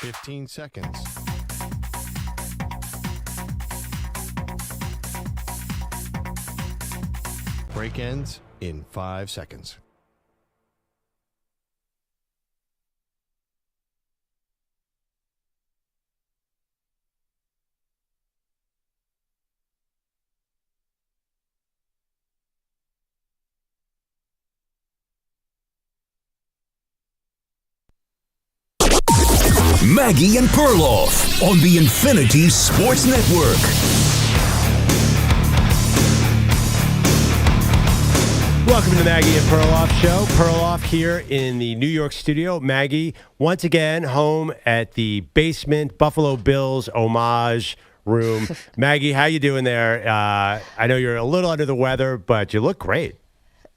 15 seconds. Break ends in 5 seconds. Maggie and Perloff on the Infinity Sports Network. Welcome to the Maggie and Perloff Show. Perloff here in the New York studio. Maggie, once again, home at the basement Buffalo Bills homage room. Maggie, how you doing there? I know you're a little under the weather, but you look great.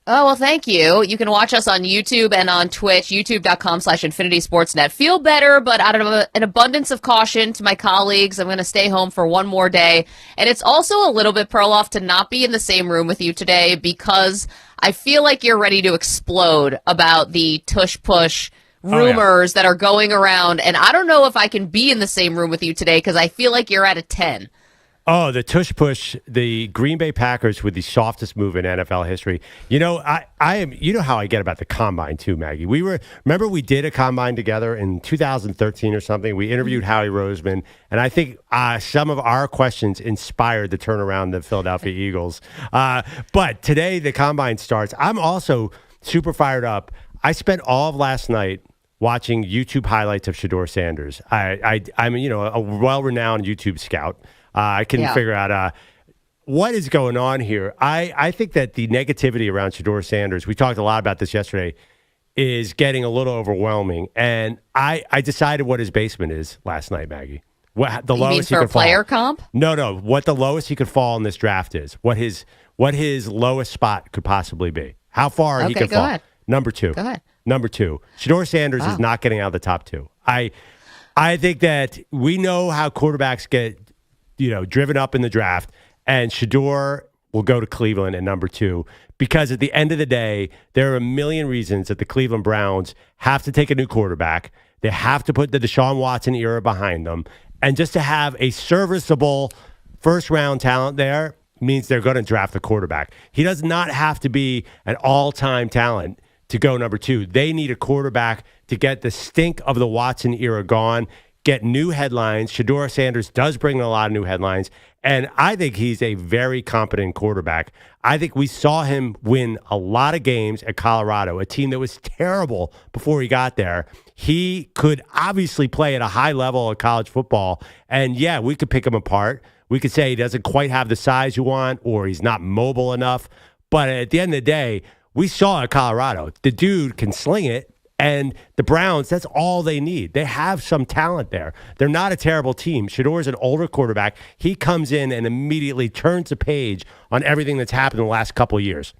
Oh, well, thank you. You can watch us on YouTube and on Twitch, youtube.com/Infinity Sportsnet. Feel better, but out of an abundance of caution to my colleagues, I'm going to stay home for one more day. And it's also a little bit Perloff to not be in the same room with you today because I feel like you're ready to explode about the Tush Push rumors that are going around. And I don't know if I can be in the same room with you today because I feel like you're at a 10. Oh, the Tush Push, the Green Bay Packers with the softest move in NFL history. You know, I am. You know how I get about the combine too, Maggie. Remember we did a combine together in 2013 or something. We interviewed Howie Roseman, and I think some of our questions inspired the turnaround of the Philadelphia Eagles. But today the combine starts. I'm also super fired up. I spent all of last night watching YouTube highlights of Shedeur Sanders. I'm a well-renowned YouTube scout. I can figure out what is going on here. I think that the negativity around Shedeur Sanders, we talked a lot about this yesterday, is getting a little overwhelming. And I decided what his basement is last night, Maggie. What the you lowest mean he for could a player fall. comp? No. What the lowest he could fall in this draft is. What his lowest spot could possibly be. How far he could fall. Ahead. Number 2. Go ahead. Number 2. Shedeur Sanders is not getting out of the top 2. I think that we know how quarterbacks get driven up in the draft, and Shedeur will go to Cleveland at number 2 because at the end of the day, there are a million reasons that the Cleveland Browns have to take a new quarterback. They have to put the Deshaun Watson era behind them, and just to have a serviceable first-round talent there means they're going to draft a quarterback. He does not have to be an all-time talent to go number 2. They need a quarterback to get the stink of the Watson era gone, get new headlines. Shedeur Sanders does bring a lot of new headlines, and I think he's a very competent quarterback. I think we saw him win a lot of games at Colorado, a team that was terrible before he got there. He could obviously play at a high level of college football, and yeah, we could pick him apart. We could say he doesn't quite have the size you want, or he's not mobile enough, but at the end of the day, we saw at Colorado, the dude can sling it. And the Browns, that's all they need. They have some talent there. They're not a terrible team. Shedeur's an older quarterback. He comes in and immediately turns the page on everything that's happened in the last couple of years.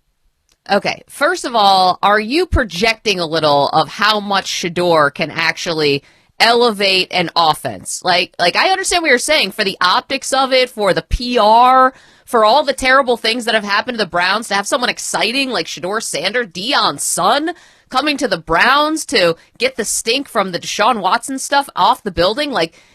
Okay, first of all, are you projecting a little of how much Shedeur can actually elevate an offense? Like I understand what you're saying, for the optics of it, for the PR, for all the terrible things that have happened to the Browns, to have someone exciting like Shedeur Sanders, Deion's son, coming to the Browns to get the stink from the Deshaun Watson stuff off the building.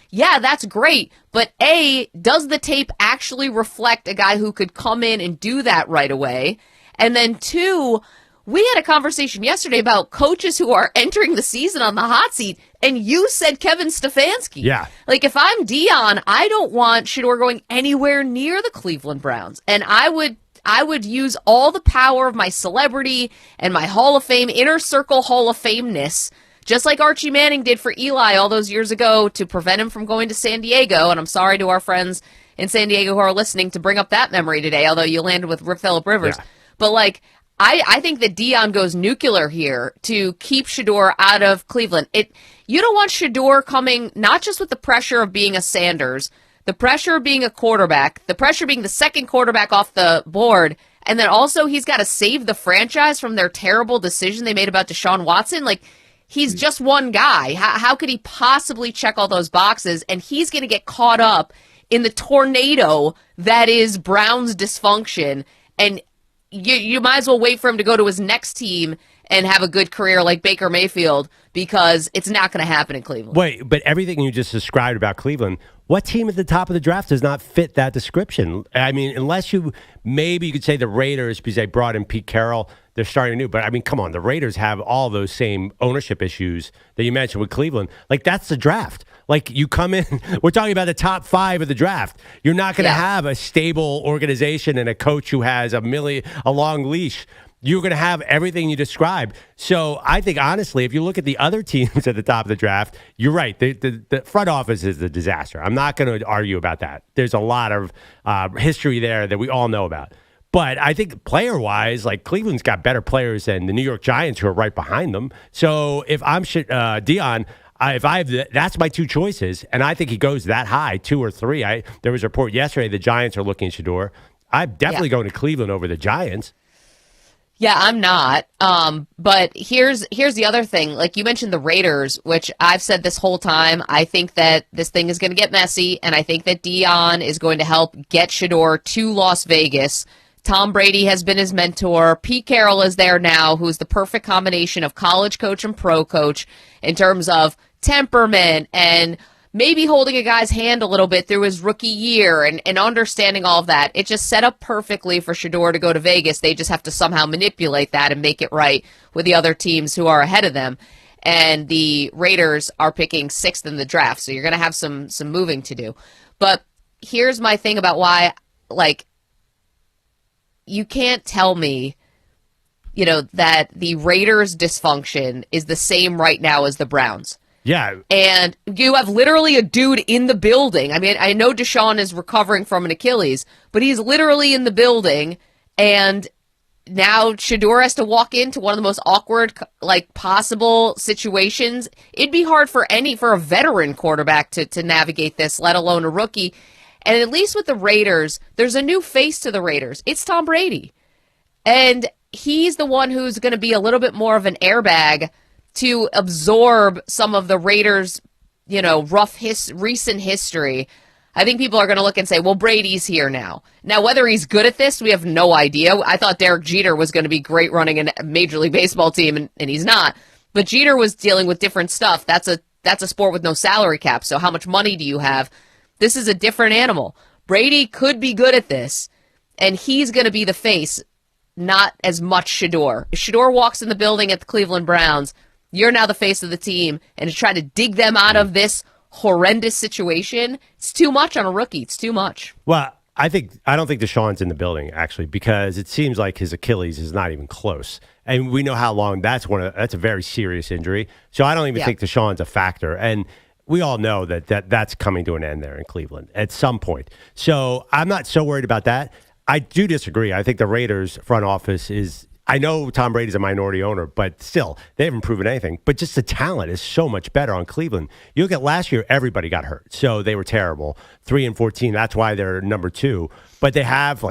Yeah, that's great. But A, does the tape actually reflect a guy who could come in and do that right away? And then 2, we had a conversation yesterday about coaches who are entering the season on the hot seat, and you said Kevin Stefanski. Yeah. If I'm Deion, I don't want Shedeur going anywhere near the Cleveland Browns. And I would use all the power of my celebrity and my Hall of Fame, inner circle Hall of Fameness, just like Archie Manning did for Eli all those years ago, to prevent him from going to San Diego. And I'm sorry to our friends in San Diego who are listening to bring up that memory today, although you landed with Phillip Rivers. Yeah. But I think that Deion goes nuclear here to keep Shedeur out of Cleveland. You don't want Shedeur coming not just with the pressure of being a Sanders, the pressure of being a quarterback, the pressure of being the second quarterback off the board, and then also he's got to save the franchise from their terrible decision they made about Deshaun Watson. He's just one guy. How could he possibly check all those boxes? And he's going to get caught up in the tornado that is Browns dysfunction. And you might as well wait for him to go to his next team and have a good career like Baker Mayfield, because it's not going to happen in Cleveland. Wait, but everything you just described about Cleveland, what team at the top of the draft does not fit that description? I mean, unless maybe you could say the Raiders, because they brought in Pete Carroll, they're starting new. But I mean, come on, the Raiders have all those same ownership issues that you mentioned with Cleveland. Like, that's the draft. Like, you come in, we're talking about the top 5 of the draft. You're not going to have a stable organization and a coach who has a long leash. You're going to have everything you described. So I think, honestly, if you look at the other teams at the top of the draft, you're right. The front office is a disaster. I'm not going to argue about that. There's a lot of history there that we all know about. But I think player-wise, like, Cleveland's got better players than the New York Giants, who are right behind them. So if I'm Deion, that's my 2 choices, and I think he goes that high, 2 or 3. There was a report yesterday the Giants are looking at Shedeur. I'm definitely going to Cleveland over the Giants. Yeah, I'm not. But here's the other thing. Like, you mentioned the Raiders, which I've said this whole time. I think that this thing is going to get messy, and I think that Deion is going to help get Shedeur to Las Vegas. Tom Brady has been his mentor. Pete Carroll is there now, who's the perfect combination of college coach and pro coach in terms of temperament and maybe holding a guy's hand a little bit through his rookie year and understanding all of that. It just set up perfectly for Shedeur to go to Vegas. They just have to somehow manipulate that and make it right with the other teams who are ahead of them. And the Raiders are picking 6th in the draft, so you're going to have some moving to do. But here's my thing about why, like, you can't tell me, that the Raiders' dysfunction is the same right now as the Browns. Yeah. And you have literally a dude in the building. I mean, I know Deshaun is recovering from an Achilles, but he's literally in the building, and now Shedeur has to walk into one of the most awkward, possible situations. It'd be hard for a veteran quarterback to navigate this, let alone a rookie. And at least with the Raiders, there's a new face to the Raiders. It's Tom Brady. And he's the one who's going to be a little bit more of an airbag to absorb some of the Raiders, recent history. I think people are going to look and say, well, Brady's here now. Now, whether he's good at this, we have no idea. I thought Derek Jeter was going to be great running a Major League Baseball team, and he's not. But Jeter was dealing with different stuff. That's a sport with no salary cap, so how much money do you have? This is a different animal. Brady could be good at this, and he's going to be the face, not as much Shedeur. If Shedeur walks in the building at the Cleveland Browns, you're now the face of the team, and to try to dig them out of this horrendous situation, it's too much on a rookie. It's too much. Well, I don't think Deshaun's in the building, actually, because it seems like his Achilles is not even close. And we know how long that's a very serious injury. So I don't even think Deshaun's a factor. And we all know that's coming to an end there in Cleveland at some point. So I'm not so worried about that. I do disagree. I think the Raiders front office I know Tom Brady's a minority owner, but still, they haven't proven anything. But just the talent is so much better on Cleveland. You look at last year, everybody got hurt. So they were terrible. 3-14, that's why they're number 2. But they have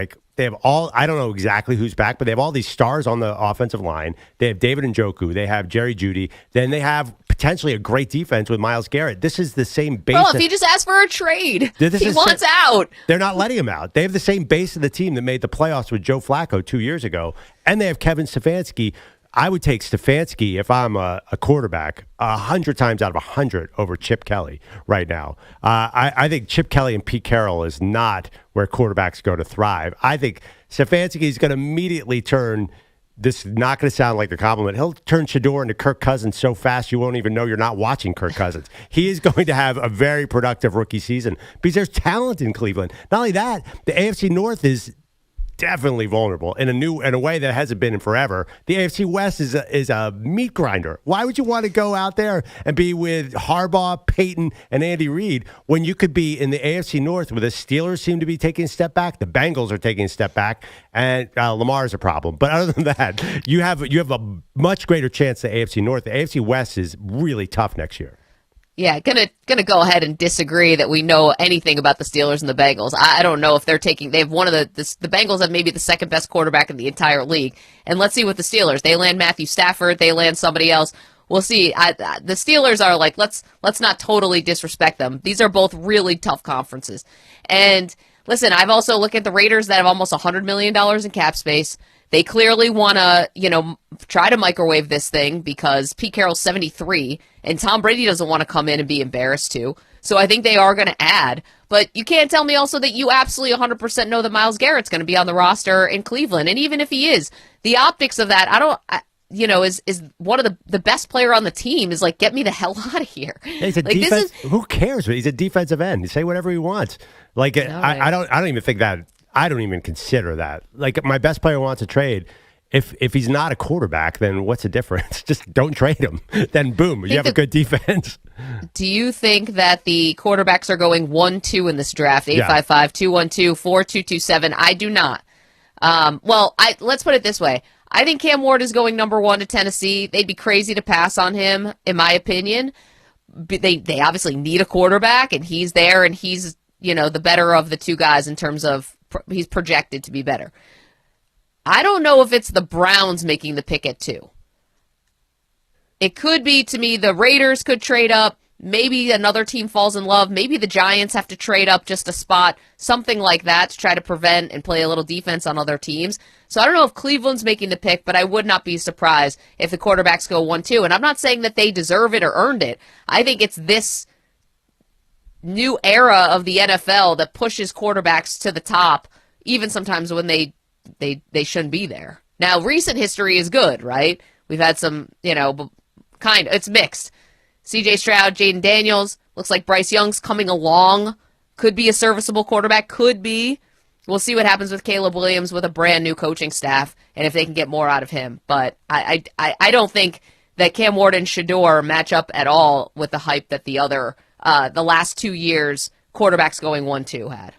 all, I don't know exactly who's back, but they have all these stars on the offensive line. They have David Njoku. They have Jerry Jeudy. Then they have potentially a great defense with Myles Garrett. This is the same base. Well, if he just asked for a trade, he wants out. They're not letting him out. They have the same base of the team that made the playoffs with Joe Flacco 2 years ago. And they have Kevin Stefanski. I would take Stefanski if I'm a quarterback 100 times out of 100 over Chip Kelly right now. I think Chip Kelly and Pete Carroll is not where quarterbacks go to thrive. I think Stefanski is going to immediately turn, this is not going to sound like a compliment, he'll turn Shedeur into Kirk Cousins so fast you won't even know you're not watching Kirk Cousins. He is going to have a very productive rookie season because there's talent in Cleveland. Not only that, the AFC North is definitely vulnerable in a way that hasn't been in forever. The AFC West is a meat grinder. Why would you want to go out there and be with Harbaugh, Peyton, and Andy Reid when you could be in the AFC North where the Steelers seem to be taking a step back, the Bengals are taking a step back, and Lamar is a problem. But other than that, you have a much greater chance the AFC North. The AFC West is really tough next year. Yeah, gonna go ahead and disagree that we know anything about the Steelers and the Bengals. I don't know if they're taking. They have one of the Bengals have maybe the second best quarterback in the entire league. And let's see what the Steelers. They land Matthew Stafford. They land somebody else. We'll see. The Steelers are like let's not totally disrespect them. These are both really tough conferences. And listen, I've also looked at the Raiders that have almost $100 million in cap space. They clearly want to, try to microwave this thing because Pete Carroll's 73 and Tom Brady doesn't want to come in and be embarrassed too. So I think they are going to add. But you can't tell me also that you absolutely 100% know that Myles Garrett's going to be on the roster in Cleveland. And even if he is, the optics of that, is one of the best player on the team is like, get me the hell out of here. He's a defense. Who cares? He's a defensive end. He say whatever he wants. Like, I don't even think that. I don't even consider that. Like, my best player wants a trade. If he's not a quarterback, then what's the difference? Just don't trade him. Then boom, you have a good defense. Do you think that the quarterbacks are going 1-2 in this draft? 855-212-4227. I do not. Let's put it this way. I think Cam Ward is going number 1 to Tennessee. They'd be crazy to pass on him, in my opinion. They obviously need a quarterback, and he's there, and he's the better of the two guys in terms of he's projected to be better. I don't know if it's the Browns making the pick at 2. It could be, to me, the Raiders could trade up. Maybe another team falls in love. Maybe the Giants have to trade up just a spot, something like that, to try to prevent and play a little defense on other teams. So I don't know if Cleveland's making the pick, but I would not be surprised if the quarterbacks go 1-2. And I'm not saying that they deserve it or earned it. I think it's this new era of the NFL that pushes quarterbacks to the top, even sometimes when they shouldn't be there. Now, recent history is good, right? We've had some, it's mixed. C.J. Stroud, Jaden Daniels, looks like Bryce Young's coming along. Could be a serviceable quarterback, could be. We'll see what happens with Caleb Williams with a brand new coaching staff and if they can get more out of him. But I don't think that Cam Ward and Shedeur match up at all with the hype that the last 2 years quarterbacks going 1-2 had.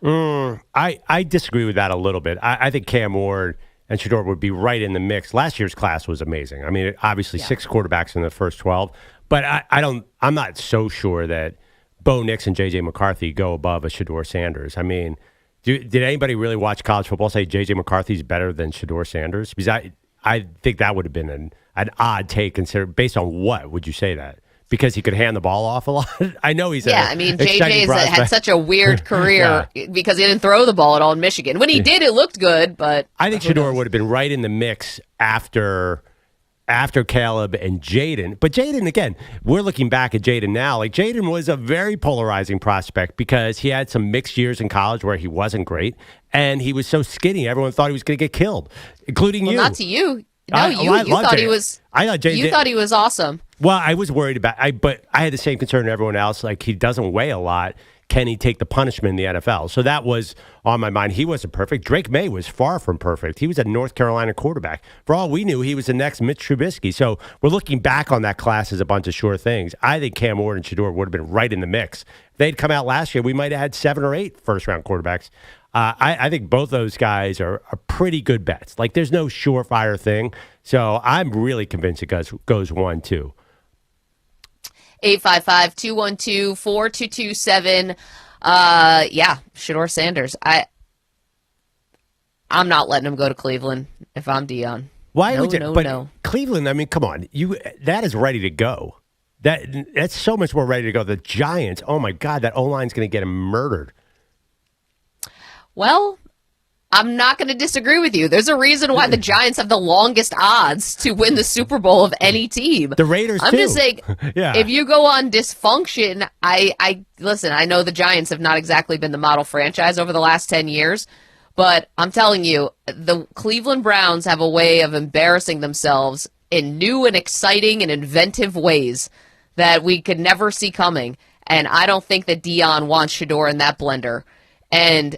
I disagree with that a little bit. I think Cam Ward and Shedeur would be right in the mix. Last year's class was amazing. I mean, obviously 6 quarterbacks in the first 12, but I'm not so sure that Bo Nix and J.J. McCarthy go above a Shedeur Sanders. I mean, did anybody really watch college football say J.J. McCarthy's better than Shedeur Sanders? Because I think that would have been an odd take considered. Based on what would you say that? Because he could hand the ball off a lot? I know he's JJ's had such a weird career because he didn't throw the ball at all in Michigan. When he did, it looked good, but I think Shedeur would have been right in the mix after Caleb and Jaden. But Jaden, again, we're looking back at Jaden now. Like, Jaden was a very polarizing prospect because he had some mixed years in college where he wasn't great, and he was so skinny, everyone thought he was going to get killed, including you. Not to you. No, you thought he was. I thought Jaden. You thought he was awesome. Well, I was worried about. But I had the same concern as everyone else. Like, he doesn't weigh a lot. Can he take the punishment in the NFL? So that was on my mind. He wasn't perfect. Drake May was far from perfect. He was a North Carolina quarterback. For all we knew, he was the next Mitch Trubisky. So we're looking back on that class as a bunch of sure things. I think Cam Ward and Shedeur would have been right in the mix. If they'd come out last year, we might have had 7 or 8 first-round quarterbacks. I think both those guys are pretty good bets. Like, there's no surefire thing. So I'm really convinced it goes 1-2. 855-212-4227. Shedeur Sanders. I'm not letting him go to Cleveland if I'm Deion. Why would you? No. Cleveland, I mean, come on. That is ready to go. That's so much more ready to go. The Giants, oh my God, that O-line's going to get him murdered. Well, I'm not going to disagree with you. There's a reason why the Giants have the longest odds to win the Super Bowl of any team. The Raiders, I'm too. just saying, if you go on dysfunction, listen, I know the Giants have not exactly been the model franchise over the last 10 years, but I'm telling you, the Cleveland Browns have a way of embarrassing themselves in new and exciting and inventive ways that we could never see coming. And I don't think that Deion wants Shedeur in that blender. And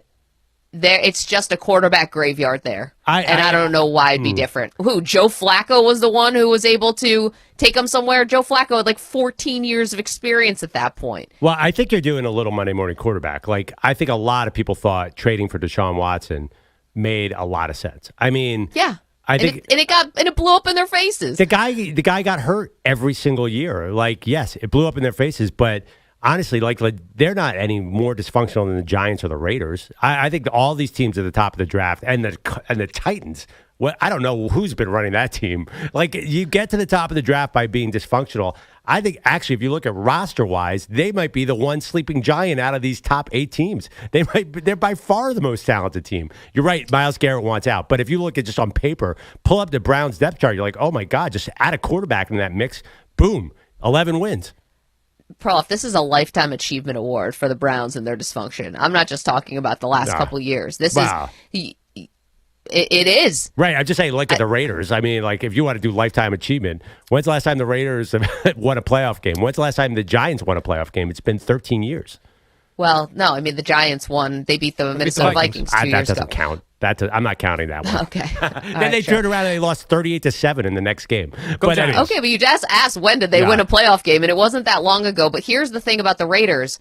it's just a quarterback graveyard there. I don't know why it'd be different. Joe Flacco was the one who was able to take him somewhere? Joe Flacco had like 14 years of experience at that point. Well, I think you're doing a little Monday morning quarterback. Like, I think a lot of people thought trading for Deshaun Watson made a lot of sense. I mean, yeah. It blew up in their faces. The guy got hurt every single year. Like, yes, it blew up in their faces, but honestly, like they're not any more dysfunctional than the Giants or the Raiders. I think all these teams at the top of the draft and the Titans. Well, I don't know who's been running that team. Like, you get to the top of the draft by being dysfunctional. I think actually, if you look at roster wise, they might be the one sleeping giant out of these top 8 teams. They're by far the most talented team. You're right. Myles Garrett wants out, but if you look at just on paper, pull up the Browns depth chart, you're like, oh my God, just add a quarterback in that mix. Boom, 11 wins. Perloff, this is a lifetime achievement award for the Browns and their dysfunction. I'm not just talking about the last couple of years. This is. It is. Right. I'm just saying, look at the Raiders. I mean, like, if you want to do lifetime achievement, when's the last time the Raiders won a playoff game? When's the last time the Giants won a playoff game? It's been 13 years. Well, no, I mean, the Giants won. They beat the Minnesota Vikings 2 years ago. That doesn't count. I'm not counting that one. Okay. Then they turned around and they lost 38-7 in the next game. Okay, but you just asked when did they win a playoff game, and it wasn't that long ago. But here's the thing about the Raiders.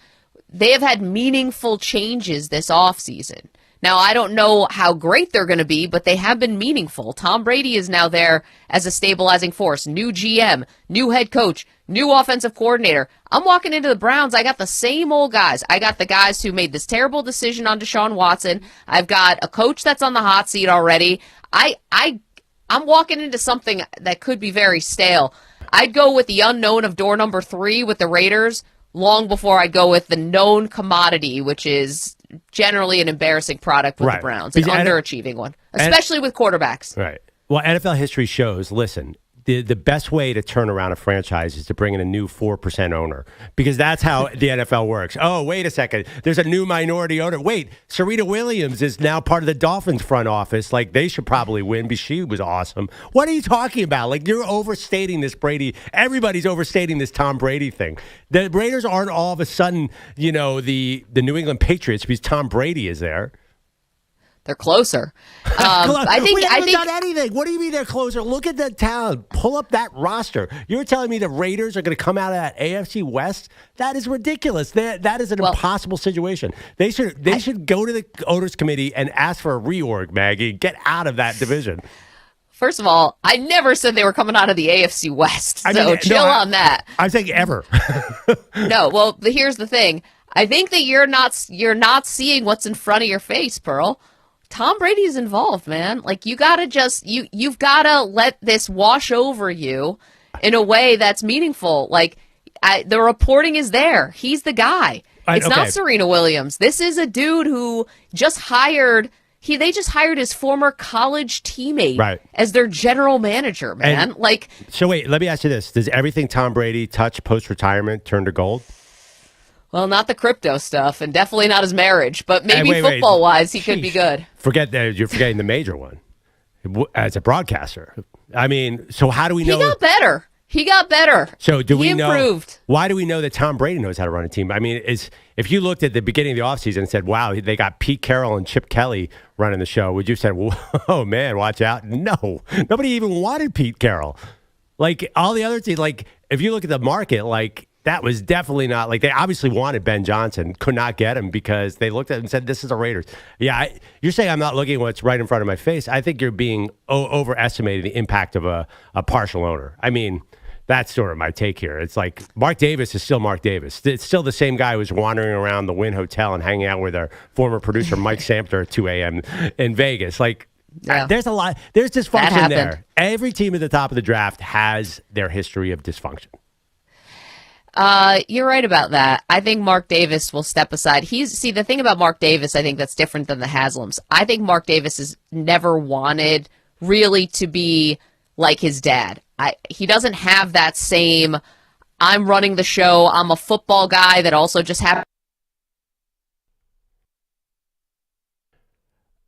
They have had meaningful changes this offseason. Now, I don't know how great they're going to be, but they have been meaningful. Tom Brady is now there as a stabilizing force. New GM, new head coach, new offensive coordinator. I'm walking into the Browns. I got the same old guys. I got the guys who made this terrible decision on Deshaun Watson. I've got a coach that's on the hot seat already. I'm walking into something that could be very stale. I'd go with the unknown of door number 3 with the Raiders long before I'd go with the known commodity, which is generally an embarrassing product with the Browns, an underachieving one, especially with quarterbacks. Right. Well, NFL history shows, listen, the best way to turn around a franchise is to bring in a new 4% owner, because that's how the NFL works. Oh, wait a second. There's a new minority owner. Wait, Serena Williams is now part of the Dolphins front office. Like, they should probably win because she was awesome. What are you talking about? Like, you're overstating this Brady. Everybody's overstating this Tom Brady thing. The Raiders aren't all of a sudden, the New England Patriots because Tom Brady is there. They're closer. I think we haven't done anything. What do you mean they're closer? Look at the talent. Pull up that roster. You're telling me the Raiders are going to come out of that AFC West? That is ridiculous. That is an impossible situation. They should go to the owners committee and ask for a reorg, Maggie. Get out of that division. First of all, I never said they were coming out of the AFC West. Chill on that. I'm saying ever. No, well, here's the thing. I think that you're not seeing what's in front of your face, Pearl. Tom Brady's involved, man. Like, you gotta you've gotta let this wash over you in a way that's meaningful. Like, the reporting is there. He's the guy. It's not Serena Williams. This is a dude who just hired. They just hired his former college teammate as their general manager, man. So wait, let me ask you this: does everything Tom Brady touch post-retirement turn to gold? Well, not the crypto stuff, and definitely not his marriage, but maybe football-wise, he could be good. Forget that. You're forgetting the major one. As a broadcaster. I mean, so how do we know? He got better. So do we know? He improved. Why do we know that Tom Brady knows how to run a team? I mean, if you looked at the beginning of the offseason and said, wow, they got Pete Carroll and Chip Kelly running the show, would you say, whoa, man, watch out? No. Nobody even wanted Pete Carroll. Like, all the other teams, like, if you look at the market, like, that was definitely not, like, they obviously wanted Ben Johnson, could not get him because they looked at him and said, this is the Raiders. Yeah, you're saying I'm not looking at what's right in front of my face. I think you're being overestimating the impact of a partial owner. I mean, that's sort of my take here. It's like Mark Davis is still Mark Davis. It's still the same guy who's wandering around the Wynn Hotel and hanging out with our former producer Mike Samter at 2 a.m. in Vegas. Like, there's dysfunction there. Every team at the top of the draft has their history of dysfunction. You're right about that. I think Mark Davis will step aside. The thing about Mark Davis, I think that's different than the Haslams. I think Mark Davis has never wanted really to be like his dad. He doesn't have that same, I'm running the show, I'm a football guy that also just happened.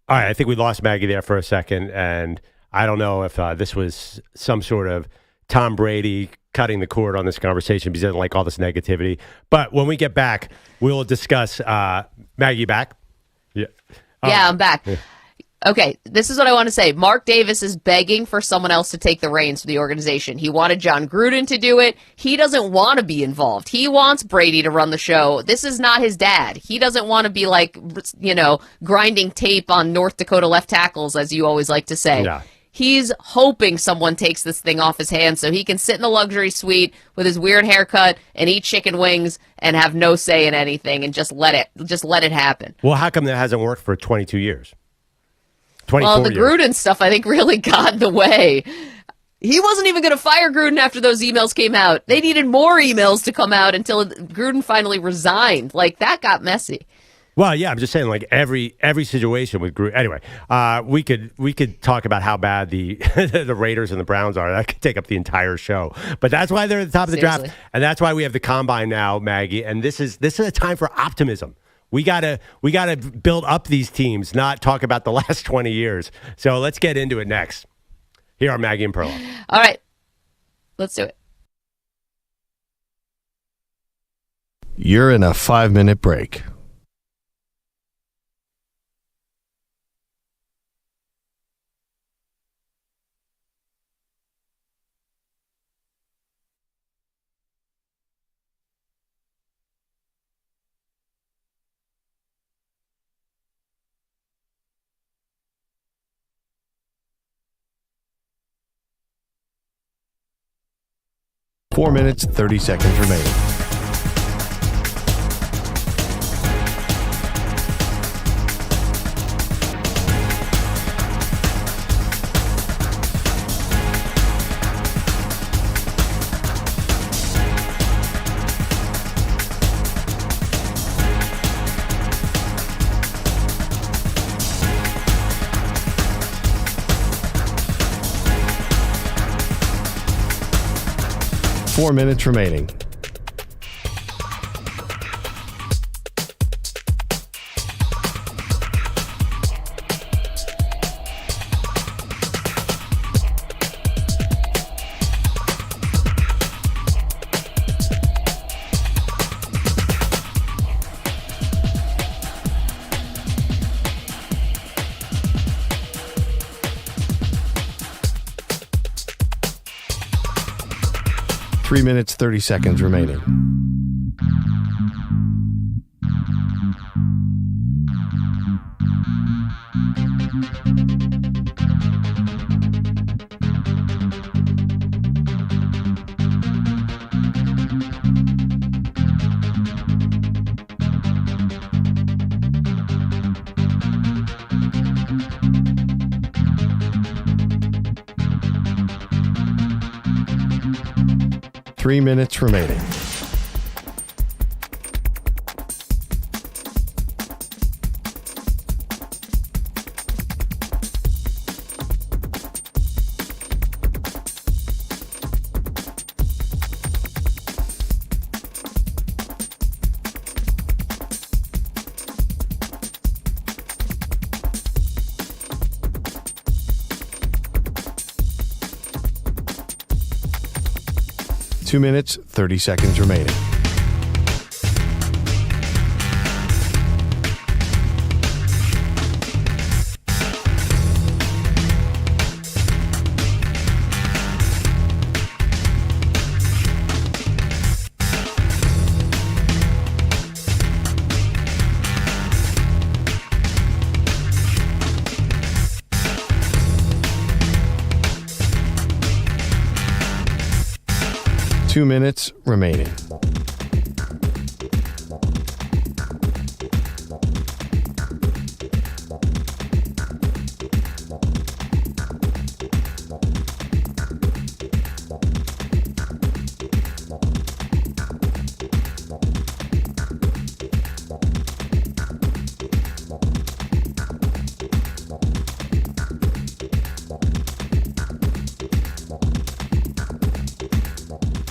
All right, I think we lost Maggie there for a second, and I don't know if this was some sort of Tom Brady cutting the cord on this conversation because he doesn't like all this negativity. But when we get back, we'll discuss Maggie back. Yeah, I'm back. Yeah. Okay, this is what I want to say. Mark Davis is begging for someone else to take the reins for the organization. He wanted John Gruden to do it. He doesn't want to be involved. He wants Brady to run the show. This is not his dad. He doesn't want to be like, grinding tape on North Dakota left tackles, as you always like to say. Yeah. He's hoping someone takes this thing off his hands so he can sit in the luxury suite with his weird haircut and eat chicken wings and have no say in anything and just let it happen. Well, how come that hasn't worked for 22 years? Well, the Gruden stuff, I think, really got in the way. He wasn't even going to fire Gruden after those emails came out. They needed more emails to come out until Gruden finally resigned. Like, that got messy. Well, yeah, I'm just saying, like every situation with Gruden. Anyway, we could talk about how bad the the Raiders and the Browns are. That could take up the entire show. But that's why they're at the top of the draft, and that's why we have the combine now, Maggie. And this is a time for optimism. We gotta build up these teams, not talk about the last 20 years. So let's get into it next. Here are Maggie and Perloff. All right, let's do it. You're in a 5-minute break. Four minutes, 30 seconds remaining. Four minutes remaining. Three minutes, 30 seconds remaining. Three minutes remaining. Two minutes, 30 seconds remaining. Two minutes remaining.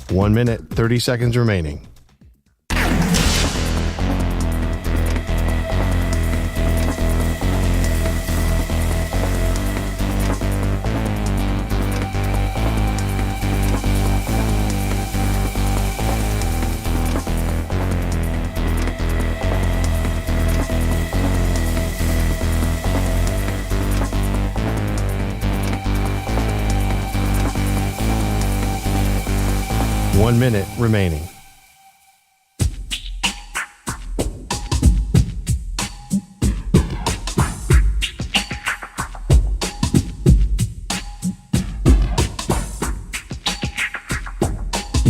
One minute, 30 seconds remaining. One minute remaining.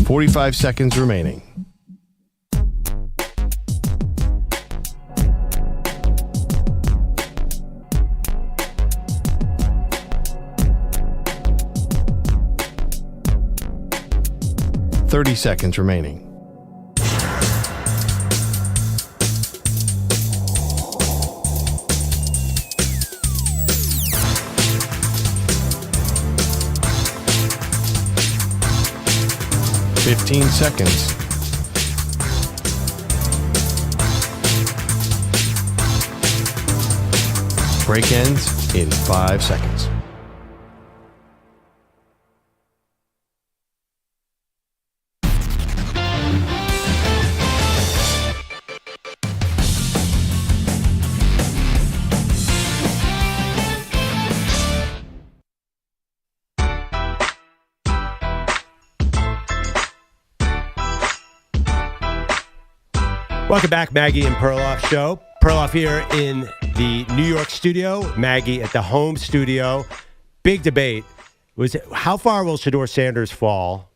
Forty-five seconds remaining. 30 seconds remaining. Fifteen seconds. Break ends in 5 seconds. Welcome back, Maggie and Perloff Show. Perloff here in the New York studio, Maggie at the home studio. Big debate was how far will Shedeur Sanders fall?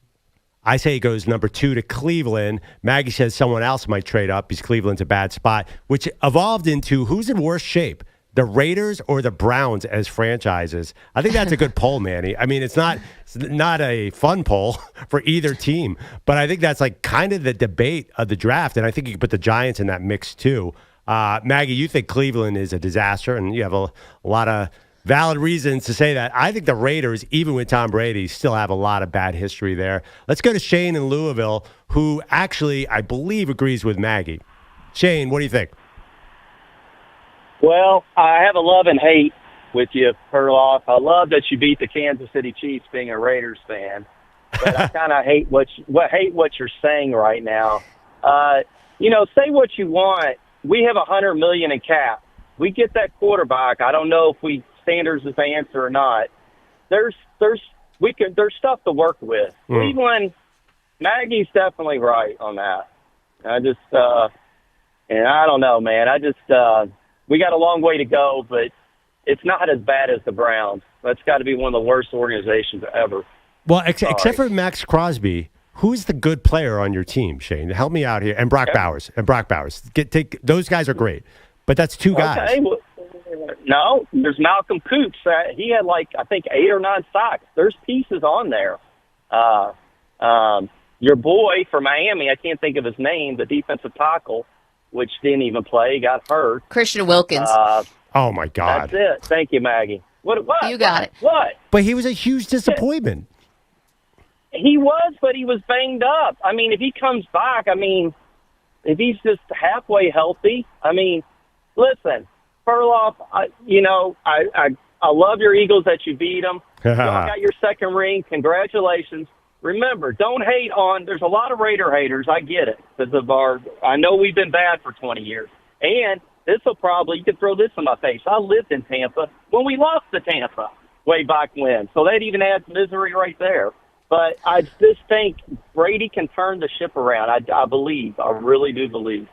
I say he goes number 2 to Cleveland. Maggie says someone else might trade up because Cleveland's a bad spot, which evolved into who's in worse shape, the Raiders or the Browns as franchises. I think that's a good poll, Manny. I mean, it's not a fun poll for either team, but I think that's like kind of the debate of the draft, and I think you could put the Giants in that mix too. Maggie, you think Cleveland is a disaster, and you have a lot of valid reasons to say that. I think the Raiders, even with Tom Brady, still have a lot of bad history there. Let's go to Shane in Louisville, who actually, I believe, agrees with Maggie. Shane, what do you think? Well, I have a love and hate with you, Perloff. I love that you beat the Kansas City Chiefs being a Raiders fan, but I kind of hate what you're saying right now. Say what you want. We have $100 million in cap. We get that quarterback. I don't know if Sanders is the answer or not. There's stuff to work with. Cleveland, Maggie's definitely right on that. And I don't know, man. We got a long way to go, but it's not as bad as the Browns. That's got to be one of the worst organizations ever. Well, except for Max Crosby, who's the good player on your team, Shane? Help me out here. And Brock Bowers. Those guys are great, but that's 2 guys. Okay, well, no, there's Malcolm Coops. He had I think 8 or 9 sacks. There's pieces on there. Your boy from Miami, I can't think of his name, the defensive tackle, which didn't even play, got hurt. Christian Wilkins. Oh, my God. That's it. Thank you, Maggie. What? You got it. What? But he was a huge disappointment. He was, but he was banged up. I mean, if he comes back, if he's just halfway healthy, listen, Perloff, I love your Eagles that you beat them. You got your second ring. Congratulations. Remember, don't hate on. There's a lot of Raider haters. I get it because of I know we've been bad for 20 years, and this will probably. You can throw this in my face. I lived in Tampa when we lost to Tampa way back when, so that even adds misery right there. But I just think Brady can turn the ship around. I believe. I really do believe.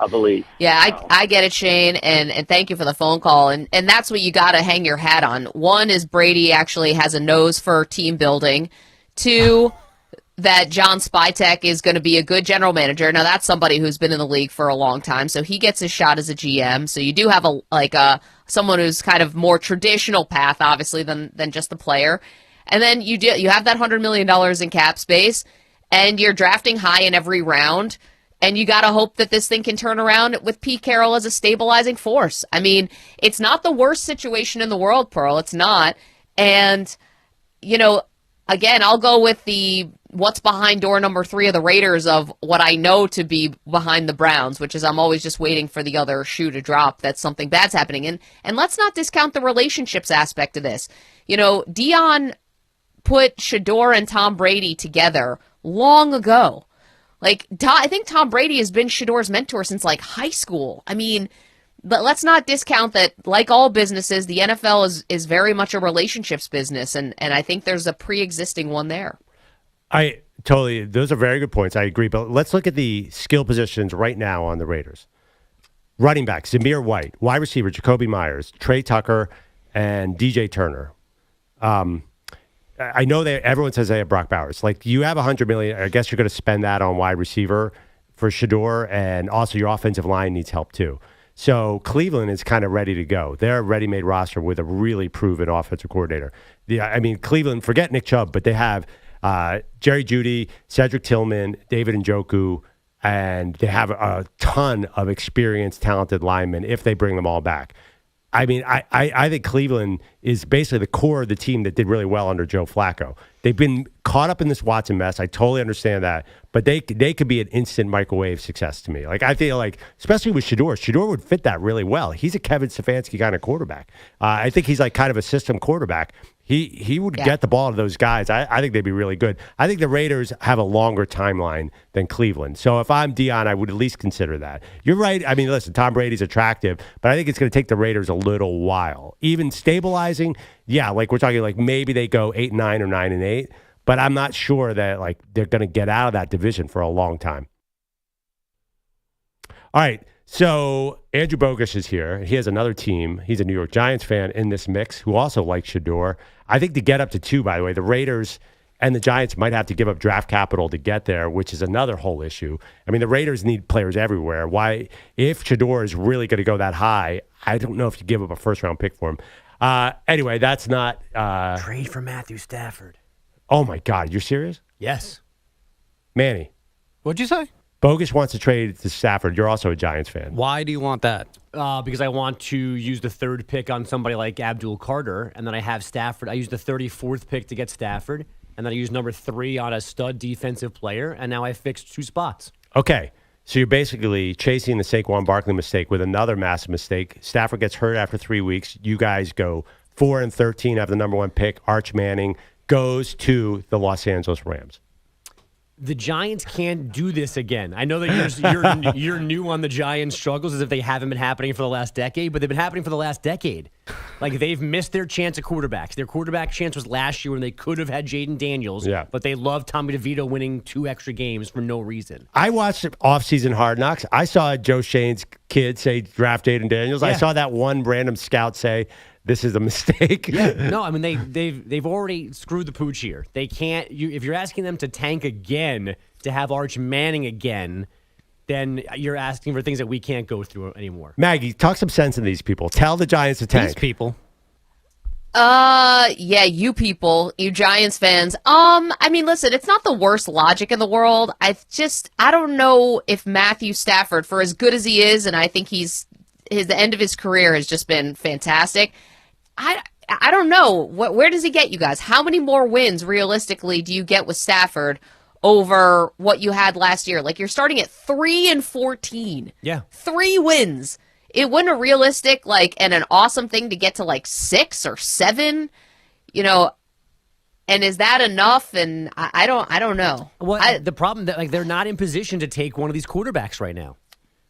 I believe. Yeah, I get it, Shane, and thank you for the phone call. And that's what you got to hang your hat on. One is Brady actually has a nose for team building. 2, that John Spytek is going to be a good general manager. Now, that's somebody who's been in the league for a long time, so he gets his shot as a GM. So you do have someone who's kind of more traditional path, obviously, than just the player. And then you have that $100 million in cap space, and you're drafting high in every round, and you got to hope that this thing can turn around with Pete Carroll as a stabilizing force. I mean, it's not the worst situation in the world, Pearl. It's not. And, again, I'll go with what's behind door number 3 of the Raiders of what I know to be behind the Browns, which is I'm always just waiting for the other shoe to drop that something bad's happening. And let's not discount the relationships aspect of this. Deion put Shedeur and Tom Brady together long ago. I think Tom Brady has been Shedeur's mentor since high school. But let's not discount that, like all businesses, the NFL is very much a relationships business, and I think there's a pre-existing one there. Those are very good points. I agree. But let's look at the skill positions right now on the Raiders. Running back, Zamir White. Wide receiver, Jacoby Myers, Trey Tucker, and DJ Turner. I know that everyone says they have Brock Bowers. You have $100 million. I guess you're going to spend that on wide receiver for Shedeur, and also your offensive line needs help too. So Cleveland is kind of ready to go. They're a ready-made roster with a really proven offensive coordinator. Cleveland, forget Nick Chubb, but they have Jerry Jeudy, Cedric Tillman, David Njoku, and they have a ton of experienced, talented linemen if they bring them all back. I mean, I think Cleveland is basically the core of the team that did really well under Joe Flacco. They've been caught up in this Watson mess. I totally understand that. But they could be an instant microwave success to me. Like, I feel like, especially with Shedeur would fit that really well. He's a Kevin Stefanski kind of quarterback. I think he's like kind of a system quarterback. He would get the ball to those guys. I think they'd be really good. I think the Raiders have a longer timeline than Cleveland. So if I'm Deion, I would at least consider that. You're right. I mean, listen, Tom Brady's attractive, but I think it's going to take the Raiders a little while. Even stabilizing, like we're talking like maybe they go 8-9 or 9-8, but I'm not sure that like they're going to get out of that division for a long time. All right. So Andrew Bogusch is here. He has another team. He's a New York Giants fan in this mix who also likes Shedeur. I think to get up to 2, by the way, the Raiders and the Giants might have to give up draft capital to get there, which is another whole issue. I mean, the Raiders need players everywhere. Why, if Shedeur is really going to go that high, I don't know if you give up a first-round pick for him. Anyway, that's not... Trade for Matthew Stafford. Oh, my God. You're serious? Yes. Manny. What'd you say? Bogusch wants to trade to Stafford. You're also a Giants fan. Why do you want that? Because I want to use the 3rd pick on somebody like Abdul Carter, and then I have Stafford. I use the 34th pick to get Stafford, and then I use number 3 on a stud defensive player, and now I fixed 2 spots. Okay. So you're basically chasing the Saquon Barkley mistake with another massive mistake. Stafford gets hurt after 3 weeks. You guys go 4-13, have the number 1 pick. Arch Manning goes to the Los Angeles Rams. The Giants can't do this again. I know that you're new on the Giants' struggles as if they haven't been happening for the last decade, but they've been happening for the last decade. Like, they've missed their chance at quarterbacks. Their quarterback chance was last year when they could have had Jaden Daniels, but they loved Tommy DeVito winning 2 extra games for no reason. I watched Offseason Hard Knocks. I saw Joe Shane's kid say draft Jaden Daniels. I saw that one random scout say, this is a mistake. No, I mean they've already screwed the pooch here. They can't. If you're asking them to tank again to have Arch Manning again, then you're asking for things that we can't go through anymore. Maggie, talk some sense in these people. Tell the Giants to tank. These people. You people, you Giants fans. I mean, listen, it's not the worst logic in the world. I don't know if Matthew Stafford, for as good as he is, and I think the end of his career has just been fantastic. I don't know. Where does he get you guys? How many more wins realistically do you get with Stafford over what you had last year? Like, you're starting at 3-14. Yeah. 3 wins. It wasn't a realistic, and an awesome thing to get to 6 or 7, and is that enough? And I don't know. Well, the problem that they're not in position to take one of these quarterbacks right now.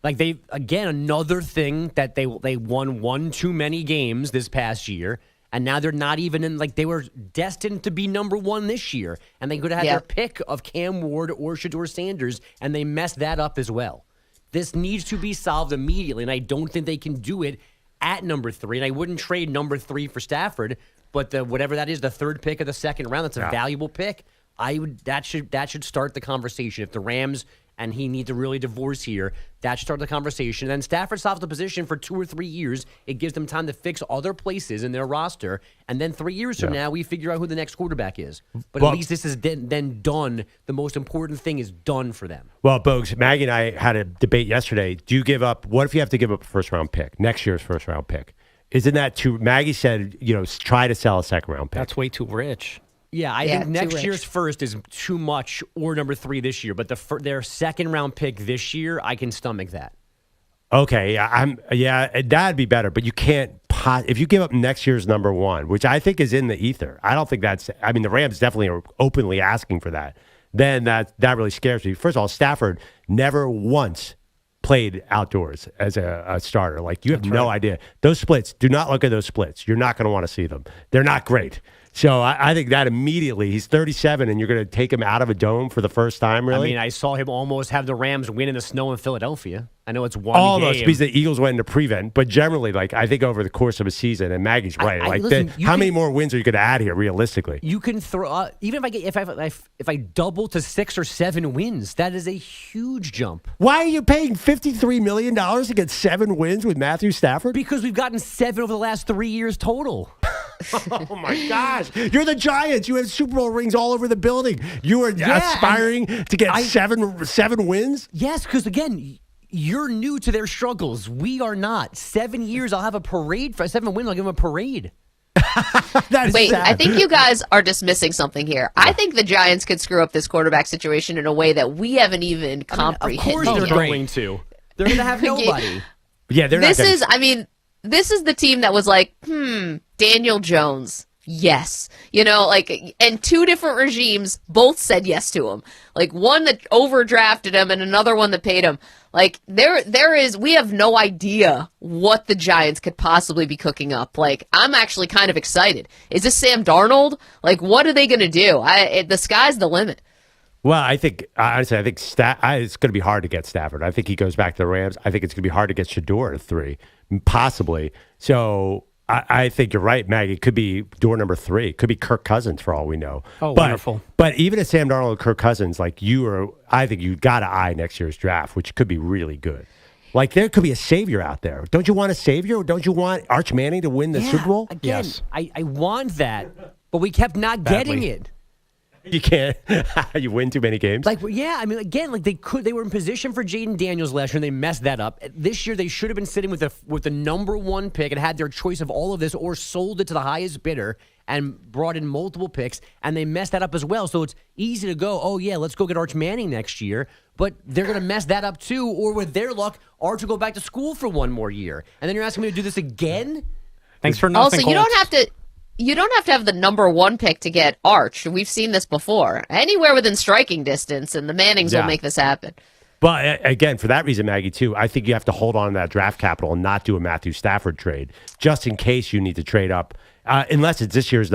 Another thing that they won 1 too many games this past year, and now they're not even in, they were destined to be number 1 this year, and they could have had their pick of Cam Ward or Shedeur Sanders, and they messed that up as well. This needs to be solved immediately, and I don't think they can do it at number 3, and I wouldn't trade number 3 for Stafford, but whatever that is, the 3rd pick of the 2nd round, that's a valuable pick. That should start the conversation. If the Rams and he needs to really divorce here, that should start the conversation. And then Stafford solves the position for 2 or 3 years. It gives them time to fix other places in their roster. And then 3 years from now, we figure out who the next quarterback is. But at least this is then done. The most important thing is done for them. Well, Bogues, Maggie and I had a debate yesterday. Do you give up? What if you have to give up a first-round pick, next year's first-round pick? Isn't that too? Maggie said, try to sell a second-round pick. That's way too rich. Yeah, I think next year's first is too much, or number 3 this year. But their 2nd round pick this year, I can stomach that. Okay, that'd be better. But you can't. If you give up next year's number 1, which I think is in the ether, I don't think that's. I mean, the Rams definitely are openly asking for that. Then that really scares me. First of all, Stafford never once played outdoors as a starter. You have no idea. Those splits. Do not look at those splits. You're not going to want to see them. They're not great. So I think that immediately, he's 37, and you're going to take him out of a dome for the first time, really? I mean, I saw him almost have the Rams win in the snow in Philadelphia. I know it's one Almost, game. because the Eagles went into prevent. But generally, I think over the course of a season, and Maggie's right. How many more wins are you going to add here, realistically? You can throw even if I double to 6 or 7 wins, that is a huge jump. Why are you paying $53 million to get 7 wins with Matthew Stafford? Because we've gotten 7 over the last 3 years total. Oh my gosh! You're the Giants. You have Super Bowl rings all over the building. You are aspiring to get seven wins. Yes, because again, you're new to their struggles. We are not. 7 years, I'll have a parade for 7 wins. I'll give them a parade. Wait, sad. I think you guys are dismissing something here. I think the Giants could screw up this quarterback situation in a way that we haven't even comprehended. Of course, they're going to. They're going to have nobody. Yeah, they're this is. I mean, this is the team that was like, Daniel Jones. Yes. And 2 different regimes both said yes to him. Like one that overdrafted him and another one that paid him. Like we have no idea what the Giants could possibly be cooking up. Like I'm actually kind of excited. Is this Sam Darnold? Like what are they going to do? The sky's the limit. Well, I think honestly, it's going to be hard to get Stafford. I think he goes back to the Rams. I think it's going to be hard to get Shedeur at 3, possibly. So I think you're right, Maggie. It could be door number 3. It could be Kirk Cousins for all we know. Oh, wonderful. But even if Sam Darnold and Kirk Cousins, I think you got to eye next year's draft, which could be really good. Like there could be a savior out there. Don't you want a savior? Don't you want Arch Manning to win the Super Bowl? Again, yes. I want that, but we kept not getting it. You can't. You win too many games. They were in position for Jaden Daniels last year, and they messed that up. This year, they should have been sitting with the number 1 pick and had their choice of all of this, or sold it to the highest bidder and brought in multiple picks, and they messed that up as well. So it's easy to go, oh yeah, let's go get Arch Manning next year, but they're going to mess that up too. Or with their luck, Arch will go back to school for 1 more year, and then you're asking me to do this again. Thanks for nothing. Also, you don't have to. You don't have to have the number 1 pick to get Arch. We've seen this before. Anywhere within striking distance, and the Mannings will make this happen. But again, for that reason, Maggie, too, I think you have to hold on to that draft capital and not do a Matthew Stafford trade, just in case you need to trade up, unless it's this year's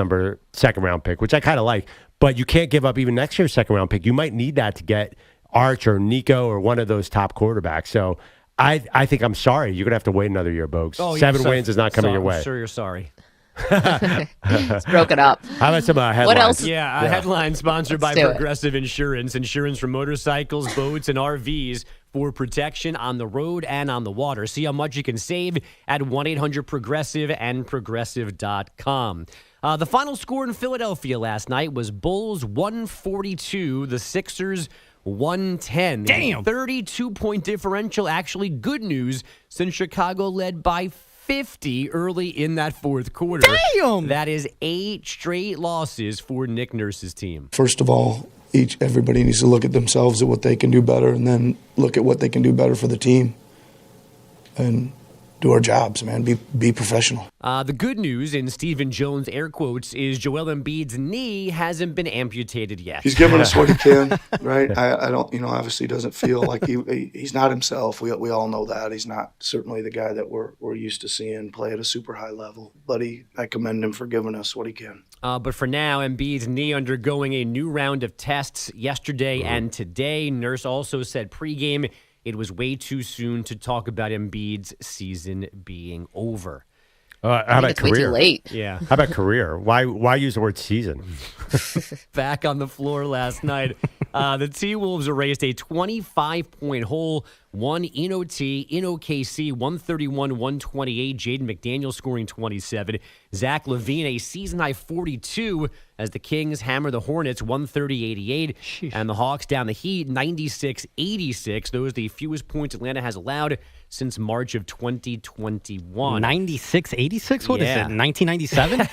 second round pick, which I kind of like. But you can't give up even next year's second round pick. You might need that to get Arch or Nico or one of those top quarterbacks. So I think I'm sorry. You're going to have to wait another year, Bogusch. Oh, 7 wins is not coming your way. I'm sure you're sorry. It's broken up. How about some headlines? What else? Yeah, a headline sponsored by Progressive Insurance. Insurance for motorcycles, boats, and RVs for protection on the road and on the water. See how much you can save at 1-800-PROGRESSIVE and Progressive.com. The final score in Philadelphia last night was Bulls 142, the Sixers 110. Damn! 32-point differential. Actually good news since Chicago led by 50 early in that fourth quarter. Damn! That is 8 straight losses for Nick Nurse's team. First of all, everybody needs to look at themselves at what they can do better, and then look at what they can do better for the team. And do our jobs, man. Be professional. The good news, in Stephen Jones' air quotes, is Joel Embiid's knee hasn't been amputated yet. He's giving us what he can, right? I don't, obviously doesn't feel like he's not himself. We all know that. He's not certainly the guy that we're used to seeing play at a super high level. But I commend him for giving us what he can. But for now, Embiid's knee undergoing a new round of tests yesterday and today. Nurse also said pregame it was way too soon to talk about Embiid's season being over. How about it's career? Way too late. Yeah. How about career? Why use the word season? Back on the floor last night, the T-Wolves erased a 25-point hole, won in OT, in OKC, 131-128. Jaden McDaniel scoring 27. Zach LaVine, a season-high 42, as the Kings hammer the Hornets 130-88. And the Hawks down the Heat 96-86. Those are the fewest points Atlanta has allowed since March of 2021. 96-86? What is it, 1997?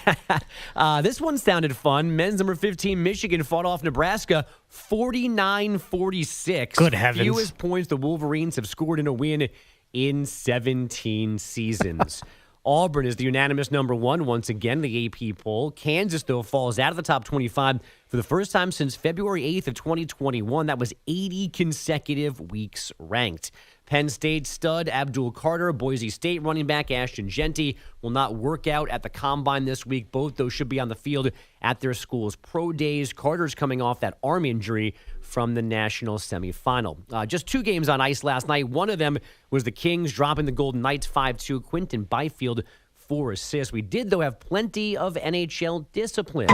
This one sounded fun. Men's number 15, Michigan, fought off Nebraska 49-46. Good heavens. Fewest points the Wolverines have scored in a win in 17 seasons. Auburn is the unanimous number 1 once again, the AP poll. Kansas, though, falls out of the top 25 for the first time since February 8th of 2021. That was 80 consecutive weeks ranked. Penn State stud Abdul Carter, Boise State running back Ashton Genty will not work out at the Combine this week. Both those should be on the field at their schools' pro days. Carter's coming off that arm injury from the national semifinal. Just 2 games on ice last night. One of them was the Kings dropping the Golden Knights 5-2. Quinton Byfield 4 assists. We did, though, have plenty of NHL discipline.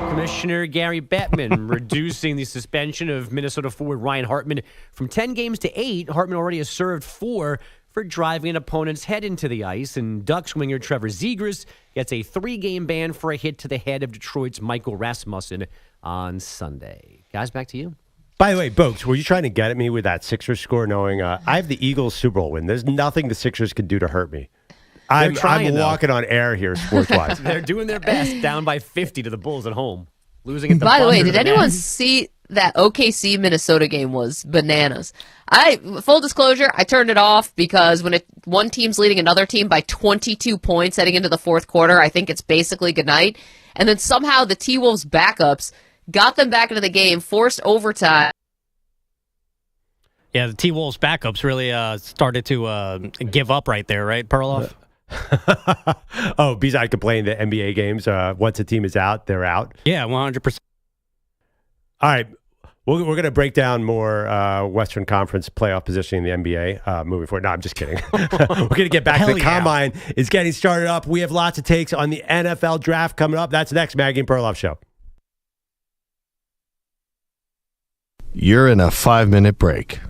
Commissioner Gary Bettman reducing the suspension of Minnesota forward Ryan Hartman from 10 games to 8. Hartman already has served 4 for for driving an opponent's head into the ice, and Ducks winger Trevor Zegras gets a 3-game ban for a hit to the head of Detroit's Michael Rasmussen on Sunday. Guys, back to you. By the way, Bogusch, were you trying to get at me with that Sixers score knowing I have the Eagles Super Bowl win? There's nothing the Sixers can do to hurt me. I'm walking on air here sports-wise. They're doing their best, down by 50 to the Bulls at home. Losing at the By the way, buzzer did to anyone Nets. see that OKC Minnesota game was bananas? Full disclosure, I turned it off because when one team's leading another team by 22 points heading into the fourth quarter, I think it's basically goodnight. And then somehow the T-Wolves backups got them back into the game, forced overtime. Yeah, the T-Wolves backups really started to give up right there, right, Perloff? Oh, besides complaining that NBA games, once a team is out, they're out. Yeah, 100%. All right. We're going to break down more Western Conference playoff positioning in the NBA moving forward. No, I'm just kidding. We're going to get back to the Combine. It's getting started up. We have lots of takes on the NFL draft coming up. That's next, Maggie and Perloff Show. You're in a 5-minute break.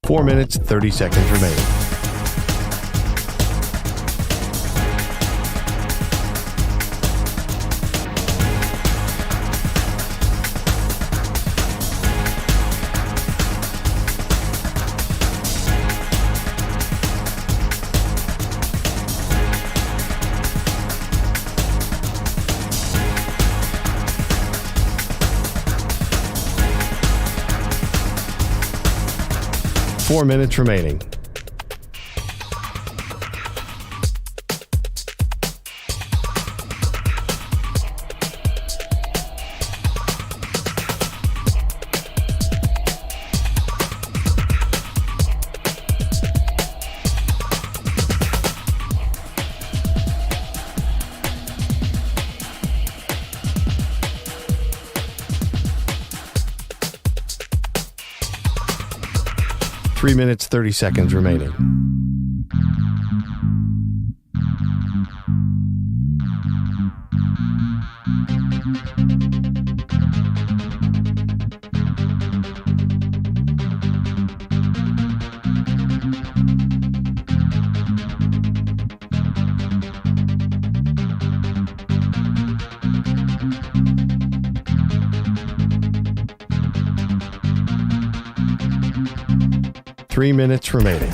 Four minutes, 30 seconds remaining. Four minutes remaining. Three minutes, 30 seconds remaining. Three minutes remaining.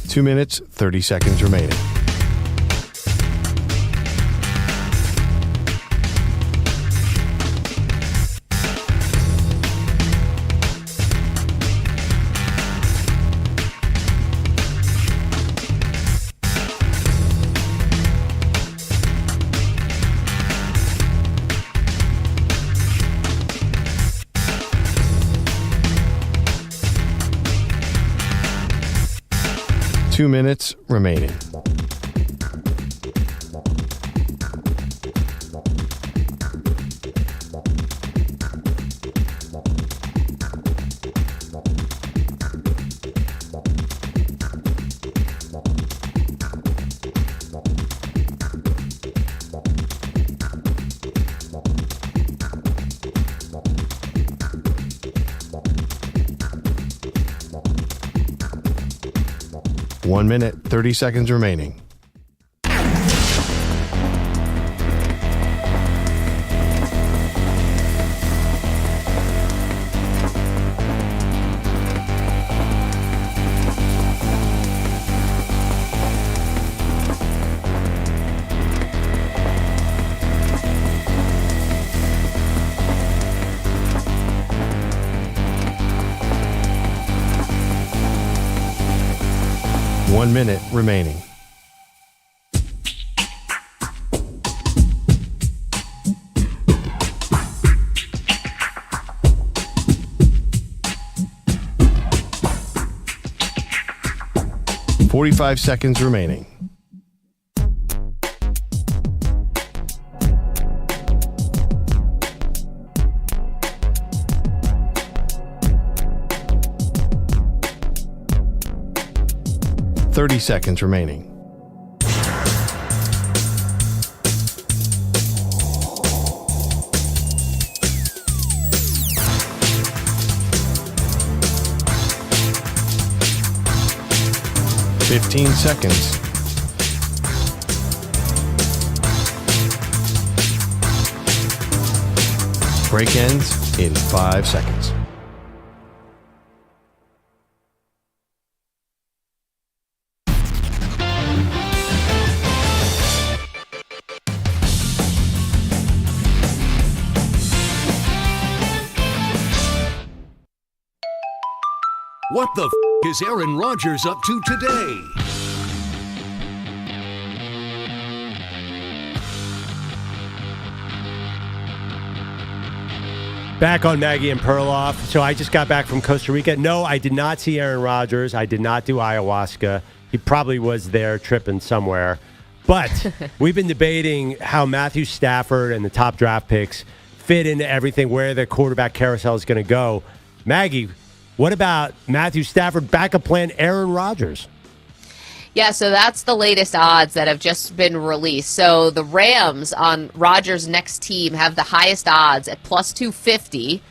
Two minutes, 30 seconds remaining. Two minutes remaining. One minute, 30 seconds remaining. 1 minute remaining. $45 seconds remaining. $30 seconds remaining. $15 seconds. Break ends in 5 seconds. What the is Aaron Rodgers up to today? Back on Maggie and Perloff. So I just got back from Costa Rica. No, I did not see Aaron Rodgers. I did not do ayahuasca. He probably was there tripping somewhere. But we've been debating how Matthew Stafford and the top draft picks fit into everything, where the quarterback carousel is going to go. Maggie, what about Matthew Stafford backup plan Aaron Rodgers? Yeah, so that's the latest odds that have just been released. So the Rams on Rodgers' next team have the highest odds at plus 250.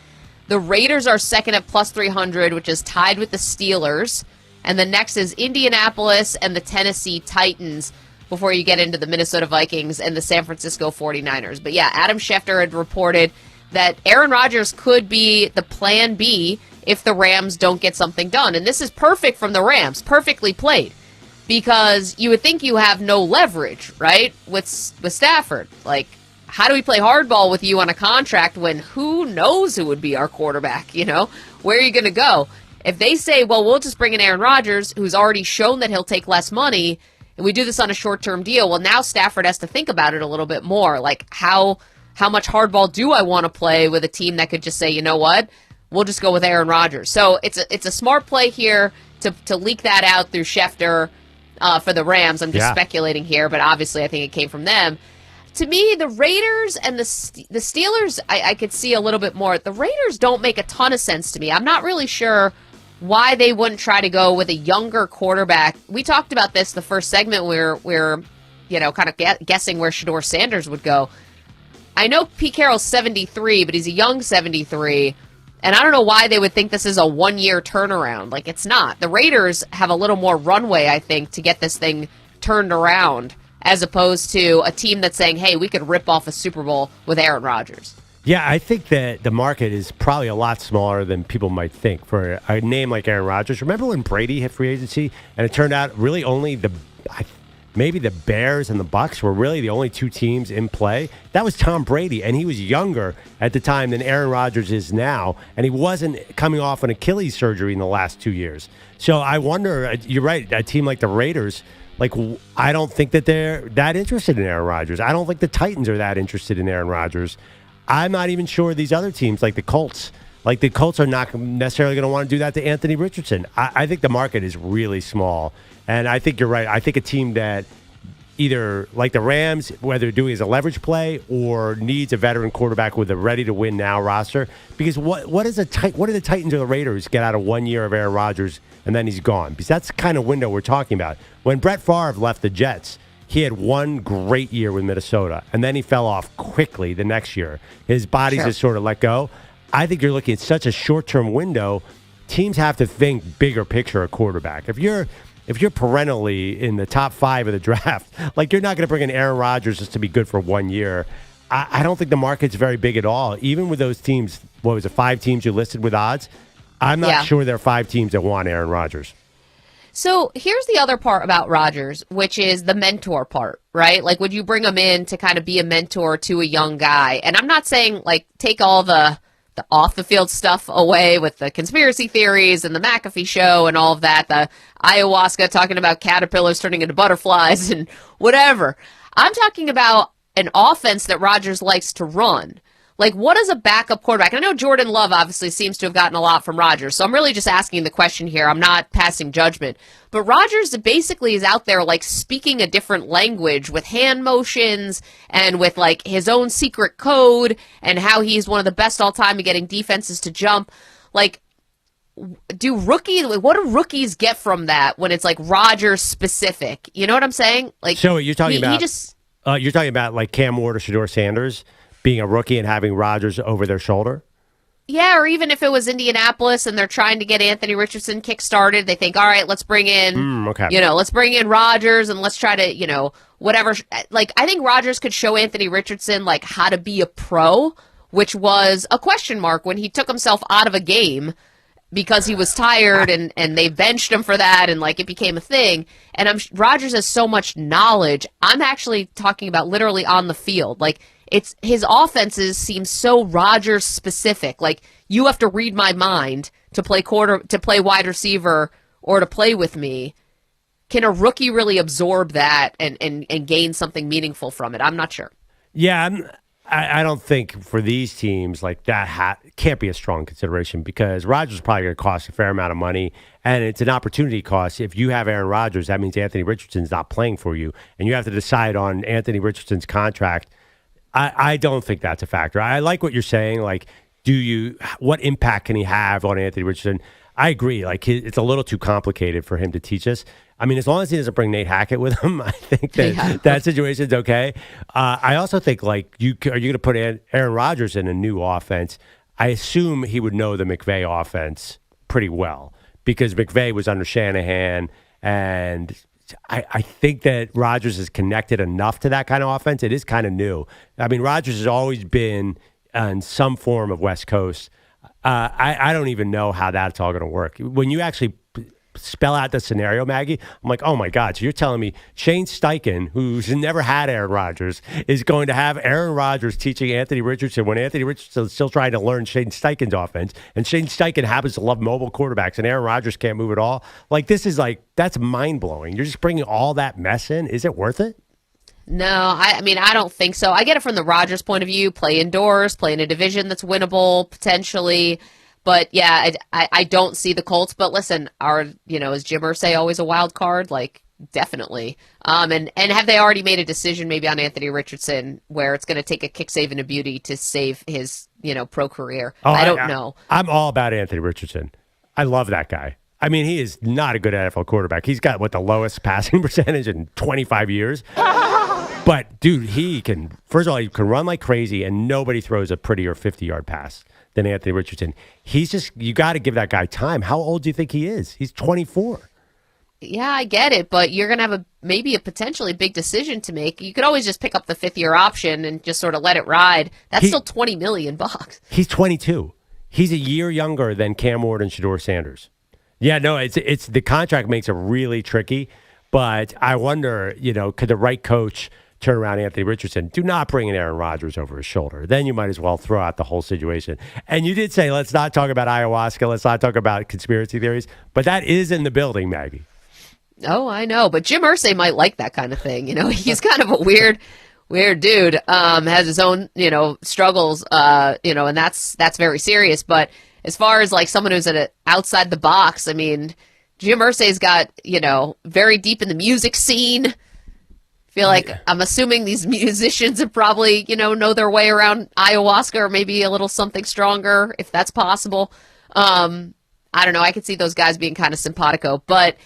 The Raiders are second at plus 300, which is tied with the Steelers. And the next is Indianapolis and the Tennessee Titans before you get into the Minnesota Vikings and the San Francisco 49ers. But yeah, Adam Schefter had reported that Aaron Rodgers could be the plan B if the Rams don't get something done. And this is perfect from the Rams, perfectly played, because you would think you have no leverage, right, with Stafford. Like, how do we play hardball with you on a contract when who knows who would be our quarterback, you know? Where are you going to go? If they say, well, we'll just bring in Aaron Rodgers, who's already shown that he'll take less money, and we do this on a short-term deal, well, now Stafford has to think about it a little bit more. Like, how much hardball do I want to play with a team that could just say, you know what, we'll just go with Aaron Rodgers. So it's a smart play here to leak that out through Schefter for the Rams. I'm just speculating here, but obviously I think it came from them. To me, the Raiders and the Steelers, I could see a little bit more. The Raiders don't make a ton of sense to me. I'm not really sure why they wouldn't try to go with a younger quarterback. We talked about this the first segment where we're kind of guessing where Shedeur Sanders would go. I know Pete Carroll's 73, but he's a young 73. And I don't know why they would think this is a one-year turnaround. Like, it's not. The Raiders have a little more runway, I think, to get this thing turned around, as opposed to a team that's saying, hey, we could rip off a Super Bowl with Aaron Rodgers. Yeah, I think that the market is probably a lot smaller than people might think for a name like Aaron Rodgers. Remember when Brady hit free agency, and it turned out really only maybe the Bears and the Bucs were really the only two teams in play? That was Tom Brady, and he was younger at the time than Aaron Rodgers is now, and he wasn't coming off an Achilles surgery in the last 2 years. So I wonder, you're right, a team like the Raiders, like, I don't think that they're that interested in Aaron Rodgers. I don't think the Titans are that interested in Aaron Rodgers. I'm not even sure these other teams, like the Colts, are not necessarily going to want to do that to Anthony Richardson. I think the market is really small. And I think you're right. I think a team that either, like the Rams, whether doing as a leverage play or needs a veteran quarterback with a ready-to-win-now roster. Because what do the Titans or the Raiders get out of 1 year of Aaron Rodgers and then he's gone? Because that's the kind of window we're talking about. When Brett Favre left the Jets, he had one great year with Minnesota, and then he fell off quickly the next year. His body just sort of let go. I think you're looking at such a short-term window. Teams have to think bigger picture at quarterback. If you're perennially in the top 5 of the draft, like, you're not going to bring in Aaron Rodgers just to be good for 1 year. I don't think the market's very big at all. Even with those teams, what was it, 5 teams you listed with odds? I'm not sure there are 5 teams that want Aaron Rodgers. So here's the other part about Rodgers, which is the mentor part, right? Like, would you bring him in to kind of be a mentor to a young guy? And I'm not saying, like, take all the the off the field stuff away with the conspiracy theories and the McAfee show and all of that, the ayahuasca talking about caterpillars turning into butterflies and whatever. I'm talking about an offense that Rodgers likes to run. Like, what is a backup quarterback? And I know Jordan Love obviously seems to have gotten a lot from Rodgers, so I'm really just asking the question here. I'm not passing judgment. But Rodgers basically is out there, like, speaking a different language with hand motions and with, like, his own secret code and how he's one of the best all time at getting defenses to jump. Like, what do rookies get from that when it's, like, Rodgers specific? You know what I'm saying? Like, so you're talking you're talking about, like, Cam Ward or Shedeur Sanders being a rookie and having Rodgers over their shoulder? Yeah, or even if it was Indianapolis and they're trying to get Anthony Richardson kick-started, they think, all right, let's bring in, let's bring in Rodgers and let's try to, whatever. Like, I think Rodgers could show Anthony Richardson, like, how to be a pro, which was a question mark when he took himself out of a game because he was tired and they benched him for that and, like, it became a thing. And Rodgers has so much knowledge. I'm actually talking about literally on the field. Like, it's his offenses seem so Rodgers specific. Like, you have to read my mind to play wide receiver or to play with me. Can a rookie really absorb that and gain something meaningful from it? I'm not sure. Yeah, I don't think for these teams like that can't be a strong consideration because Rodgers is probably going to cost a fair amount of money, and it's an opportunity cost. If you have Aaron Rodgers, that means Anthony Richardson's not playing for you, and you have to decide on Anthony Richardson's contract. I don't think that's a factor. I like what you're saying. Like, what impact can he have on Anthony Richardson? I agree. Like, it's a little too complicated for him to teach us. I mean, as long as he doesn't bring Nate Hackett with him, I think that situation's okay. I also think, like, are you going to put Aaron Rodgers in a new offense? I assume he would know the McVay offense pretty well because McVay was under Shanahan, and I think that Rodgers is connected enough to that kind of offense. It is kind of new. I mean, Rodgers has always been on some form of West Coast. I don't even know how that's all going to work. When you actually spell out the scenario, Maggie, I'm like, oh my God. So you're telling me Shane Steichen, who's never had Aaron Rodgers, is going to have Aaron Rodgers teaching Anthony Richardson when Anthony Richardson's still trying to learn Shane Steichen's offense, and Shane Steichen happens to love mobile quarterbacks, and Aaron Rodgers can't move at all? Like, that's mind-blowing. You're just bringing all that mess in. Is it worth it? No, I mean, I don't think so. I get it from the Rodgers point of view, play indoors, play in a division that's winnable, potentially. But yeah, I don't see the Colts. But listen, is Jim Irsay always a wild card? Like, definitely. And have they already made a decision maybe on Anthony Richardson where it's going to take a kick save and a beauty to save his, pro career? I don't know. I'm all about Anthony Richardson. I love that guy. I mean, he is not a good NFL quarterback. He's got the lowest passing percentage in 25 years. But dude, he can run like crazy, and nobody throws a prettier 50-yard pass than Anthony Richardson. You got to give that guy time. How old do you think he is? He's 24. Yeah, I get it, but you're going to have maybe a potentially big decision to make. You could always just pick up the fifth-year option and just sort of let it ride. That's still $20 million. He's 22. He's a year younger than Cam Ward and Shedeur Sanders. Yeah, no, it's the contract makes it really tricky, but I wonder, could the right coach turn around Anthony Richardson? Do not bring in Aaron Rodgers over his shoulder. Then you might as well throw out the whole situation. And you did say, let's not talk about ayahuasca. Let's not talk about conspiracy theories. But that is in the building, Maggie. Oh, I know. But Jim Irsay might like that kind of thing. He's kind of a weird dude. Has his own, struggles, and that's very serious. But as far as like someone who's outside the box, I mean, Jim Irsay's got, very deep in the music scene. Feel like I'm assuming these musicians have probably, know their way around ayahuasca or maybe a little something stronger, if that's possible. I don't know. I could see those guys being kind of simpatico, but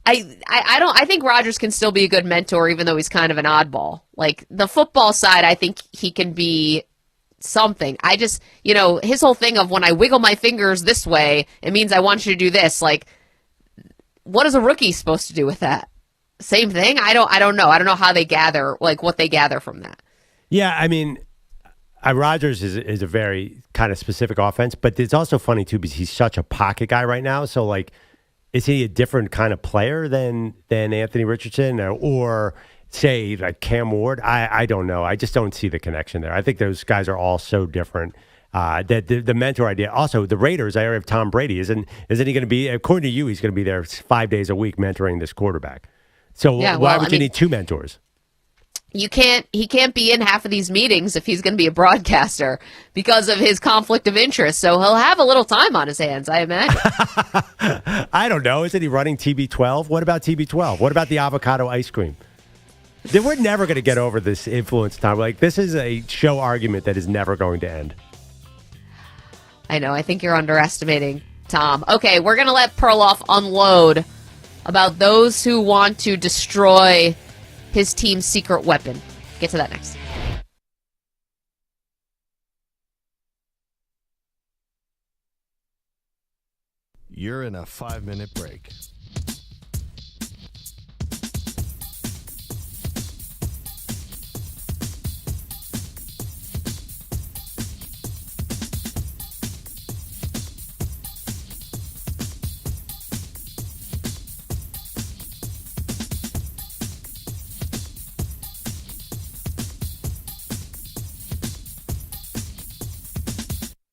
I think Rodgers can still be a good mentor, even though he's kind of an oddball. Like the football side, I think he can be something. I just, his whole thing of when I wiggle my fingers this way, it means I want you to do this. Like, what is a rookie supposed to do with that? Same thing? I don't know. I don't know how they gather, like what they gather from that. Yeah, I mean, Rodgers is a very kind of specific offense, but it's also funny too because he's such a pocket guy right now. So like, is he a different kind of player than Anthony Richardson or say like Cam Ward? I don't know. I just don't see the connection there. I think those guys are all so different. The mentor idea. Also, the Raiders, I have Tom Brady. Isn't he going to be, according to you, he's going to be there 5 days a week mentoring this quarterback. So why would you need two mentors? He can't be in half of these meetings if he's going to be a broadcaster because of his conflict of interest. So he'll have a little time on his hands, I imagine. I don't know. Isn't he running TB12? What about TB12? What about the avocado ice cream? We're never going to get over this influence, Tom. Like, this is a show argument that is never going to end. I know. I think you're underestimating Tom. Okay, we're going to let Perloff unload about those who want to destroy his team's secret weapon. Get to that next. You're in a 5-minute break.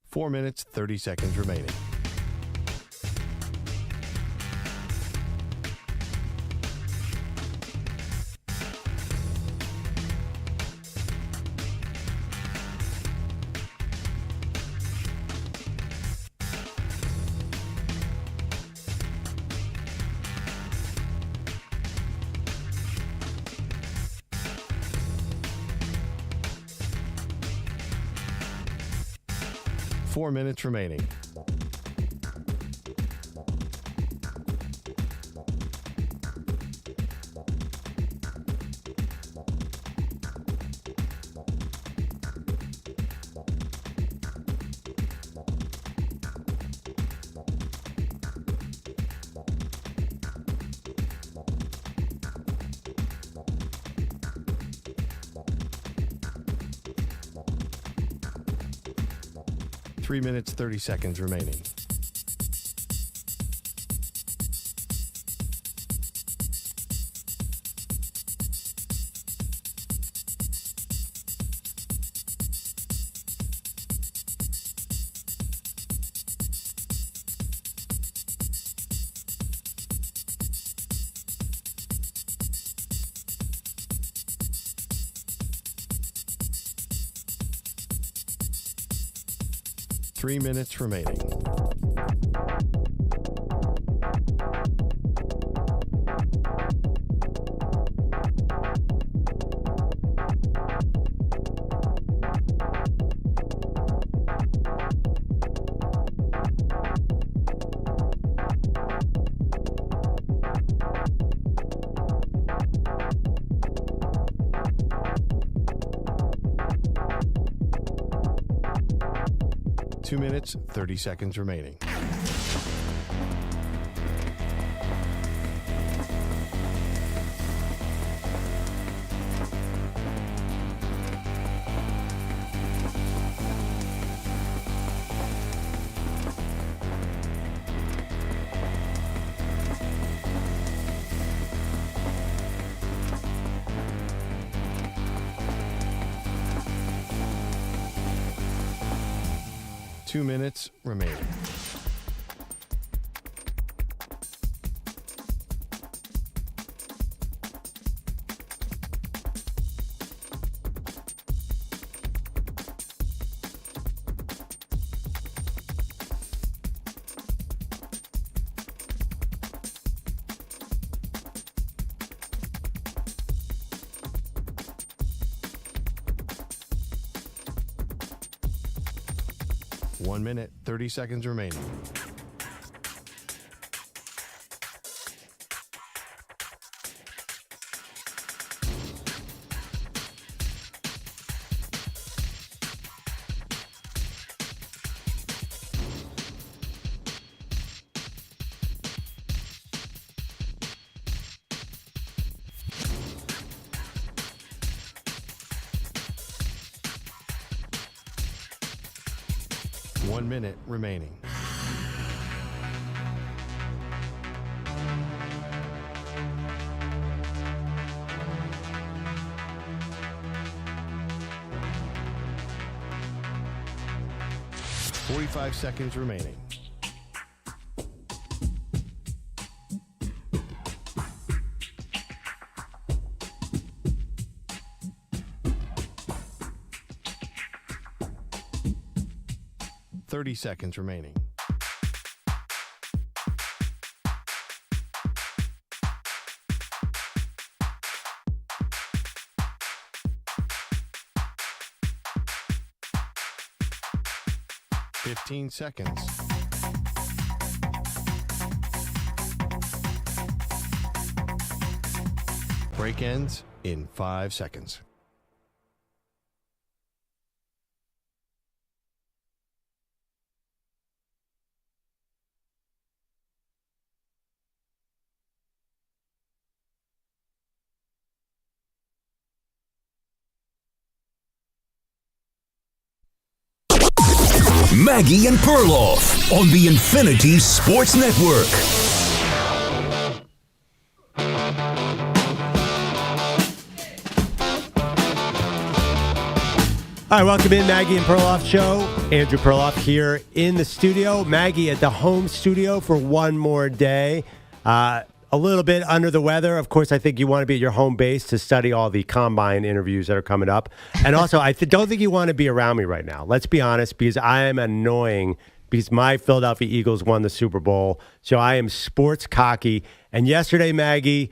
Four minutes, 30 seconds remaining. Four minutes remaining. Three minutes, 30 seconds remaining. Three minutes remaining. Two minutes, 30 seconds remaining. Two minutes remaining. One minute, 30 seconds remaining. One minute remaining. 45 seconds remaining. Seconds remaining. Seconds. Break ends in 5 seconds. Maggie and Perloff on the Infinity Sports Network. All right, welcome in, Maggie and Perloff Show. Andrew Perloff here in the studio. Maggie at the home studio for one more day. A little bit under the weather. Of course, I think you want to be at your home base to study all the combine interviews that are coming up. And also, I don't think you want to be around me right now. Let's be honest, because I am annoying because my Philadelphia Eagles won the Super Bowl. So I am sports cocky. And yesterday, Maggie,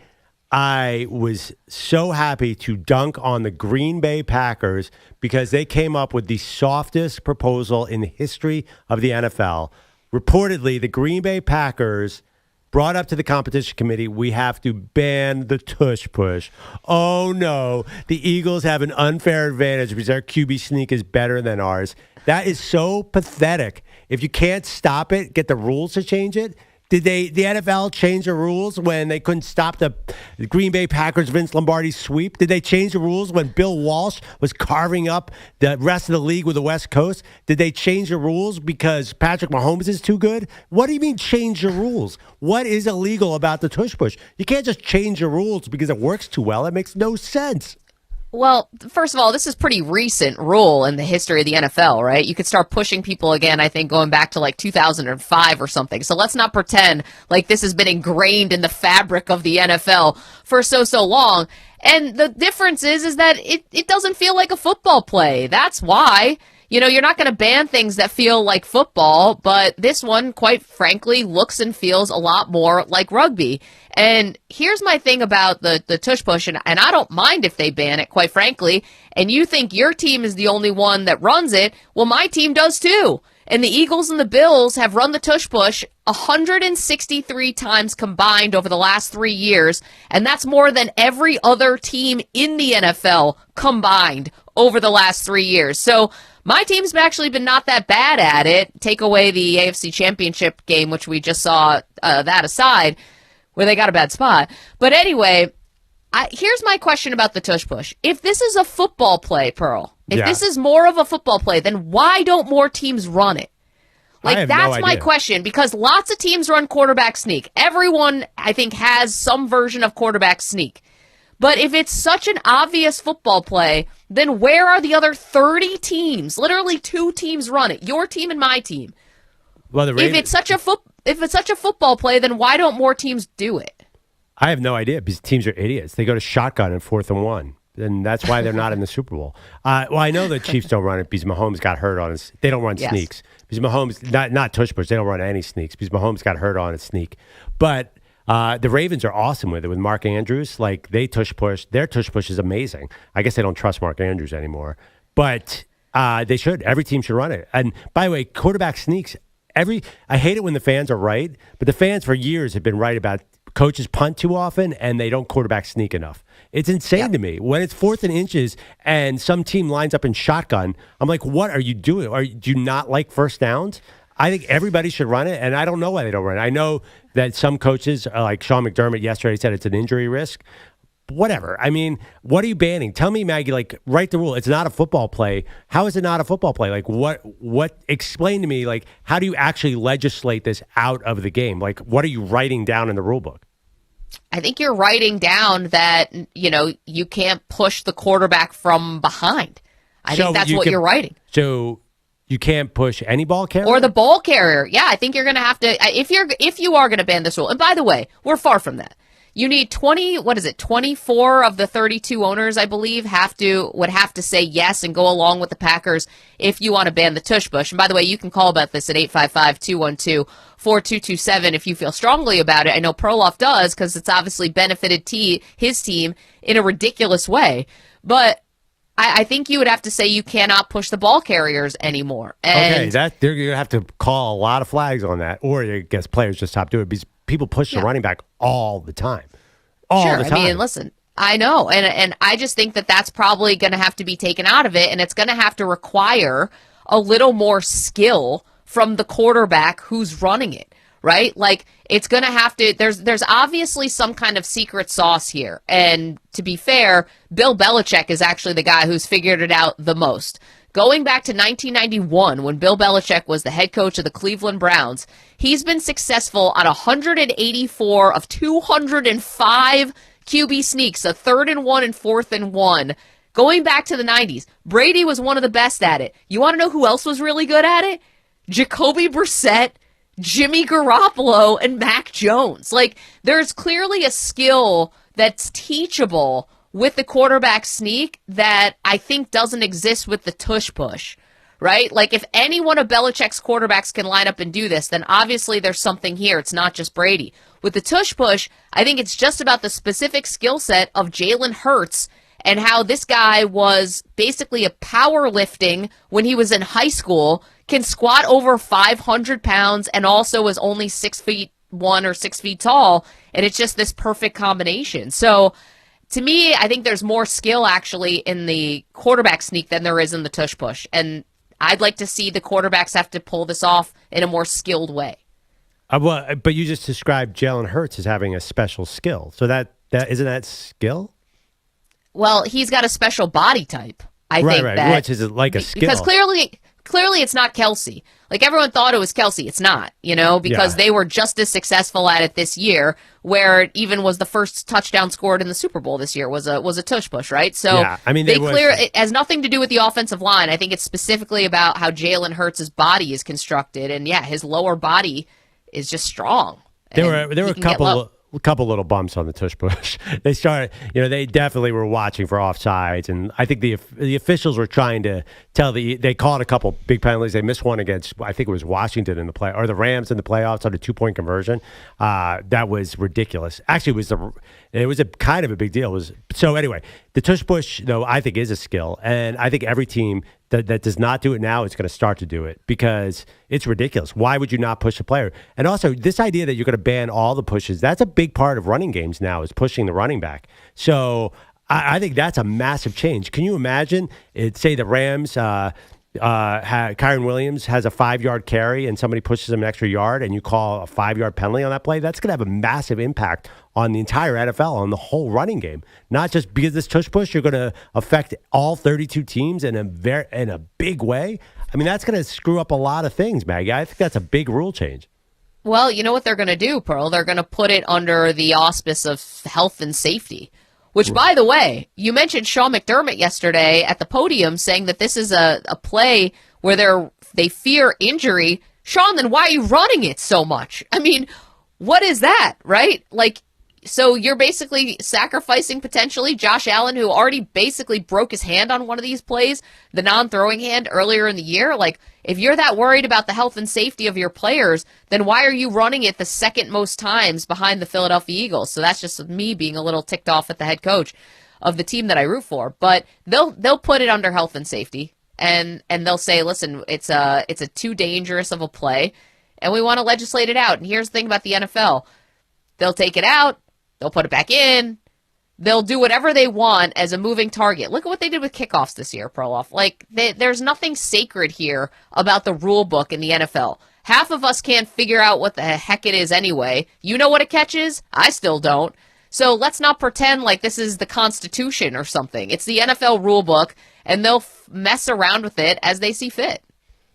I was so happy to dunk on the Green Bay Packers because they came up with the softest proposal in the history of the NFL. Reportedly, the Green Bay Packers brought up to the competition committee, we have to ban the tush push. Oh, no. The Eagles have an unfair advantage because their QB sneak is better than ours. That is so pathetic. If you can't stop it, get the rules to change it. Did the NFL change the rules when they couldn't stop the Green Bay Packers Vince Lombardi sweep? Did they change the rules when Bill Walsh was carving up the rest of the league with the West Coast? Did they change the rules because Patrick Mahomes is too good? What do you mean change the rules? What is illegal about the tush push? You can't just change the rules because it works too well. It makes no sense. Well, first of all, this is pretty recent rule in the history of the NFL, right? You could start pushing people again, I think, going back to like 2005 or something. So let's not pretend like this has been ingrained in the fabric of the NFL for so long. And the difference is that it doesn't feel like a football play. That's why. You know, you're not going to ban things that feel like football, but this one, quite frankly, looks and feels a lot more like rugby. And here's my thing about the tush push, and I don't mind if they ban it, quite frankly, and you think your team is the only one that runs it, well, my team does too. And the Eagles and the Bills have run the tush push 163 times combined over the last 3 years, and that's more than every other team in the NFL combined over the last 3 years. So my team's actually been not that bad at it. Take away the AFC Championship game, which we just saw, that aside, where they got a bad spot. But anyway, here's my question about the tush push. If this is a football play, Pearl, if this is more of a football play, then why don't more teams run it? Like, that's my question, because lots of teams run quarterback sneak. Everyone, I think, has some version of quarterback sneak. But if it's such an obvious football play, then where are the other 30 teams? Literally 2 teams run it. Your team and my team. Well, if it's such a football play, then why don't more teams do it? I have no idea because teams are idiots. They go to shotgun in 4th and 1. And that's why they're not in the Super Bowl. Well, I know the Chiefs don't run it because Mahomes got hurt on his. They don't run sneaks because Mahomes not tush push. They don't run any sneaks because Mahomes got hurt on his sneak. But the Ravens are awesome with it with Mark Andrews. Like they tush push. Their tush push is amazing. I guess they don't trust Mark Andrews anymore, but they should. Every team should run it. And by the way, quarterback sneaks. I hate it when the fans are right, but the fans for years have been right about coaches punt too often and they don't quarterback sneak enough. It's insane to me. When it's 4th and inches and some team lines up in shotgun, I'm like, what are you doing? Do you not like first downs? I think everybody should run it, and I don't know why they don't run it. I know that some coaches, like Sean McDermott yesterday, said it's an injury risk. Whatever. I mean, what are you banning? Tell me, Maggie, like, write the rule. It's not a football play. How is it not a football play? Like, explain to me, like, how do you actually legislate this out of the game? Like, what are you writing down in the rule book? I think you're writing down that, you can't push the quarterback from behind. I think that's what you're writing. So You can't push any ball carrier? Or the ball carrier. Yeah, I think you're going to have to, if you are going to ban this rule. And by the way, we're far from that. You need 24 of the 32 owners, I believe, would have to say yes and go along with the Packers if you want to ban the Tush Push. And by the way, you can call about this at 855-212-4227 if you feel strongly about it. I know Perloff does because it's obviously benefited his team in a ridiculous way. But I think you would have to say you cannot push the ball carriers anymore. And okay, you're going to have to call a lot of flags on that, or I guess players just stop doing it because people push the running back all the time. All the time. I mean, listen, I know, and I just think that that's probably going to have to be taken out of it, and it's going to have to require a little more skill from the quarterback who's running it. Right? Like, it's going to have to, there's obviously some kind of secret sauce here. And to be fair, Bill Belichick is actually the guy who's figured it out the most. Going back to 1991, when Bill Belichick was the head coach of the Cleveland Browns, he's been successful on 184 of 205 QB sneaks, a 3rd and 1 and 4th and 1. Going back to the 90s, Brady was one of the best at it. You want to know who else was really good at it? Jacoby Brissett, Jimmy Garoppolo, and Mac Jones. Like, there's clearly a skill that's teachable with the quarterback sneak that I think doesn't exist with the Tush Push, right? Like, if any one of Belichick's quarterbacks can line up and do this, then obviously there's something here. It's not just Brady. With the Tush Push, I think it's just about the specific skill set of Jalen Hurts and how this guy was basically a powerlifting when he was in high school, can squat over 500 pounds, and also is only 6'1" or 6 feet tall, and it's just this perfect combination. So, to me, I think there's more skill actually in the quarterback sneak than there is in the Tush Push, and I'd like to see the quarterbacks have to pull this off in a more skilled way. But you just described Jalen Hurts as having a special skill, so that isn't that skill? Well, he's got a special body type. I think that, which is like a skill. Because clearly it's not Kelsey. Like, everyone thought it was Kelsey. It's not, because they were just as successful at it this year, where it even was the first touchdown scored in the Super Bowl this year was a Tush Push, right? So I mean, it has nothing to do with the offensive line. I think it's specifically about how Jalen Hurts' body is constructed, and his lower body is just strong. There were a couple little bumps on the Tush Push. They started, they definitely were watching for offsides, and I think the officials were trying to tell they called a couple big penalties. They missed one against, I think it was Washington or the Rams in the playoffs on a 2-point conversion. That was ridiculous. Actually, it was a kind of a big deal. So anyway, the Tush Push, though, I think is a skill, and I think every team that does not do it now is going to start to do it because it's ridiculous. Why would you not push a player? And also, this idea that you're going to ban all the pushes, that's a big part of running games now, is pushing the running back. So I think that's a massive change. Can you imagine, say the Rams, Kyron Williams has a 5-yard carry and somebody pushes him an extra yard and you call a 5-yard penalty on that play? That's going to have a massive impact on the entire NFL, on the whole running game. Not just because this Tush Push, you're going to affect all 32 teams in a big way. I mean, that's going to screw up a lot of things, Maggie. I think that's a big rule change. Well, you know what they're going to do, Pearl? They're going to put it under the auspice of health and safety. Which, by the way, you mentioned Sean McDermott yesterday at the podium saying that this is a play where they fear injury. Sean, then why are you running it so much? I mean, what is that, right? Like, so you're basically sacrificing potentially Josh Allen, who already basically broke his hand on one of these plays, the non-throwing hand earlier in the year. Like, if you're that worried about the health and safety of your players, then why are you running it the second most times behind the Philadelphia Eagles? So that's just me being a little ticked off at the head coach of the team that I root for. But they'll put it under health and safety, and they'll say, listen, it's a too dangerous of a play, and we want to legislate it out. And here's the thing about the NFL. They'll take it out. They'll put it back in. They'll do whatever they want as a moving target. Look at what they did with kickoffs this year, Perloff. Like, there's nothing sacred here about the rule book in the NFL. Half of us can't figure out what the heck it is anyway. You know what a catch is? I still don't. So let's not pretend like this is the Constitution or something. It's the NFL rule book, and they'll mess around with it as they see fit.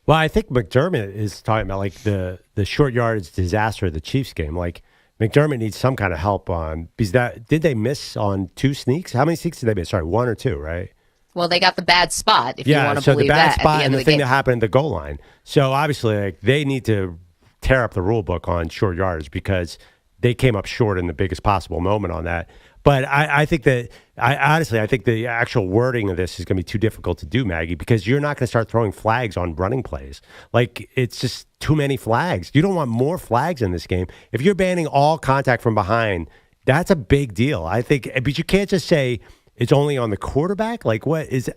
Well, I think McDermott is talking about, like, the short yardage disaster of the Chiefs game. Like, McDermott needs some kind of help on, because did they miss on 2 sneaks? How many sneaks did they miss? Sorry, 1 or 2, right? Well, they got the bad spot, if you want to believe the bad that. spot at the end and of the the thing game. that happened at the goal line. So obviously, like, they need to tear up the rule book on short yardage because they came up short in the biggest possible moment on that. But I think that I think the actual wording of this is going to be too difficult to do, Maggie, because you're not going to start throwing flags on running plays. Like, it's just too many flags. You don't want more flags in this game. If you're banning all contact from behind, that's a big deal. I think, but you can't just say it's only on the quarterback. Like, what is?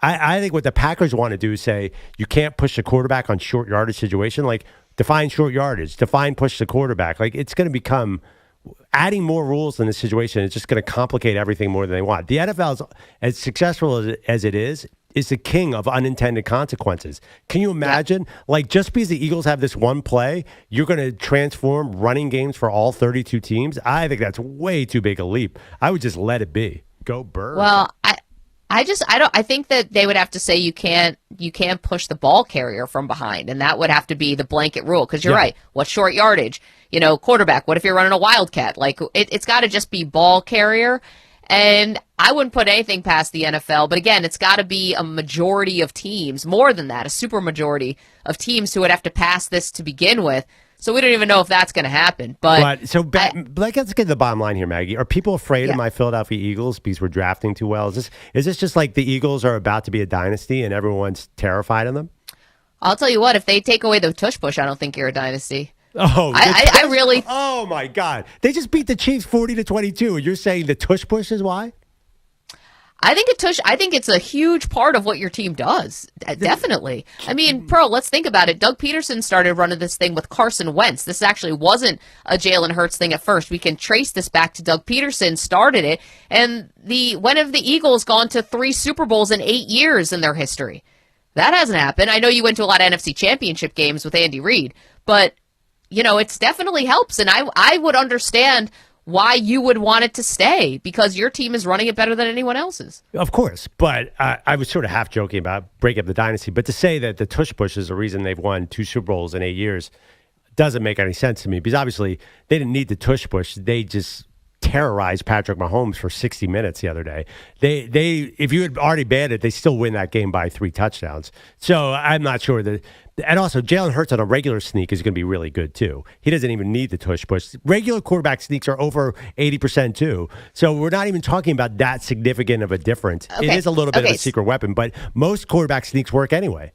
I think what the Packers want to do is say you can't push the quarterback on short yardage situation. Like, define short yardage, define push the quarterback. Like, it's going to become. Adding more rules in this situation is just going to complicate everything more than they want. The NFL, is, as successful as it is the king of unintended consequences. Can you imagine? Like, just because the Eagles have this one play, you're going to transform running games for all 32 teams? I think that's way too big a leap. I would just let it be. Go Birds. Well, I think that they would have to say you can't push the ball carrier from behind, and that would have to be the blanket rule. Because you're right. What's short yardage? Quarterback. What if you're running a wildcat? Like, it's got to just be ball carrier. And I wouldn't put anything past the NFL. But again, it's got to be a majority of teams, more than that, a super majority of teams who would have to pass this to begin with. So we don't even know if that's going to happen. But let's get to the bottom line here, Maggie. Are people afraid of my Philadelphia Eagles because we're drafting too well? Is this just like the Eagles are about to be a dynasty and everyone's terrified of them? I'll tell you what, if they take away the tush push, I don't think you're a dynasty. Oh, I really. Oh my God! They just beat the Chiefs 40-22, and you're saying the tush push is why? I think it's a huge part of what your team does. Definitely. I mean, Pearl, let's think about it. Doug Peterson started running this thing with Carson Wentz. This actually wasn't a Jalen Hurts thing at first. We can trace this back to Doug Peterson started it. And when have the Eagles gone to 3 Super Bowls in 8 years in their history? That hasn't happened. I know you went to a lot of NFC Championship games with Andy Reid, but it's definitely helps. And I would understand why you would want it to stay, because your team is running it better than anyone else's. Of course, but I was sort of half joking about breaking up the dynasty. But to say that the tush push is the reason they've won 2 Super Bowls in 8 years doesn't make any sense to me, because obviously they didn't need the tush push. They just terrorized Patrick Mahomes for 60 minutes the other day. They if you had already banned it, they still win that game by 3 touchdowns. So I'm not sure that. And also, Jalen Hurts on a regular sneak is going to be really good, too. He doesn't even need the tush push. Regular quarterback sneaks are over 80%, too. So we're not even talking about that significant of a difference. Okay. It is a little bit of a secret weapon, but most quarterback sneaks work anyway.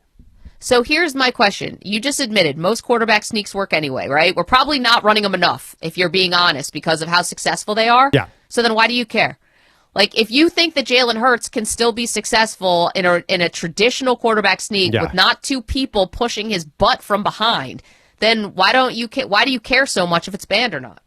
So here's my question. You just admitted most quarterback sneaks work anyway, right? We're probably not running them enough, if you're being honest, because of how successful they are. Yeah. So then why do you care? Like, if you think that Jalen Hurts can still be successful in a traditional quarterback sneak with not 2 people pushing his butt from behind, then why do you care so much if it's banned or not?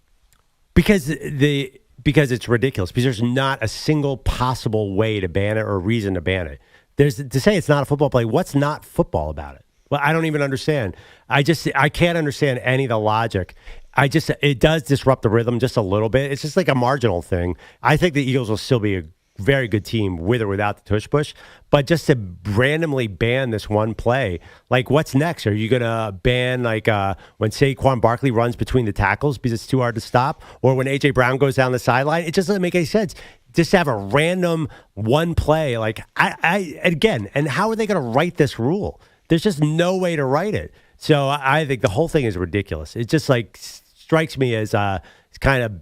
Because it's ridiculous. Because there's not a single possible way to ban it or reason to ban it. There's to say it's not a football play. What's not football about it? Well, I don't even understand. I can't understand any of the logic. It does disrupt the rhythm just a little bit. It's just like a marginal thing. I think the Eagles will still be a very good team with or without the tush push. But just to randomly ban this one play, like, what's next? Are you going to ban, like, when Saquon Barkley runs between the tackles because it's too hard to stop? Or when A.J. Brown goes down the sideline? It just doesn't make any sense. Just to have a random one play. Like, and how are they going to write this rule? There's just no way to write it. So I think the whole thing is ridiculous. It just strikes me as kind of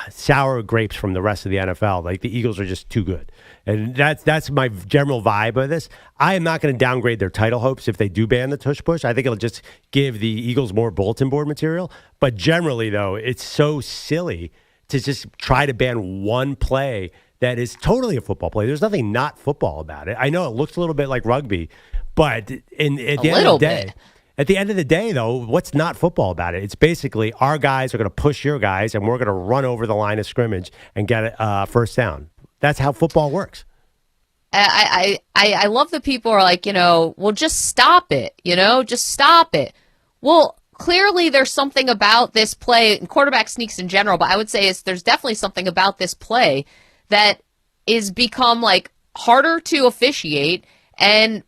sour grapes from the rest of the NFL. Like, the Eagles are just too good. And that's my general vibe of this. I am not going to downgrade their title hopes if they do ban the tush push. I think it'll just give the Eagles more bulletin board material. But generally, though, it's so silly to just try to ban one play that is totally a football play. There's nothing not football about it. I know it looks a little bit like rugby, but at the end of the day, though, what's not football about it? It's basically our guys are going to push your guys, and we're going to run over the line of scrimmage and get a first down. That's how football works. I love that people are like, well, just stop it, just stop it. Well, clearly there's something about this play, and quarterback sneaks in general, but I would say there's definitely something about this play that is become, like, harder to officiate and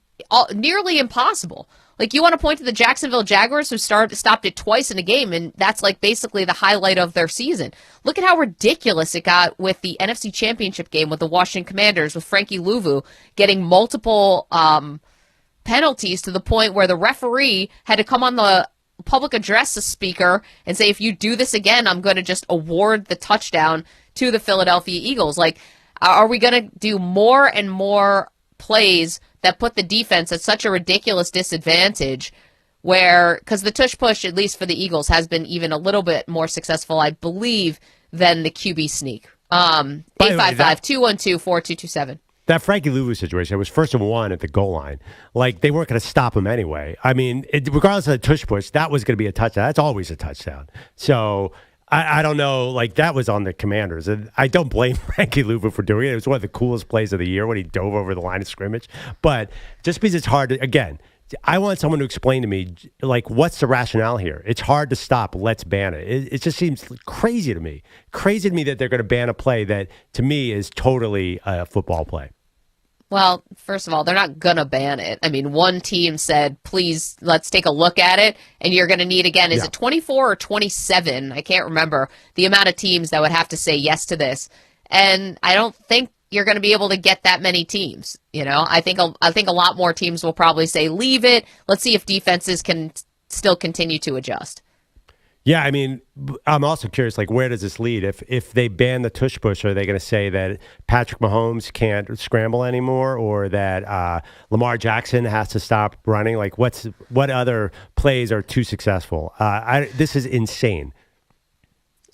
nearly impossible. Like, you want to point to the Jacksonville Jaguars who stopped it twice in a game, and that's like basically the highlight of their season. Look at how ridiculous it got with the NFC Championship game with the Washington Commanders, with Frankie Louvu getting multiple penalties to the point where the referee had to come on the public address speaker and say, if you do this again, I'm going to just award the touchdown to the Philadelphia Eagles. Like, are we going to do more and more plays that put the defense at such a ridiculous disadvantage where, because the tush push, at least for the Eagles, has been even a little bit more successful, I believe, than the QB sneak. 855-212-4227. That Frankie Louvu situation, it was 1st and 1 at the goal line. Like, they weren't going to stop him anyway. I mean, regardless of the tush push, that was going to be a touchdown. That's always a touchdown. So I don't know. Like, that was on the Commanders. And I don't blame Frankie Louvu for doing it. It was one of the coolest plays of the year when he dove over the line of scrimmage. But just because it's hard to, again, I want someone to explain to me, like, what's the rationale here? It's hard to stop. Let's ban it. It just seems crazy to me. Crazy to me that they're going to ban a play that, to me, is totally a football play. Well, first of all, they're not going to ban it. I mean, one team said, please, let's take a look at it. And you're going to need, again, is it 24 or 27? I can't remember the amount of teams that would have to say yes to this. And I don't think you're going to be able to get that many teams. You know, I think a lot more teams will probably say, leave it. Let's see if defenses can still continue to adjust. Yeah, I mean, I'm also curious, like, where does this lead? If they ban the tush push, are they going to say that Patrick Mahomes can't scramble anymore, or that Lamar Jackson has to stop running? Like, what other plays are too successful? This is insane.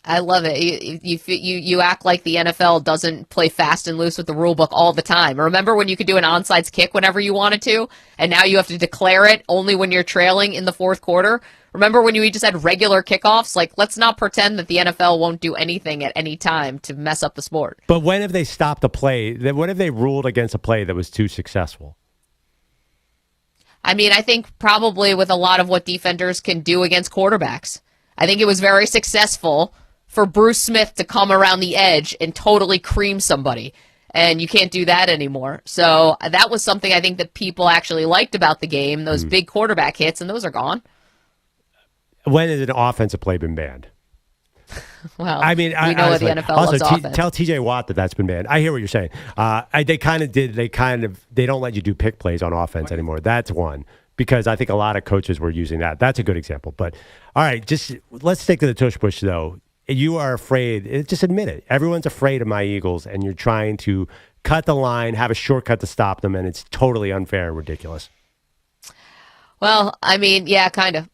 I love it. You act like the NFL doesn't play fast and loose with the rule book all the time. Remember when you could do an onside kick whenever you wanted to, and now you have to declare it only when you're trailing in the fourth quarter? Remember when we just had regular kickoffs? Like, let's not pretend that the NFL won't do anything at any time to mess up the sport. But when have they stopped a play? When have they ruled against a play that was too successful? I mean, I think probably with a lot of what defenders can do against quarterbacks. I think it was very successful for Bruce Smith to come around the edge and totally cream somebody. And you can't do that anymore. So that was something I think that people actually liked about the game, those big quarterback hits, and those are gone. When has an offensive play been banned? Well, I mean, we know honestly, what the NFL loves offense. Tell TJ Watt that's been banned. I hear what you're saying. They don't let you do pick plays on offense anymore. That's one, because I think a lot of coaches were using that. That's a good example. But all right, just let's stick to the tush push though. You are afraid. Just admit it. Everyone's afraid of my Eagles, and you're trying to cut the line, have a shortcut to stop them, and it's totally unfair and ridiculous. Well, I mean, yeah, kind of.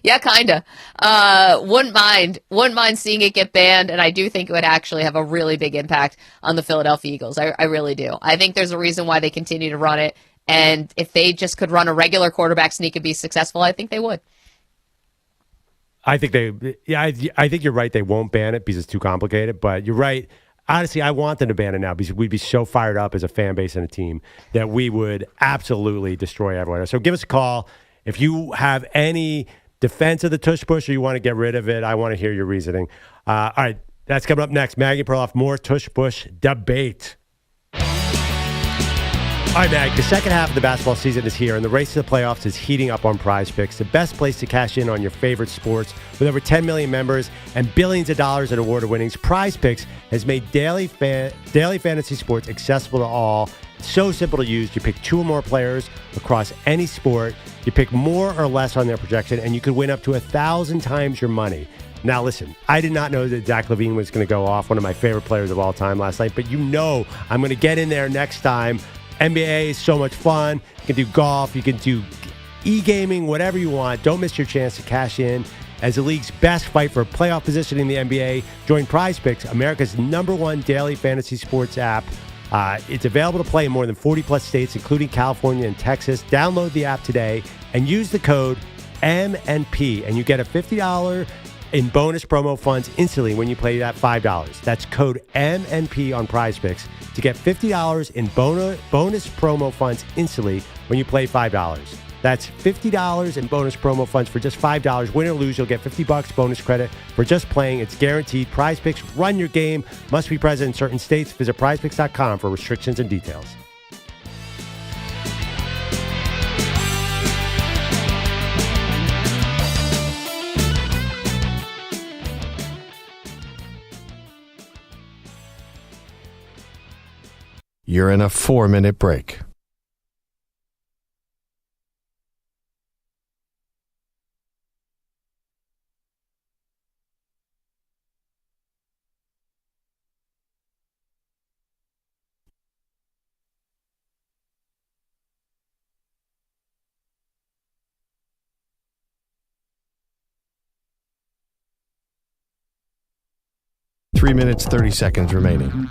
yeah, kind of. Wouldn't mind seeing it get banned, and I do think it would actually have a really big impact on the Philadelphia Eagles. I really do. I think there's a reason why they continue to run it, and if they just could run a regular quarterback sneak and be successful, I think they would. I think I think you're right. They won't ban it because it's too complicated, but you're right. Honestly, I want them to ban it now because we'd be so fired up as a fan base and a team that we would absolutely destroy everyone. So give us a call. If you have any defense of the tush push or you want to get rid of it, I want to hear your reasoning. All right, that's coming up next. Maggie Perloff, more tush push debate. All right, Mag, the second half of the basketball season is here, and the race to the playoffs is heating up on Prize Picks, the best place to cash in on your favorite sports. With over 10 million members and billions of dollars in award winnings, Prize Picks has made daily fantasy sports accessible to all. So simple to use. You pick two or more players across any sport. You pick more or less on their projection, and you could win up to 1,000 times your money. Now, listen, I did not know that Zach LaVine was going to go off, one of my favorite players of all time last night, but I'm going to get in there next time. NBA is so much fun. You can do golf. You can do e-gaming, whatever you want. Don't miss your chance to cash in as the league's best fight for a playoff position in the NBA. Join Prize Picks, America's #1 daily fantasy sports app. It's available to play in more than 40-plus states, including California and Texas. Download the app today and use the code MNP, and you get a $50 in bonus promo funds instantly when you play that $5. That's code MNP on Prize Picks to get $50 in bonus promo funds instantly when you play $5. That's $50 in bonus promo funds for just $5. Win or lose, you'll get $50 bonus credit for just playing. It's guaranteed. Prize Picks, run your game. Must be present in certain states. Visit prizepicks.com for restrictions and details. You're in a 4-minute break. Three minutes, 30 seconds remaining.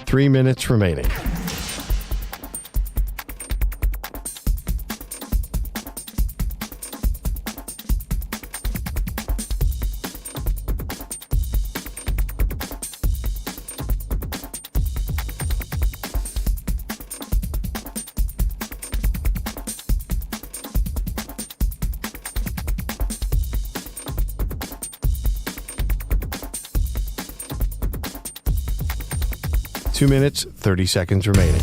Three minutes remaining. Two minutes, 30 seconds remaining.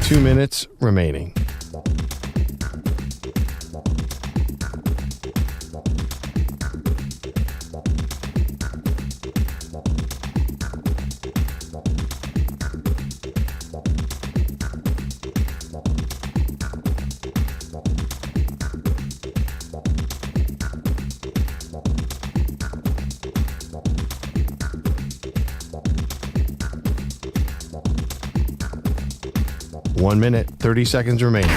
Two minutes remaining. One minute, 30 seconds remaining.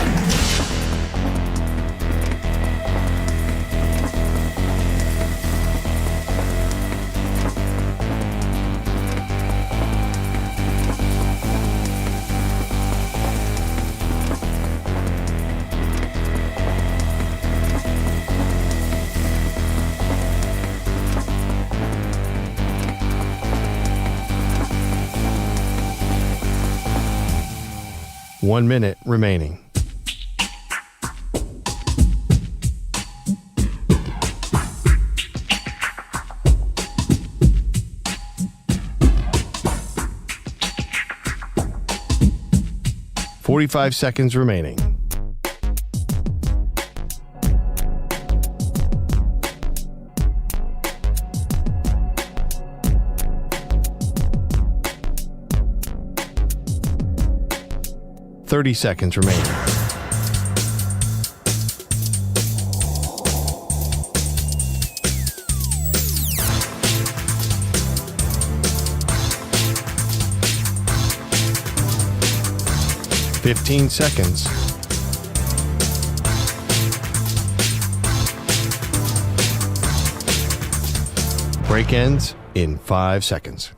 One minute remaining. Forty-five seconds remaining. Thirty seconds remaining. Fifteen seconds. Break ends in 5 seconds.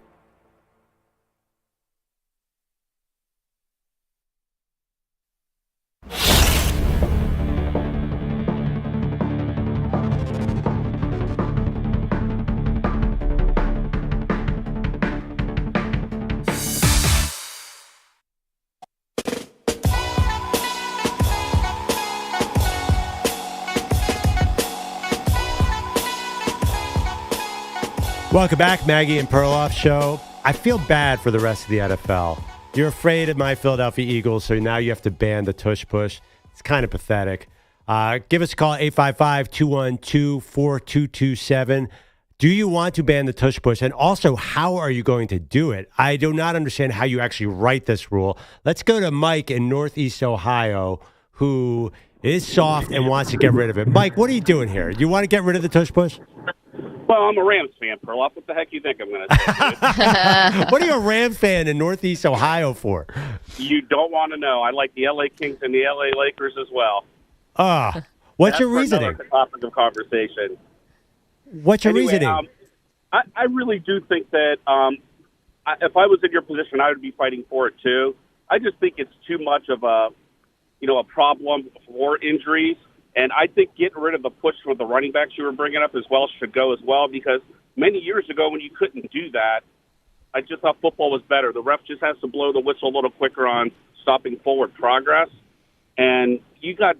Welcome back, Maggie and Perloff Show. I feel bad for the rest of the NFL. You're afraid of my Philadelphia Eagles, so now you have to ban the Tush Push. It's kind of pathetic. Give us a call, 855-212-4227. Do you want to ban the Tush Push? And also, how are you going to do it? I do not understand how you actually write this rule. Let's go to Mike in Northeast Ohio, who is soft and wants to get rid of it. Mike, what are you doing here? You want to get rid of the Tush Push? Well, I'm a Rams fan, Perloff. What the heck you think I'm going to do? What are you a Rams fan in Northeast Ohio for? You don't want to know. I like the L.A. Kings and the L.A. Lakers as well. What's your That's for reasoning? another topic of conversation. What's your reasoning? I really do think that if I was in your position, I would be fighting for it too. I just think it's too much of a problem for injuries. And I think getting rid of the push with the running backs you were bringing up as well should go as well, because many years ago when you couldn't do that, I just thought football was better. The ref just has to blow the whistle a little quicker on stopping forward progress. And you got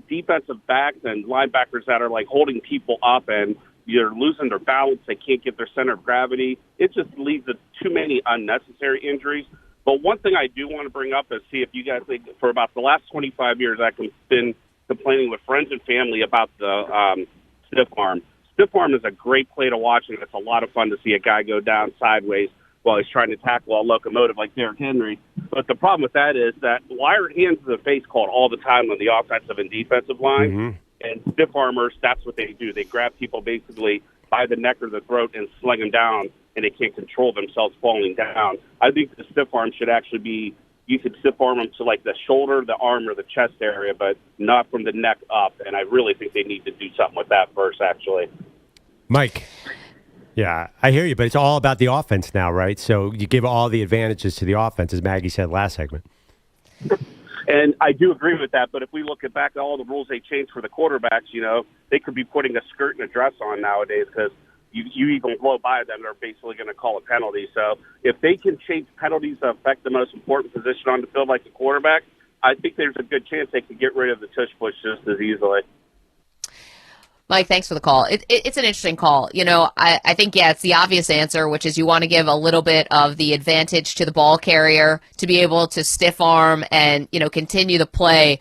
defensive backs and linebackers that are like holding people up and you're losing their balance. They can't get their center of gravity. It just leads to too many unnecessary injuries. But one thing I do want to bring up is see if you guys think for about the last 25 years I've been complaining with friends and family about the stiff arm. Stiff arm is a great play to watch, and it's a lot of fun to see a guy go down sideways while he's trying to tackle a locomotive like Derrick Henry. But the problem with that is that wired hands to the face called all the time on the offensive and defensive line. Mm-hmm. And stiff armors, that's what they do. They grab people basically by the neck or the throat and sling them down, and they can't control themselves falling down. I think the stiff arm should actually be, you could stiff arm them to like the shoulder, the arm, or the chest area, but not from the neck up. And I really think they need to do something with that first, actually. Mike. Yeah, I hear you, but it's all about the offense now, right? So you give all the advantages to the offense, as Maggie said last segment. And I do agree with that, but if we look back at all the rules they changed for the quarterbacks, they could be putting a skirt and a dress on nowadays because you even blow by them, they're basically going to call a penalty. So if they can change penalties to affect the most important position on the field like the quarterback, I think there's a good chance they could get rid of the tush push just as easily. Mike, thanks for the call. It's an interesting call. I think, it's the obvious answer, which is you want to give a little bit of the advantage to the ball carrier to be able to stiff arm and, continue the play.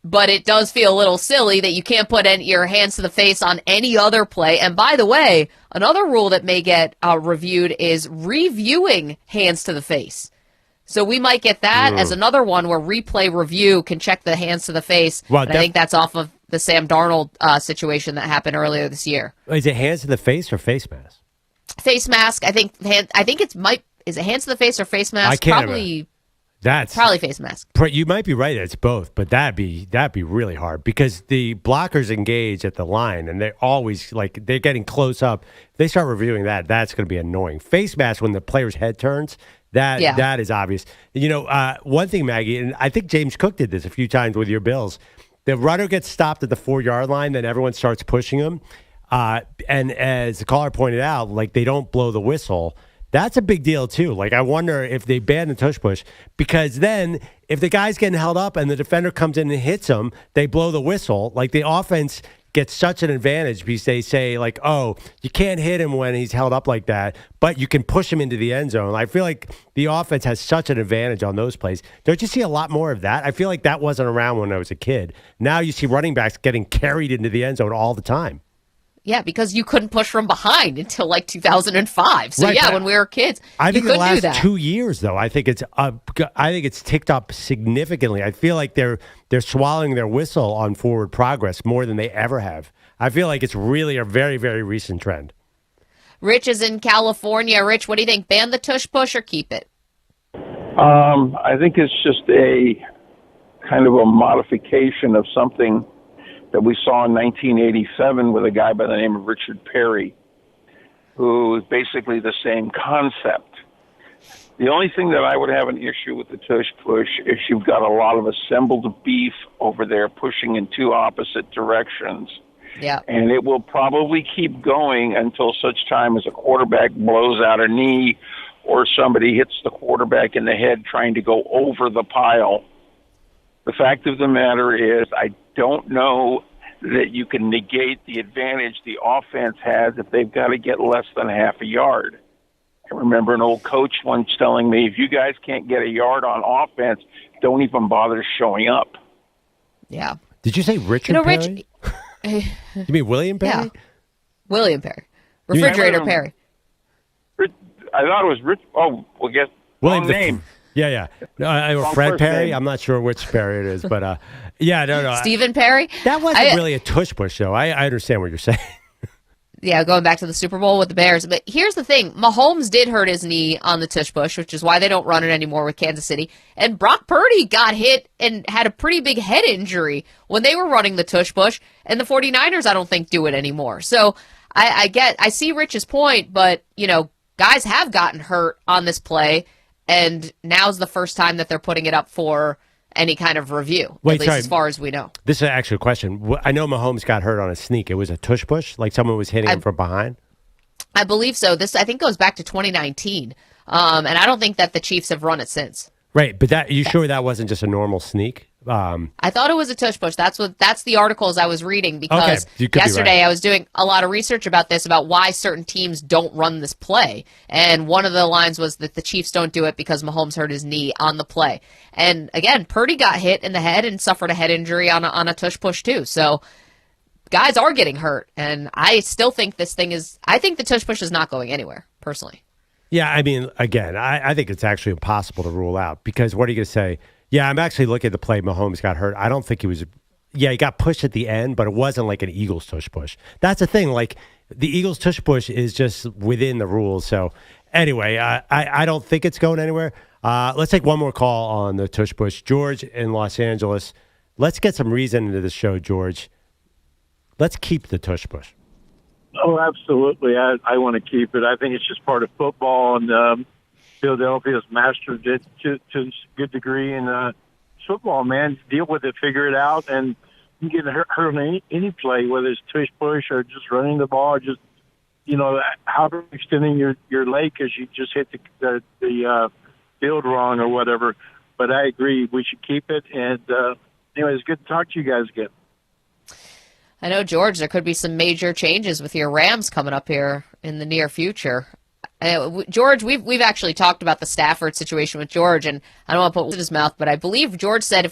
But it does feel a little silly that you can't put your hands to the face on any other play. And by the way, another rule that may get reviewed is reviewing hands to the face. So we might get that as another one where replay review can check the hands to the face. Well, I think that's off of the Sam Darnold situation that happened earlier this year. Is it hands to the face or face mask? Face mask. I think is it hands to the face or face mask? I can't remember. That's probably face mask. You might be right. It's both, but that'd be really hard because the blockers engage at the line, and they're always they're getting close up. If they start reviewing that, that's going to be annoying. Face mask when the player's head turns. That is obvious. One thing, Maggie, and I think James Cook did this a few times with your Bills. The runner gets stopped at the 4-yard line, then everyone starts pushing him. And as the caller pointed out, they don't blow the whistle. That's a big deal, too. I wonder if they ban the tush push, because then if the guy's getting held up and the defender comes in and hits him, they blow the whistle. The offense gets such an advantage because they say, oh, you can't hit him when he's held up like that, but you can push him into the end zone. I feel like the offense has such an advantage on those plays. Don't you see a lot more of that? I feel like that wasn't around when I was a kid. Now you see running backs getting carried into the end zone all the time. Yeah, because you couldn't push from behind until 2005. So right, when we were kids, I think you couldn't the last do that. 2 years, though, I think it's ticked up significantly. I feel like they're swallowing their whistle on forward progress more than they ever have. I feel like it's really a very, very recent trend. Rich is in California. Rich, what do you think? Ban the tush push or keep it? I think it's just a kind of a modification of something that we saw in 1987 with a guy by the name of Richard Perry, who is basically the same concept. The only thing that I would have an issue with the tush push is you've got a lot of assembled beef over there pushing in two opposite directions. Yeah. And it will probably keep going until such time as a quarterback blows out a knee or somebody hits the quarterback in the head trying to go over the pile. The fact of the matter is, I don't know that you can negate the advantage the offense has if they've got to get less than half a yard. I remember an old coach once telling me, if you guys can't get a yard on offense, don't even bother showing up. Yeah. Did you say Richard Perry? You mean William Perry? Yeah. William Perry. Refrigerator Perry. I thought it was Rich. Oh, well, guess William name. Yeah. Or Fred Perry. Name. I'm not sure which Perry it is, but no. Stephen Perry? That wasn't really a tush push, though. I understand what you're saying. going back to the Super Bowl with the Bears. But here's the thing. Mahomes did hurt his knee on the Tush Push, which is why they don't run it anymore with Kansas City. And Brock Purdy got hit and had a pretty big head injury when they were running the Tush Push. And the 49ers, I don't think, do it anymore. So I see Rich's point, but, guys have gotten hurt on this play. And now's the first time that they're putting it up for any kind of review, at least as far as we know. This is actually a question. I know Mahomes got hurt on a sneak. It was a tush push, like someone was hitting him from behind? I believe so. This, I think, goes back to 2019. And I don't think that the Chiefs have run it since. Right, but you sure that wasn't just a normal sneak? I thought it was a tush push. That's the articles I was reading because yesterday I was doing a lot of research about this, about why certain teams don't run this play. And one of the lines was that the Chiefs don't do it because Mahomes hurt his knee on the play. And again, Purdy got hit in the head and suffered a head injury on a tush push too. So guys are getting hurt. And I still think I think the tush push is not going anywhere, personally. Yeah, I mean, again, I think it's actually impossible to rule out because what are you going to say? Yeah, I'm actually looking at the play Mahomes got hurt. I don't think he was – he got pushed at the end, but it wasn't like an Eagles tush push. That's the thing. Like, the Eagles tush push is just within the rules. So, anyway, I don't think it's going anywhere. Let's take one more call on the tush push. George in Los Angeles. Let's get some reason into the show, George. Let's keep the tush push. Oh, absolutely. I want to keep it. I think it's just part of football, and Philadelphia's mastered it to a good degree in football, man. Deal with it, figure it out, and you get hurt on any play, whether it's tush push or just running the ball, or just, how extending your leg because you just hit the field wrong or whatever. But I agree. We should keep it. And anyway, it's good to talk to you guys again. I know, George, there could be some major changes with your Rams coming up here in the near future. George, we've actually talked about the Stafford situation with George, and I don't want to put words in his mouth, but I believe George said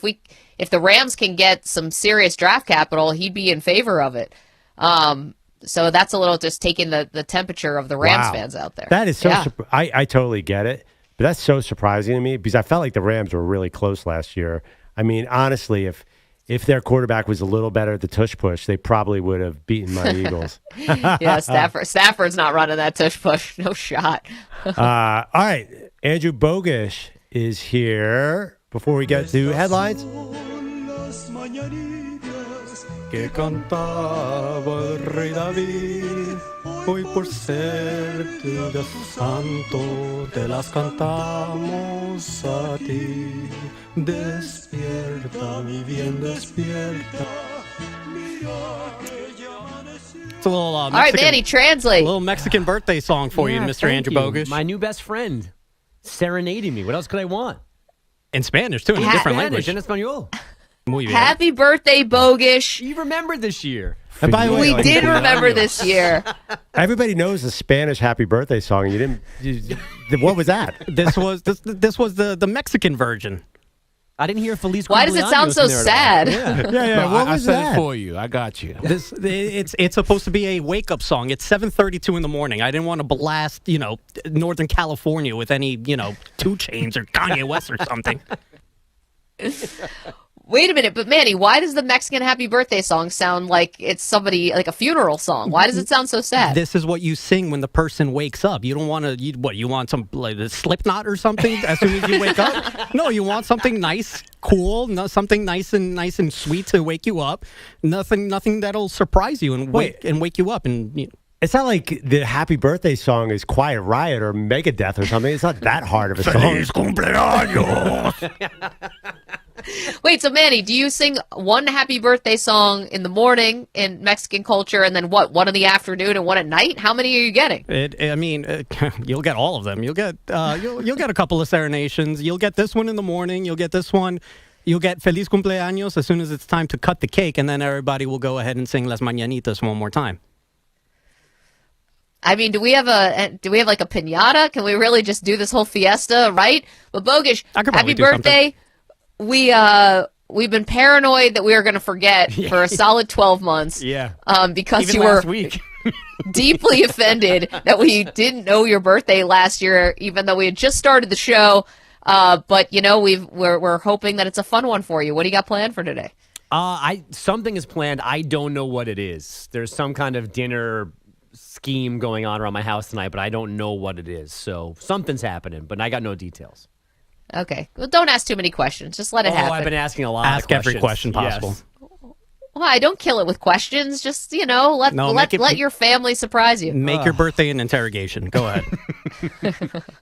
if the Rams can get some serious draft capital, he'd be in favor of it. So that's a little just taking the temperature of the Rams fans out there. That is so I totally get it, but that's so surprising to me because I felt like the Rams were really close last year. I mean, honestly, if their quarterback was a little better at the tush push, they probably would have beaten my Eagles. Yeah, Stafford's not running that tush push. No shot. All right. Andrew Bogusch is here. Before we get to headlines. Que cantaba el rey David, hoy por ser Dios santo, te las cantamos a ti. Despierta, mi bien, despierta. It's a little all right, Manny, translate. A little Mexican birthday song for you, Mr. Andrew Bogusch. My new best friend, serenading me. What else could I want? In Spanish, too, in a different language. En español. Muy bien. Happy birthday, Bogusch. You remembered this year. And by the way, we did remember this year. Everybody knows the Spanish happy birthday song. You didn't. What was that? This was the Mexican version. I didn't hear Feliz Cumpleaños. Why does it sound so sad? Yeah. No, what was I said that? it for you. I got you. It's supposed to be a wake up song. It's 7:32 in the morning. I didn't want to blast Northern California with any 2 Chainz or Kanye West or something. Wait a minute, but Manny, why does the Mexican happy birthday song sound like it's somebody, like a funeral song? Why does it sound so sad? This is what you sing when the person wakes up. You don't want to, you want some like a Slipknot or something as soon as you wake up? No, you want something nice, cool, something nice and sweet to wake you up. Nothing that'll surprise you and wake you up. And it's not like the happy birthday song is Quiet Riot or Megadeth or something. It's not that hard of a song. Feliz cumpleaños. Wait, so Manny, do you sing one happy birthday song in the morning in Mexican culture and then one in the afternoon and one at night? How many are you getting? You'll get all of them. You'll get a couple of serenations. You'll get this one in the morning. You'll get this one. You'll get Feliz Cumpleaños as soon as it's time to cut the cake, and then everybody will go ahead and sing Las Mañanitas one more time. I mean, do we have like a piñata? Can we really just do this whole fiesta, right? But Bogusch, happy birthday. We've been paranoid that we were going to forget for a solid 12 months. Yeah. Because even you were last week. deeply offended that we didn't know your birthday last year, even though we had just started the show. But we're hoping that it's a fun one for you. What do you got planned for today? Something is planned. I don't know what it is. There's some kind of dinner scheme going on around my house tonight, but I don't know what it is. So something's happening, but I got no details. Okay. Well, don't ask too many questions. Just let it happen. I've been asking a lot Ask of questions. every question possible. Yes. Why? Don't kill it with questions. Just, let your family surprise you. Make your birthday an interrogation. Go ahead.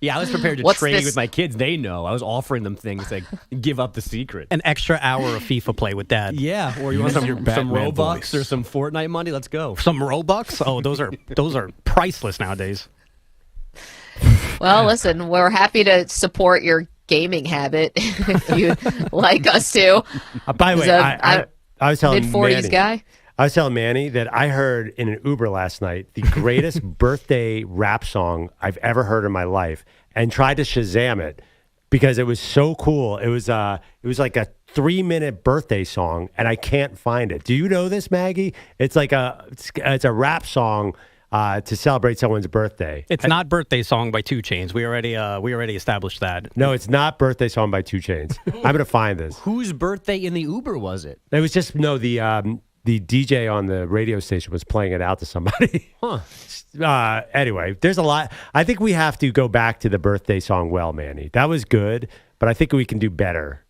Yeah, I was prepared to trade with my kids. They know. I was offering them things like give up the secret. An extra hour of FIFA play with Dad. Yeah, or you want some Robux voice. or some Fortnite money? Let's go. Some Robux? Oh, those are priceless nowadays. Well, listen, we're happy to support your gaming habit if you'd like us to. By the way, I was telling mid-40s guy. I was telling Manny that I heard in an Uber last night the greatest birthday rap song I've ever heard in my life, and tried to Shazam it because it was so cool. It was like a 3-minute birthday song, and I can't find it. Do you know this, Maggie? It's like it's a rap song to celebrate someone's birthday. It's not Birthday Song by 2 Chainz. We already established that. No, it's not Birthday Song by 2 Chainz. I'm going to find this. Whose birthday in the Uber was it? It was just, the DJ on the radio station was playing it out to somebody. Huh. Anyway, there's a lot. I think we have to go back to the birthday song well, Manny. That was good, but I think we can do better.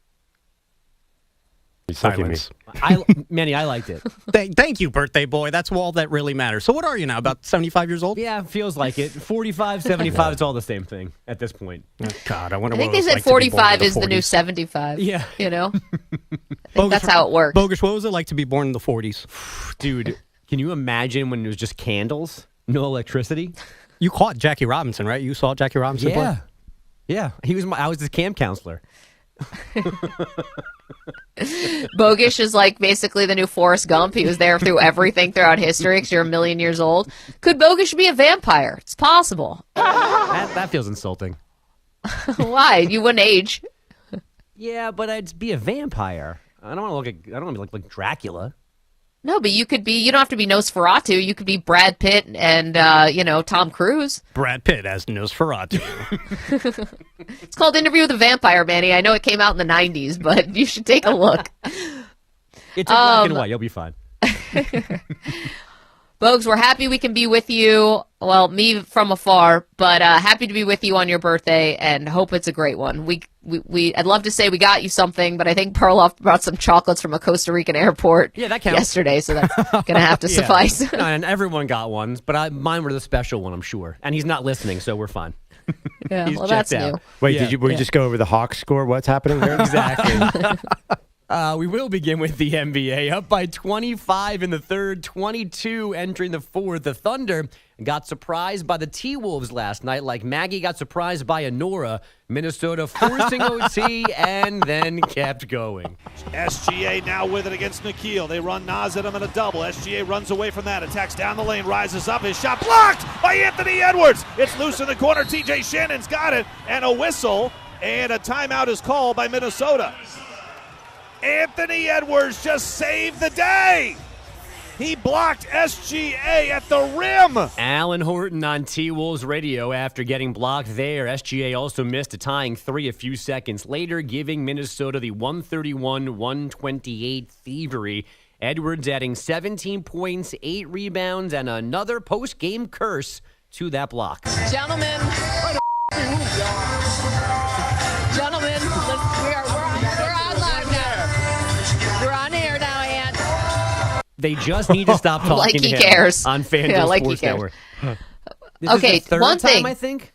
Silence. Manny, I liked it. Thank you, birthday boy. That's all that really matters. So what are you now, about 75 years old? Yeah, feels like it. 45, 75, it's all the same thing at this point. Oh, God, I wonder I what think it they was said like to be born 45 in is the new 75. Yeah. I think that's how it works. Bogusch, what was it like to be born in the 40s? Dude, can you imagine when it was just candles, no electricity? You caught Jackie Robinson, right? You saw Jackie Robinson play? Yeah. I was his camp counselor. Bogusch is like basically the new Forrest Gump. He was there through everything throughout history because you're a million years old. Could Bogusch be a vampire? It's possible. That feels insulting. Why? You wouldn't age. Yeah, but I'd be a vampire. I don't want to look like Dracula. No, but you could be. You don't have to be Nosferatu. You could be Brad Pitt and Tom Cruise. Brad Pitt as Nosferatu. It's called Interview with a Vampire, Manny. I know it came out in the 90s, but you should take a look. It's in black and white. You'll be fine. Bogues, we're happy we can be with you. Well, me from afar, but happy to be with you on your birthday, and hope it's a great one. I'd love to say we got you something, but I think Perloff brought some chocolates from a Costa Rican airport that counts. Yesterday, so that's going to have to suffice. No, and everyone got ones, but mine were the special one, I'm sure. And he's not listening, so we're fine. Yeah, well, that's new. Wait, we just go over the Hawks score? What's happening here? Exactly. We will begin with the NBA. Up by 25 in the third, 22 entering the fourth. The Thunder got surprised by the T-Wolves last night, like Maggie got surprised by Honora. Minnesota forcing OT and then kept going. SGA now with it against Nikhil. They run Nas at him in a double. SGA runs away from that, attacks down the lane, rises up. His shot blocked by Anthony Edwards. It's loose in the corner. TJ Shannon's got it, and a whistle, and a timeout is called by Minnesota. Anthony Edwards just saved the day. He blocked SGA at the rim. Alan Horton on T-Wolves radio after getting blocked there. SGA also missed a tying three a few seconds later, giving Minnesota the 131-128 thievery. Edwards adding 17 points, 8 rebounds, and another post-game curse to that block. Gentlemen, we're on live now. We're on air now, Ant. They just need to stop talking like to he him cares. on FanDuel Sports Network. Okay, is the third one time, thing. I think.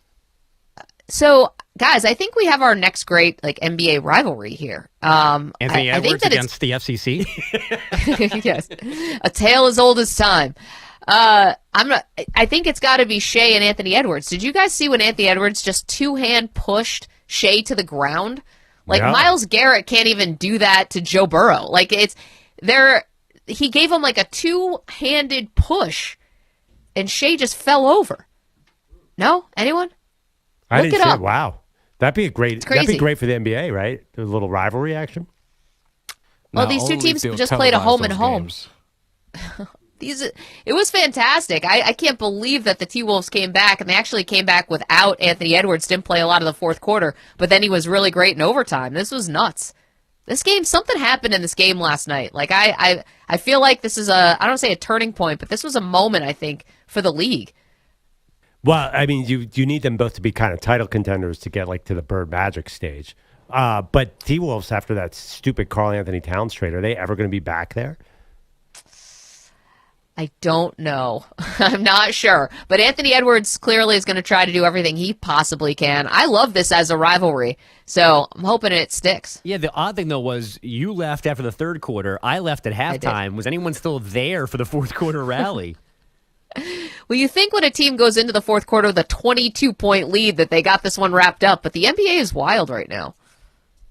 So, guys, I think we have our next great NBA rivalry here. Anthony I think Edwards that against the FCC. Yes, a tale as old as time. I think it's got to be Shea and Anthony Edwards. Did you guys see when Anthony Edwards just two-hand pushed Shea to the ground? Like Myles Garrett can't even do that to Joe Burrow. Like he gave him like a two-handed push, and Shea just fell over. No, anyone? I Look didn't it see up. it. Wow, that'd be crazy. great for the NBA, right? A little rivalry action. Well, these two teams just played a home and home. It was fantastic. I can't believe that the T-Wolves came back, and they actually came back without Anthony Edwards. Didn't play a lot of the fourth quarter, but then he was really great in overtime. This was nuts. This game, something happened in this game last night. Like I feel like this is I don't say a turning point, but this was a moment, I think, for the league. Well, I mean, you need them both to be kind of title contenders to get like to the Bird Magic stage. But T-Wolves, after that stupid Karl Anthony Towns trade, are they ever going to be back there? I don't know. I'm not sure. But Anthony Edwards clearly is going to try to do everything he possibly can. I love this as a rivalry, so I'm hoping it sticks. Yeah, the odd thing, though, was you left after the third quarter. I left at halftime. Was anyone still there for the fourth quarter rally? Well, you think when a team goes into the fourth quarter with a 22-point lead that they got this one wrapped up, but the NBA is wild right now.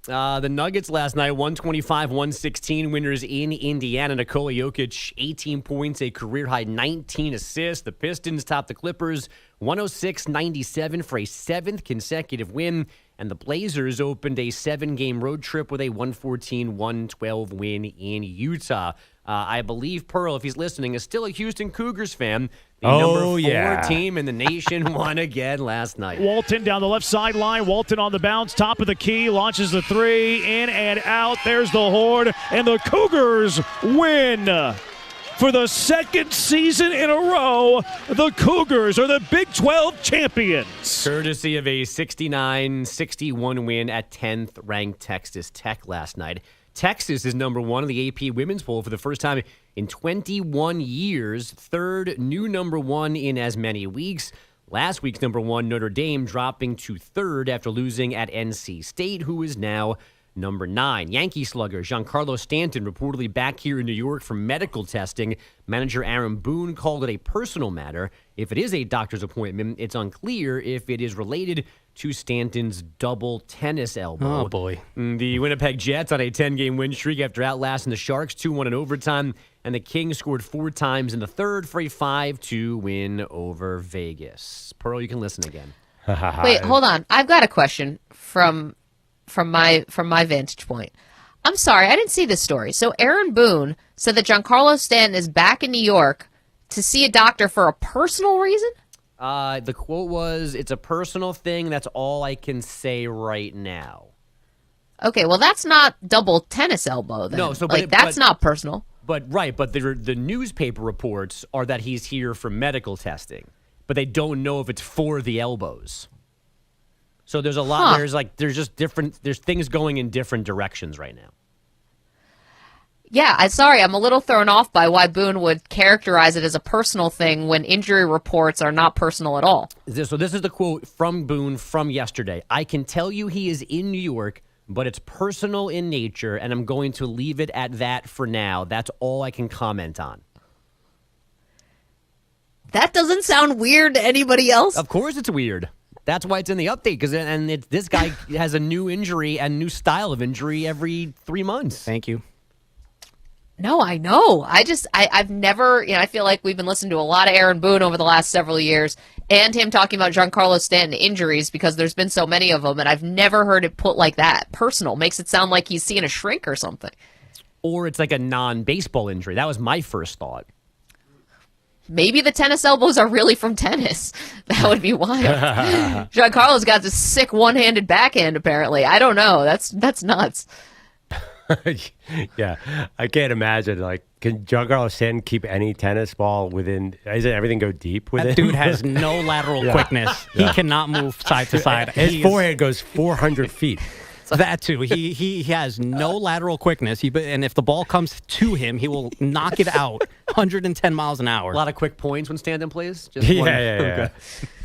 The Nuggets last night, 125-116, winners in Indiana. Nikola Jokic, 18 points, a career-high 19 assists. The Pistons topped the Clippers, 106-97 for a seventh consecutive win. And the Blazers opened a 7-game road trip with a 114-112 win in Utah. I believe Pearl, if he's listening, is still a Houston Cougars fan. The number 4 team in the nation won again last night. Walton down the left sideline. Walton on the bounce, top of the key, launches the three, in and out. There's the horn, and the Cougars win. For the second season in a row, the Cougars are the Big 12 champions. Courtesy of a 69-61 win at 10th-ranked Texas Tech last night. Texas is number 1 in the AP women's poll for the first time in 21 years. Third, new number 1 in as many weeks. Last week's number 1, Notre Dame, dropping to third after losing at NC State, who is now number 9. Yankee slugger Giancarlo Stanton reportedly back here in New York for medical testing. Manager Aaron Boone called it a personal matter. If it is a doctor's appointment, it's unclear if it is related to Stanton's double tennis elbow. Oh, boy. The Winnipeg Jets on a 10-game win streak after outlasting the Sharks 2-1 in overtime, and the Kings scored 4 times in the third for a 5-2 win over Vegas. Pearl, you can listen again. Wait, hold on. I've got a question from my vantage point. I'm sorry, I didn't see this story. So Aaron Boone said that Giancarlo Stanton is back in New York to see a doctor for a personal reason? The quote was, "It's a personal thing. That's all I can say right now." Okay, well, that's not double tennis elbow then. No, so that's not personal. But the newspaper reports are that he's here for medical testing, but they don't know if it's for the elbows. So there's a lot. There's things going in different directions right now. Yeah, I'm a little thrown off by why Boone would characterize it as a personal thing when injury reports are not personal at all. So this is the quote from Boone from yesterday. "I can tell you he is in New York, but it's personal in nature, and I'm going to leave it at that for now. That's all I can comment on." That doesn't sound weird to anybody else. Of course it's weird. That's why it's in the update, because this guy has a new injury and new style of injury every 3 months. Thank you. No, I know. I've never, I feel like we've been listening to a lot of Aaron Boone over the last several years and him talking about Giancarlo Stanton injuries because there's been so many of them, and I've never heard it put like that. Personal. Makes it sound like he's seeing a shrink or something. Or it's like a non-baseball injury. That was my first thought. Maybe the tennis elbows are really from tennis. That would be wild. Giancarlo's got this sick one-handed backhand, apparently. I don't know. That's nuts. Yeah, I can't imagine. Like, can Giancarlo Stanton keep any tennis ball within? Doesn't everything go deep with That it? dude has no lateral quickness. He cannot move side to side. His forehand goes 400 feet. That too. He has no lateral quickness. And if the ball comes to him, he will knock it out 110 miles an hour. A lot of quick points when Stanton plays. Just Yeah.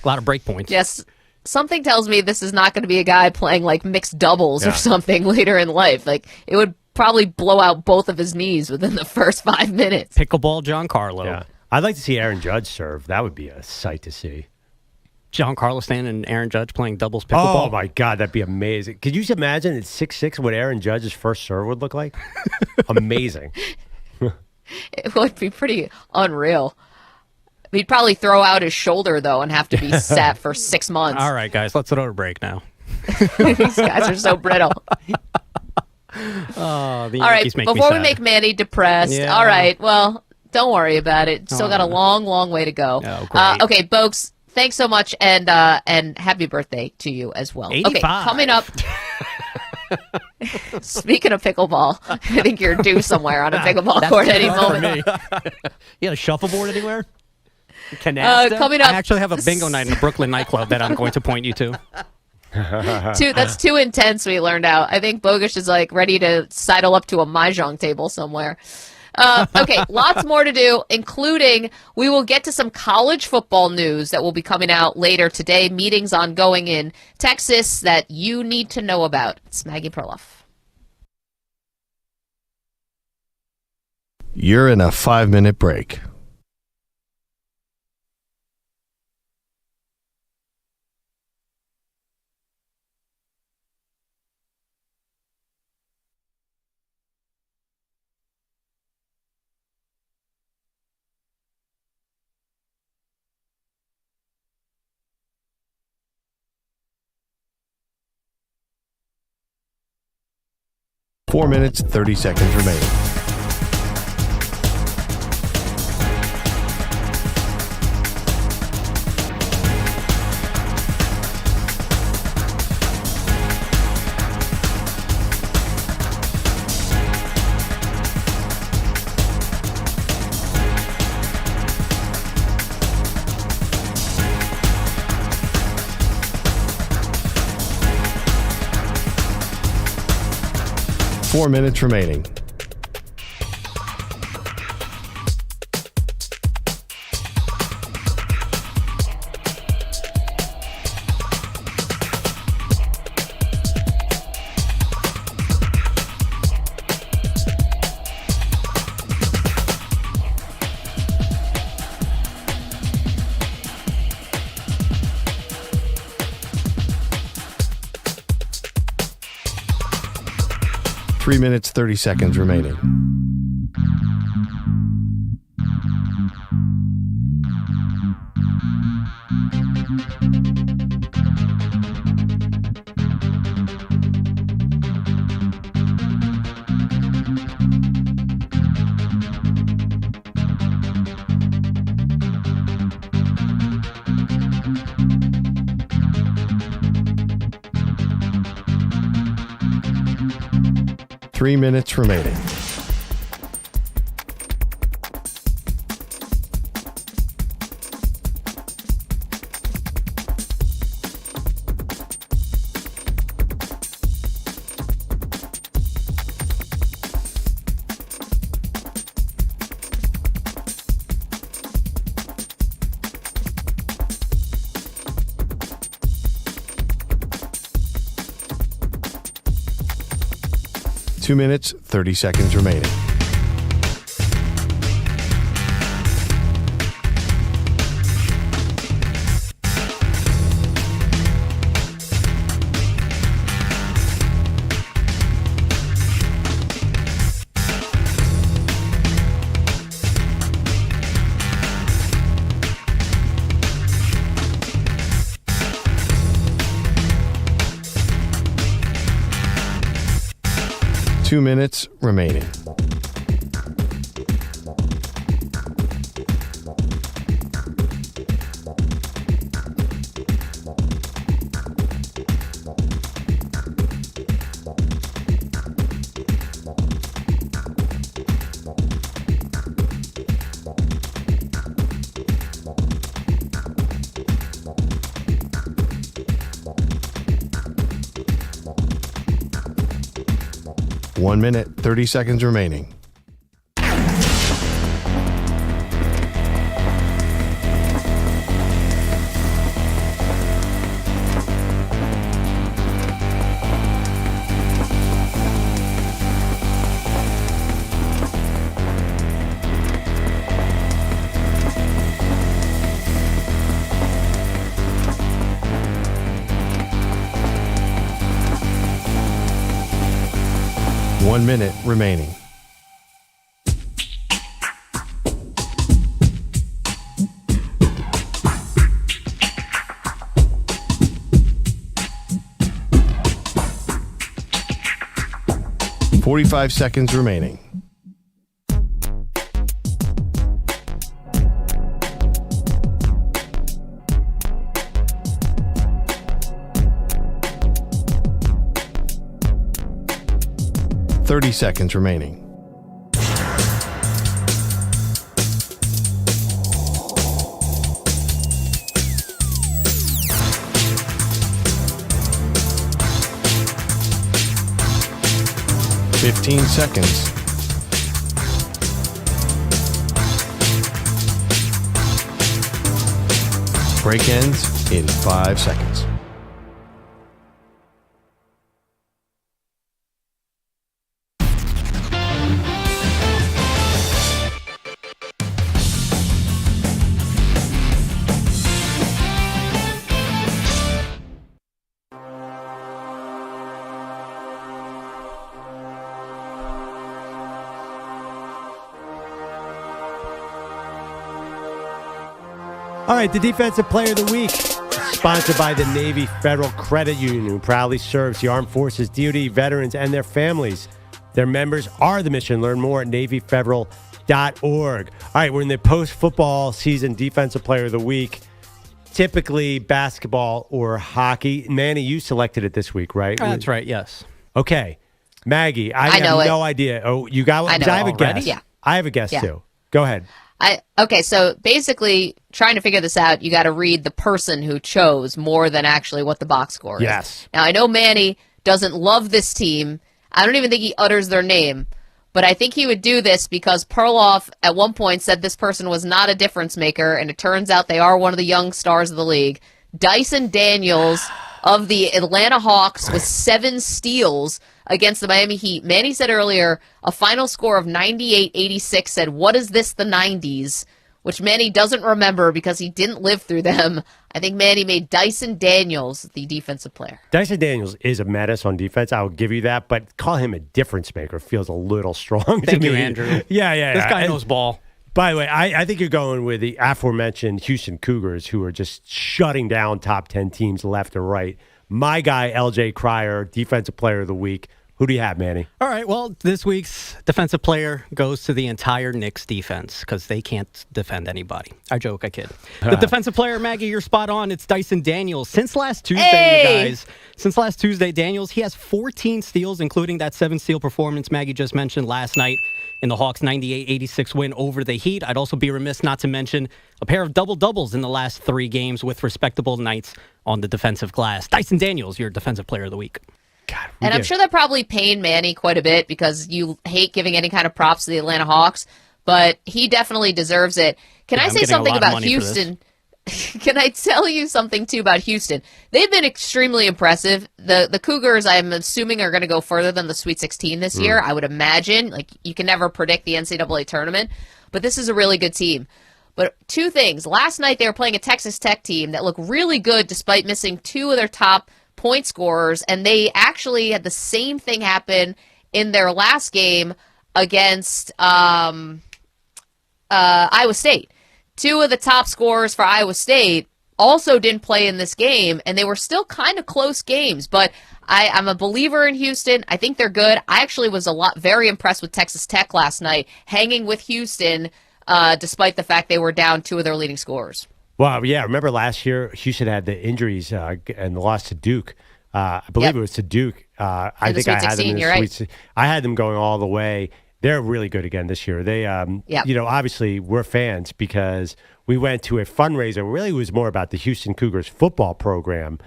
A lot of break points. Yes. Something tells me this is not going to be a guy playing like mixed doubles or something later in life. Like, it would probably blow out both of his knees within the first 5 minutes. Pickleball Giancarlo. Yeah. I'd like to see Aaron Judge serve. That would be a sight to see. Giancarlo Stanton and Aaron Judge playing doubles pickleball. Oh, my God. That'd be amazing. Could you imagine at 6'6" what Aaron Judge's first serve would look like? Amazing. It would be pretty unreal. He'd probably throw out his shoulder, though, and have to be set for 6 months. All right, guys, let's throw a break now. These guys are so brittle. Oh, the all right, Yankees make me before we sad. make Manny depressed, Yeah. all right, well, don't worry about it. Still got a long, long way to go. Oh, great. Okay, Bogusch, thanks so much, and happy birthday to you as well. 85. Okay, coming up. Speaking of pickleball, I think you're due somewhere on a pickleball court any moment. You got a shuffleboard anywhere? Canasta? Coming I up, actually have a bingo night in the Brooklyn nightclub that I'm going to point you to. that's too intense. We learned out. I think Bogusch is like ready to sidle up to a mahjong table somewhere. Okay, lots more to do, including we will get to some college football news that will be coming out later today. Meetings ongoing in Texas that you need to know about. It's Maggie Perloff. You're in a 5-minute break. Four minutes, 30 seconds remaining. Four minutes remaining. Three minutes, 30 seconds remaining. Three minutes remaining. Two minutes, 30 seconds remaining. Two minutes remaining. One minute, 30 seconds remaining. One minute remaining. Forty-five seconds remaining. Thirty seconds remaining. 15 seconds. Break ends in 5 seconds. All right, the Defensive Player of the Week, sponsored by the Navy Federal Credit Union, who proudly serves the Armed Forces, DoD veterans, and their families. Their members are the mission. Learn more at NavyFederal.org. All right, we're in the post-football season Defensive Player of the Week. Typically basketball or hockey. Manny, you selected it this week, right? That's right, yes. Okay. Maggie, I have no idea. Oh, you got one? I have a guess. Yeah. I have a guess, too. Go ahead. Okay, so basically, trying to figure this out, you got to read the person who chose more than actually what the box score is. Yes. Now, I know Manny doesn't love this team. I don't even think he utters their name, but I think he would do this because Perloff at one point said this person was not a difference maker, and it turns out they are one of the young stars of the league. Dyson Daniels of the Atlanta Hawks with 7 steals against the Miami Heat. Manny said earlier a final score of 98-86 said, what is this, the 90s? Which Manny doesn't remember because he didn't live through them. I think Manny made Dyson Daniels the defensive player. Dyson Daniels is a menace on defense. I will give you that, but call him a difference maker feels a little strong to me. Thank you, Andrew. Yeah. This guy knows ball. By the way, I think you're going with the aforementioned Houston Cougars, who are just shutting down top 10 teams left or right. My guy, LJ Cryer, Defensive Player of the Week. Who do you have, Manny? All right, well, this week's defensive player goes to the entire Knicks defense because they can't defend anybody. I joke, I kid. The defensive player, Maggie, you're spot on. It's Dyson Daniels. Since last Tuesday, you guys, Daniels, he has 14 steals, including that 7-steal performance Maggie just mentioned last night in the Hawks' 98-86 win over the Heat. I'd also be remiss not to mention a pair of double-doubles in the last 3 games with respectable nights on the defensive glass. Dyson Daniels, your defensive player of the week. God, and I'm sure that probably pained Manny quite a bit because you hate giving any kind of props to the Atlanta Hawks, but he definitely deserves it. Can I say something about Houston? Can I tell you something, too, about Houston? They've been extremely impressive. The Cougars, I'm assuming, are going to go further than the Sweet 16 this year, I would imagine. Like, you can never predict the NCAA tournament, but this is a really good team. But 2 things. Last night, they were playing a Texas Tech team that looked really good despite missing 2 of their top point scorers, and they actually had the same thing happen in their last game against Iowa State. 2 of the top scorers for Iowa State also didn't play in this game, and they were still kind of close games, but I'm a believer in Houston. I think they're good. I actually was very impressed with Texas Tech last night, hanging with Houston despite the fact they were down 2 of their leading scorers. Well, yeah, remember last year, Houston had the injuries and the loss to Duke. I believe it was to Duke. I think I had them in the Sweet. I had them going all the way. They're really good again this year. They, obviously we're fans because we went to a fundraiser. Really, it was more about the Houston Cougars football program.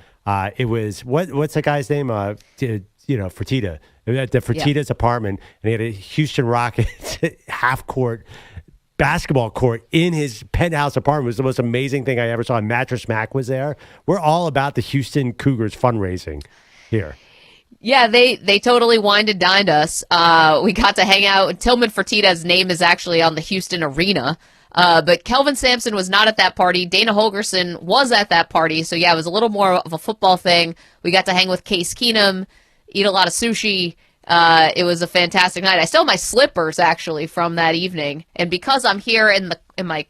It was, what's the guy's name? Fertitta. At the Fertitta's apartment, and he had a Houston Rockets half-court basketball court in his penthouse apartment. It was the most amazing thing I ever saw. Mattress Mac was there. We're all about the Houston Cougars fundraising here. Yeah, they totally wined and dined us. We got to hang out. Tillman Fertitta's name is actually on the Houston Arena. But Kelvin Sampson was not at that party. Dana Holgerson was at that party. So, yeah, it was a little more of a football thing. We got to hang with Case Keenum, eat a lot of sushi. It was a fantastic night. I still have my slippers actually from that evening, and because I'm here in my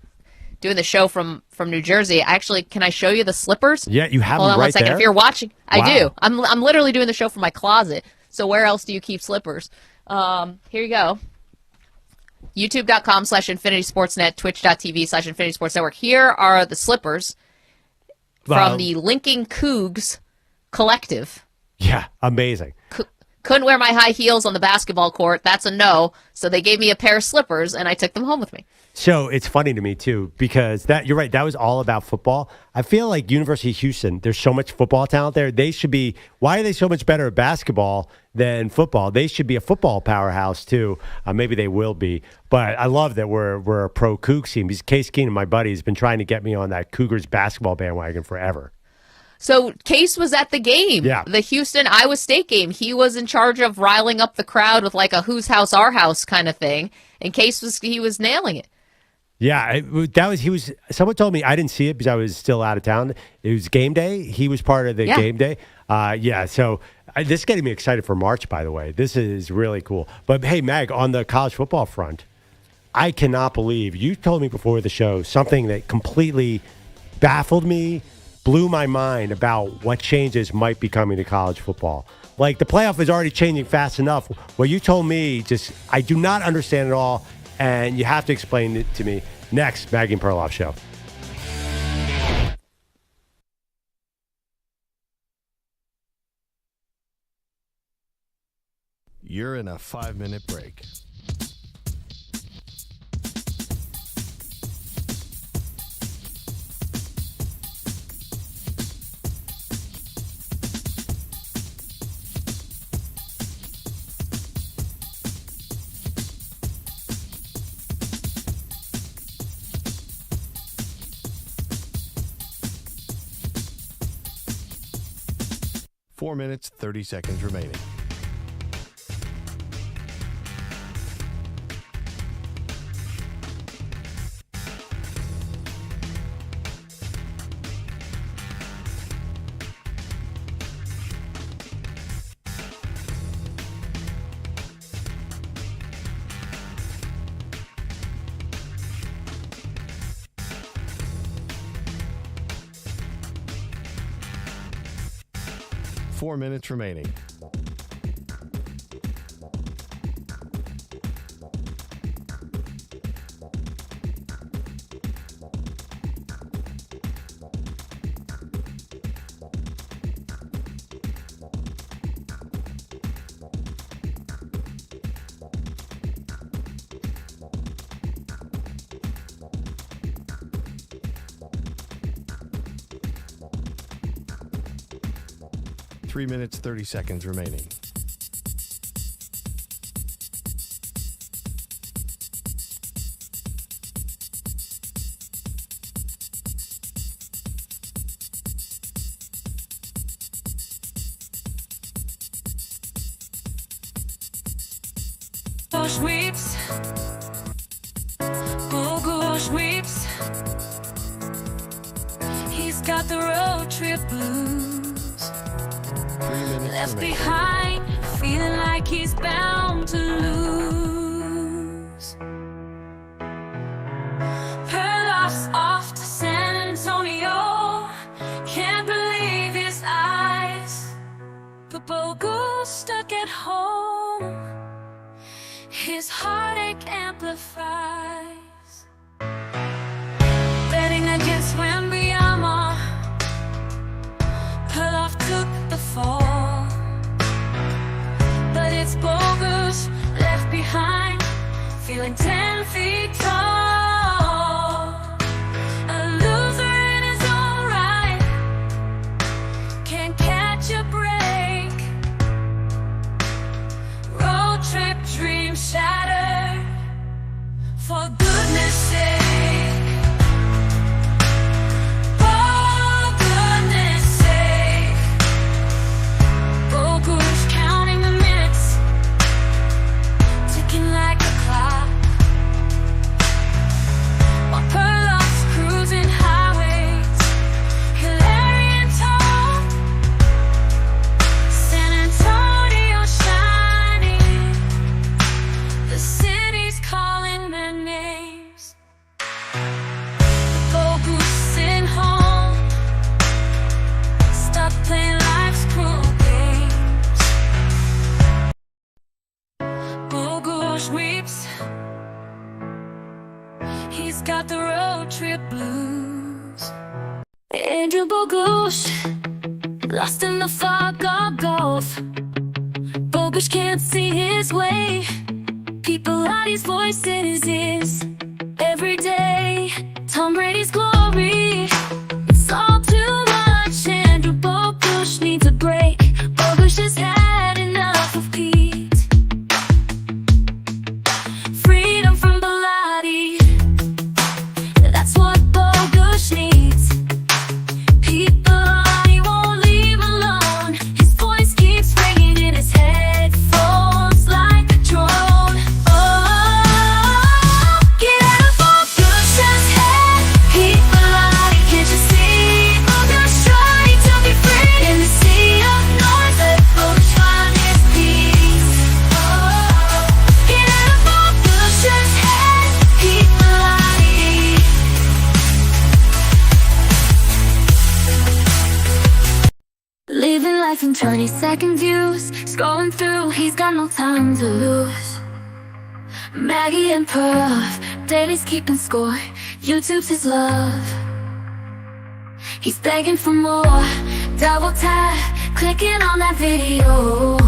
doing the show from New Jersey, can I show you the slippers? Yeah, you have Hold them on right one second. there? If you're watching, I Wow. do. I'm literally doing the show from my closet. So where else do you keep slippers? Here you go. YouTube.com/InfinitySportsNet, Twitch.tv/InfinitySportsNetwork. Here are the slippers from the Lincoln Cougs Collective. Yeah, amazing. Couldn't wear my high heels on the basketball court. That's a no. So they gave me a pair of slippers, and I took them home with me. So it's funny to me, too, because you're right. That was all about football. I feel like University of Houston, there's so much football talent there. They should be – why are they so much better at basketball than football? They should be a football powerhouse, too. Maybe they will be. But I love that we're a pro Cougs team because Case Keenum, my buddy, has been trying to get me on that Cougars basketball bandwagon forever. So Case was at the game, the Houston-Iowa State game. He was in charge of riling up the crowd with like a whose house, our house kind of thing. And Case was nailing it. Yeah, someone told me, I didn't see it because I was still out of town. It was game day. He was part of the game day. So this is getting me excited for March, by the way. This is really cool. But hey, Mag, on the college football front, I cannot believe you told me before the show something that completely baffled me, blew my mind about what changes might be coming to college football. Like the playoff is already changing fast enough. What you told me, I do not understand at all. And you have to explain it to me. Next, Maggie Perloff Show. You're in a 5-minute break. Four minutes, 30 seconds remaining. Four minutes remaining. Three minutes, 30 seconds remaining. Bogusch weeps. Bogusch weeps. He's got the road trip blues. Left behind, feeling like he's bound to lose. Perloff's off to San Antonio. Can't believe his eyes. But Bogusch stuck at home. His heartache amplifies. Betting against Wembanyama, Perloff took the fall. But it's Bogusch left behind, feeling 10 feet tall. A loser in his own right, can't catch a break. Road trip dreams shattered, for goodness sake. He's got the road trip blues. Andrew Bogusch, lost in the fog of golf. Bogusch can't see his way. People are his voice in his ears every day. Tom Brady's glory, it's all too much. Andrew Bogusch needs a break. Bogusch has had enough of Pete. Freedom from Bilotti, that's what Bogusch needs. People, he won't leave alone. His voice keeps ringing in his headphones like a drone. Oh, get out of Bogusch's head. Keep Bilotti, can't you see? Bogusch trying to be free in the sea of noise. Let Bogusch find his peace. Oh, get out of Bogusch's head. Keep Bilotti. Living life in 20-second views, scrolling through, he's got no time to lose. Maggie and Perloff, Daly's keeping score, YouTube's his love. He's begging for more, double tap, clicking on that video.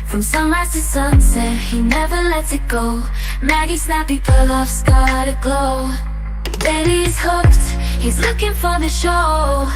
From sunrise to sunset, he never lets it go. Maggie snappy, Perloff's got a glow. Daly's hooked, he's looking for the show.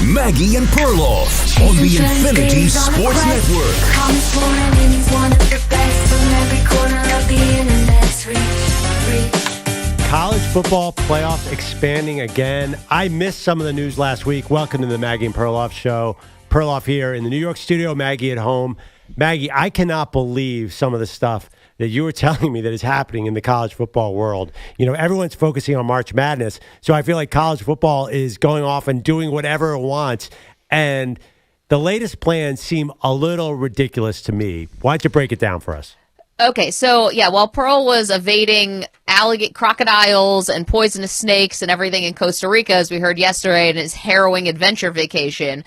Maggie and Perloff on the Infinity Sports Network. Comes morning and he's one of the best from every corner of the internet's reach. College football playoff expanding again. I missed some of the news last week. Welcome to the Maggie and Perloff show. Perloff here in the New York studio, Maggie at home. Maggie, I cannot believe some of the stuff that you were telling me that is happening in the college football world. You know, everyone's focusing on March Madness, so I feel like college football is going off and doing whatever it wants, and the latest plans seem a little ridiculous to me. Why don't you break it down for us? Okay, so yeah, while Pearl was evading crocodiles and poisonous snakes and everything in Costa Rica, as we heard yesterday, in his harrowing adventure vacation,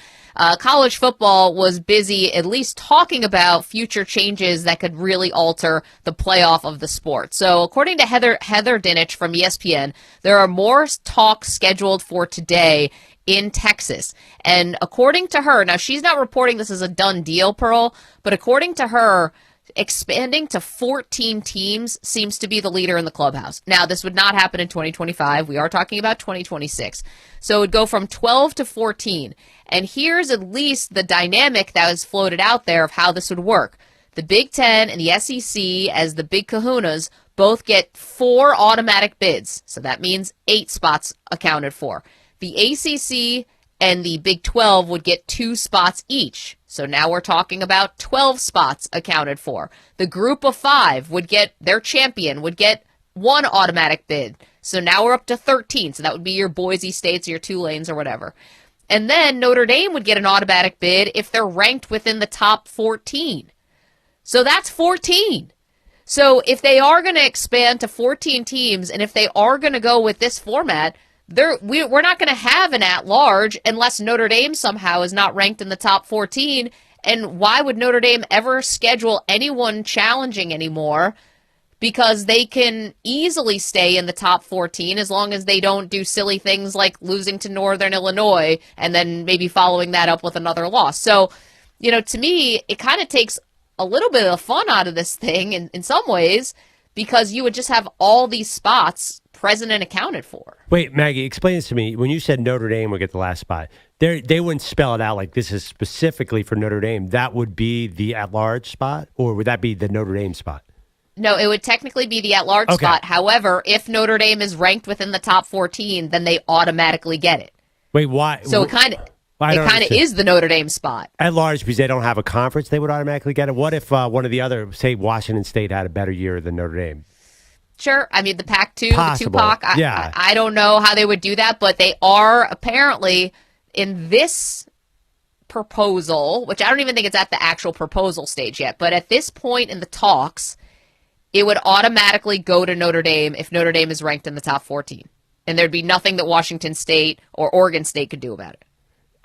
college football was busy at least talking about future changes that could really alter the playoff of the sport. So according to Heather Dinich from ESPN, there are more talks scheduled for today in Texas. And according to her, now she's not reporting this as a done deal, Pearl, but according to her, expanding to 14 teams seems to be the leader in the clubhouse. Now, this would not happen in 2025. We are talking about 2026. So it would go from 12 to 14. And here's at least the dynamic that was floated out there of how this would work. The Big Ten and the SEC, as the big kahunas, both get 4 automatic bids. So that means 8 spots accounted for. The ACC and the Big 12 would get 2 spots each. So now we're talking about 12 spots accounted for. The group of 5 would get, their champion would get 1 automatic bid. So now we're up to 13. So that would be your Boise States or your Tulanes or whatever. And then Notre Dame would get an automatic bid if they're ranked within the top 14. So that's 14. So if they are going to expand to 14 teams, and if they are going to go with this format, we're not going to have an at-large unless Notre Dame somehow is not ranked in the top 14. And why would Notre Dame ever schedule anyone challenging anymore? Because they can easily stay in the top 14 as long as they don't do silly things like losing to Northern Illinois and then maybe following that up with another loss. So, you know, to me, it kind of takes a little bit of fun out of this thing in some ways, because you would just have all these spots present and accounted for. Wait, Maggie, explain this to me. When you said Notre Dame would get the last spot, they wouldn't spell it out like this is specifically for Notre Dame. That would be the at-large spot, or would that be the Notre Dame spot? No, it would technically be the at-large spot. However, if Notre Dame is ranked within the top 14, then they automatically get it. Wait, why? So it kind of is the Notre Dame spot. At-large, because they don't have a conference, they would automatically get it. What if one of the other, say Washington State, had a better year than Notre Dame? Sure. I mean, the Pac-2, Possible. the Tupac, Yeah. I don't know how they would do that, but they are apparently in this proposal, which I don't even think it's at the actual proposal stage yet, but at this point in the talks, it would automatically go to Notre Dame if Notre Dame is ranked in the top 14. And there'd be nothing that Washington State or Oregon State could do about it.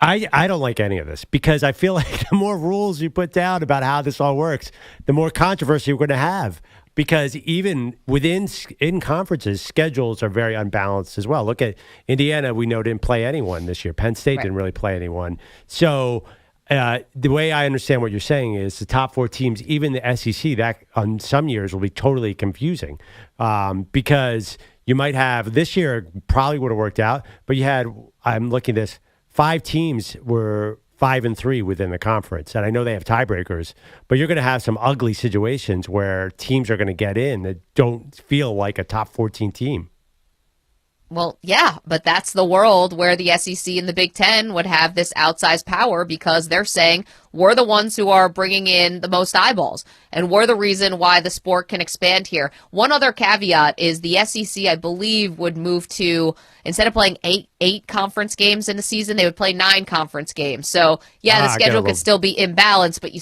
I don't like any of this, because I feel like the more rules you put down about how this all works, the more controversy we're going to have. Because even in conferences, schedules are very unbalanced as well. Look at Indiana, we know didn't play anyone this year. Penn State didn't really play anyone. So the way I understand what you're saying is the top 4 teams, even the SEC, that on some years will be totally confusing because you might have this year it probably would have worked out, but you had, I'm looking at this, 5 teams were 5-3 within the conference, and I know they have tiebreakers, but you're going to have some ugly situations where teams are going to get in that don't feel like a top 14 team. Well, yeah, but that's the world where the SEC and the Big Ten would have this outsized power because they're saying we're the ones who are bringing in the most eyeballs, and we're the reason why the sport can expand here. One other caveat is the SEC, I believe, would move to, instead of playing eight conference games in a season, they would play 9 conference games. So, yeah, the schedule could still be imbalanced, but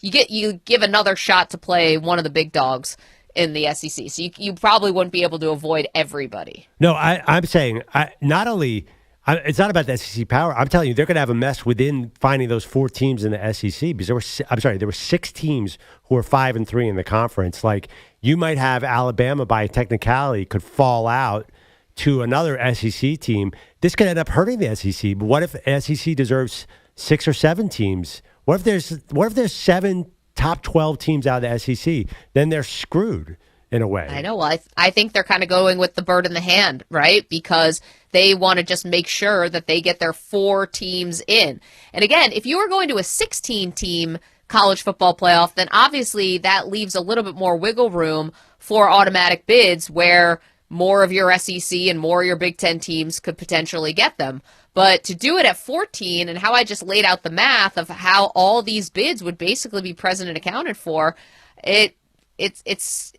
you give another shot to play one of the big dogs in the SEC. So you probably wouldn't be able to avoid everybody. No, I'm saying not only it's not about the SEC power. I'm telling you, they're going to have a mess within finding those 4 teams in the SEC because there were 6 teams who were 5-3 in the conference. Like you might have Alabama by technicality could fall out to another SEC team. This could end up hurting the SEC. But what if SEC deserves 6 or 7 teams? What if there's 7 top 12 teams out of the SEC, then they're screwed in a way. I know. Well, I think they're kind of going with the bird in the hand, right? Because they want to just make sure that they get their 4 teams in. And again, if you were going to a 16-team college football playoff, then obviously that leaves a little bit more wiggle room for automatic bids where more of your SEC and more of your Big Ten teams could potentially get them. But to do it at 14 and how I just laid out the math of how all these bids would basically be present and accounted for, it's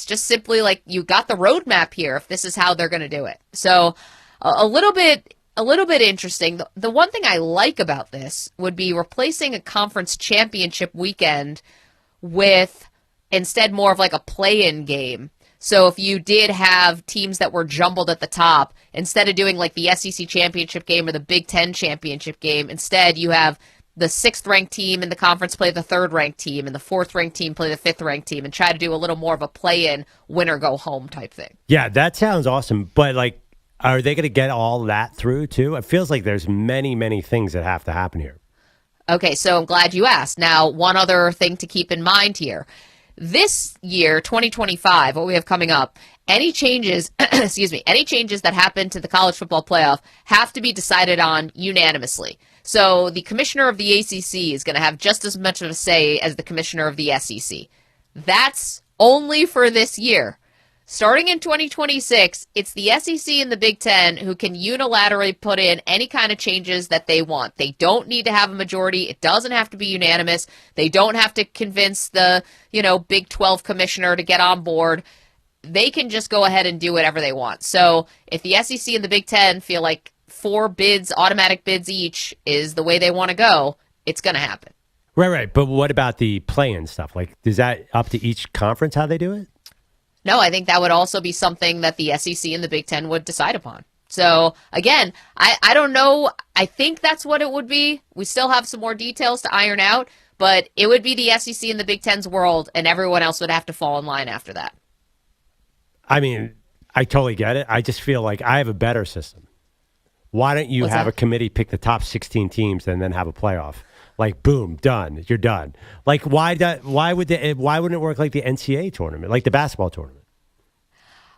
just simply like you got the roadmap here if this is how they're going to do it. So a little bit interesting. The one thing I like about this would be replacing a conference championship weekend with instead more of like a play-in game. So if you did have teams that were jumbled at the top, instead of doing like the SEC championship game or the Big Ten championship game, instead you have the 6th-ranked team in the conference play the 3rd-ranked team and the 4th-ranked team play the 5th-ranked team and try to do a little more of a play-in, win-or-go-home type thing. Yeah, that sounds awesome. But, like, are they going to get all that through, too? It feels like there's many, many things that have to happen here. Okay, so I'm glad you asked. Now, one other thing to keep in mind here. This year, 2025, what we have coming up, any changes, any changes that happen to the college football playoff have to be decided on unanimously. So the commissioner of the ACC is going to have just as much of a say as the commissioner of the SEC. That's only for this year. Starting in 2026, it's the SEC and the Big Ten who can unilaterally put in any kind of changes that they want. They don't need to have a majority. It doesn't have to be unanimous. They don't have to convince the, Big 12 commissioner to get on board. They can just go ahead and do whatever they want. So if the SEC and the Big Ten feel like 4 bids, automatic bids each is the way they want to go, it's going to happen. Right. But what about the play-in stuff? Like, is that up to each conference how they do it? No, I think that would also be something that the SEC and the Big Ten would decide upon. So, again, I don't know. I think that's what it would be. We still have some more details to iron out, but it would be the SEC and the Big Ten's world, and everyone else would have to fall in line after that. I mean, I totally get it. I just feel like I have a better system. Why don't you have a committee pick the top 16 teams and then have a playoff? Like, boom, done. You're done. Like, why wouldn't it work like the NCAA tournament, like the basketball tournament?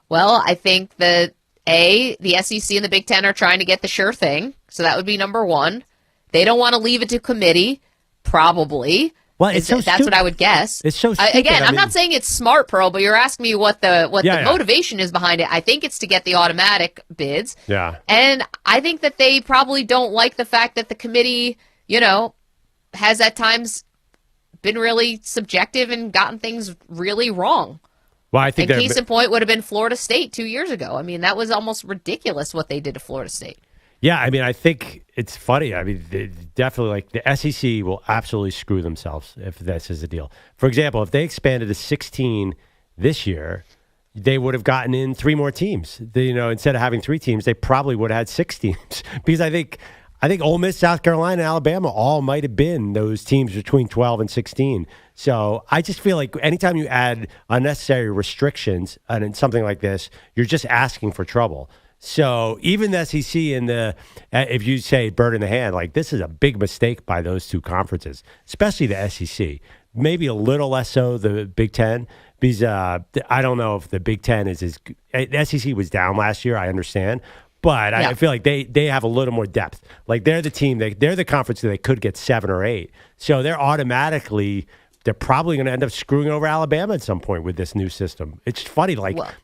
Well, I think that, the SEC and the Big Ten are trying to get the sure thing, so that would be number one. They don't want to leave it to committee, probably. Well, that's what I would guess. It's so stupid. Again, I'm not saying it's smart, Pearl, but you're asking me what the motivation is behind it. I think it's to get the automatic bids. Yeah. And I think that they probably don't like the fact that the committee, has at times been really subjective and gotten things really wrong. Well, I think case in point would have been Florida State 2 years ago. I mean, that was almost ridiculous what they did to Florida State. Yeah, I mean, I think it's funny. I mean, definitely, like, the SEC will absolutely screw themselves if this is the deal. For example, if they expanded to 16 this year, they would have gotten in 3 more teams. Instead of having 3 teams, they probably would have had 6 teams. Because I think Ole Miss, South Carolina, and Alabama all might have been those teams between 12 and 16. So I just feel like anytime you add unnecessary restrictions on something like this, you're just asking for trouble. So even the SEC and if you say bird in the hand, like this is a big mistake by those two conferences, especially the SEC. Maybe a little less so the Big Ten, because I don't know if the Big Ten is as good. The SEC was down last year, I understand, but I feel like they have a little more depth. Like they're the team, they're the conference that they could get 7 or 8. So they're probably going to end up screwing over Alabama at some point with this new system. It's funny,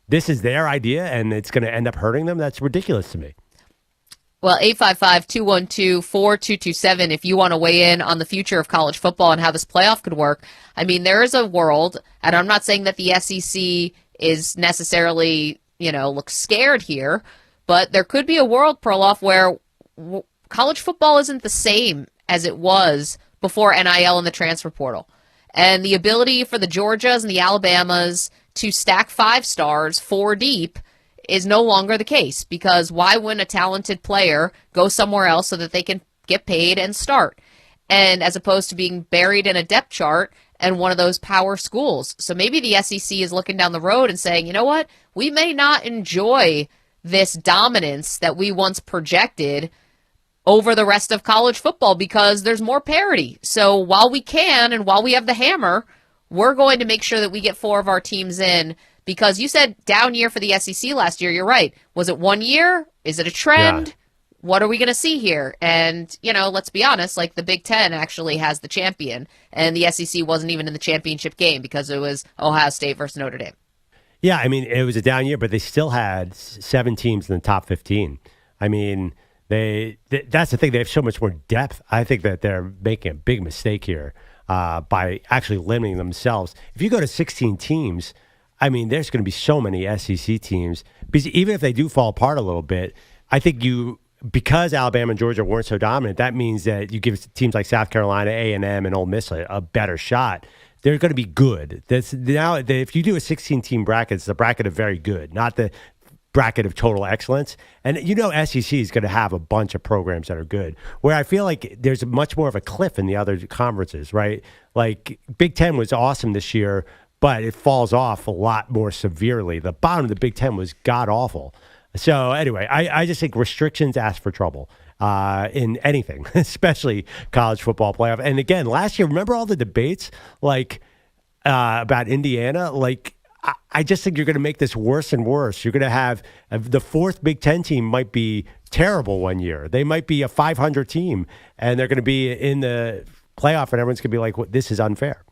this is their idea, and it's going to end up hurting them. That's ridiculous to me. Well, 855-212-4227 if you want to weigh in on the future of college football and how this playoff could work. I mean, there is a world, and I'm not saying that the SEC is necessarily, looks scared here, but there could be a world, Perloff, where college football isn't the same as it was before NIL and the transfer portal. And the ability for the Georgias and the Alabamas to stack 5 stars 4 deep is no longer the case, because why wouldn't a talented player go somewhere else so that they can get paid and start? And as opposed to being buried in a depth chart and one of those power schools. So maybe the SEC is looking down the road and saying, you know what, we may not enjoy this dominance that we once projected over the rest of college football because there's more parity. So while we can and while we have the hammer, we're going to make sure that we get 4 of our teams in, because you said down year for the SEC last year. You're right. Was it 1 year? Is it a trend? Yeah. What are we going to see here? And, let's be honest, like the Big Ten actually has the champion, and the SEC wasn't even in the championship game because it was Ohio State versus Notre Dame. Yeah, I mean, it was a down year, but they still had 7 teams in the top 15. I mean, that's the thing. They have so much more depth. I think that they're making a big mistake here by actually limiting themselves. If you go to 16 teams, I mean, there's going to be so many SEC teams, because even if they do fall apart a little bit, I think because Alabama and Georgia weren't so dominant, that means that you give teams like South Carolina, A&M, and Ole Miss a better shot. They're going to be good. If you do a 16-team bracket, it's a bracket of very good, not the bracket of total excellence. And SEC is going to have a bunch of programs that are good, where I feel like there's much more of a cliff in the other conferences, right? Like Big Ten was awesome this year, but it falls off a lot more severely. The bottom of the Big Ten was god-awful. So anyway, I just think restrictions ask for trouble in anything, especially college football playoff. And again, last year, remember all the debates about Indiana? Like, I just think you're going to make this worse and worse. You're going to have the 4th Big Ten team might be terrible one year. They might be a 500 team, and they're going to be in the playoff, and everyone's going to be like, this is unfair.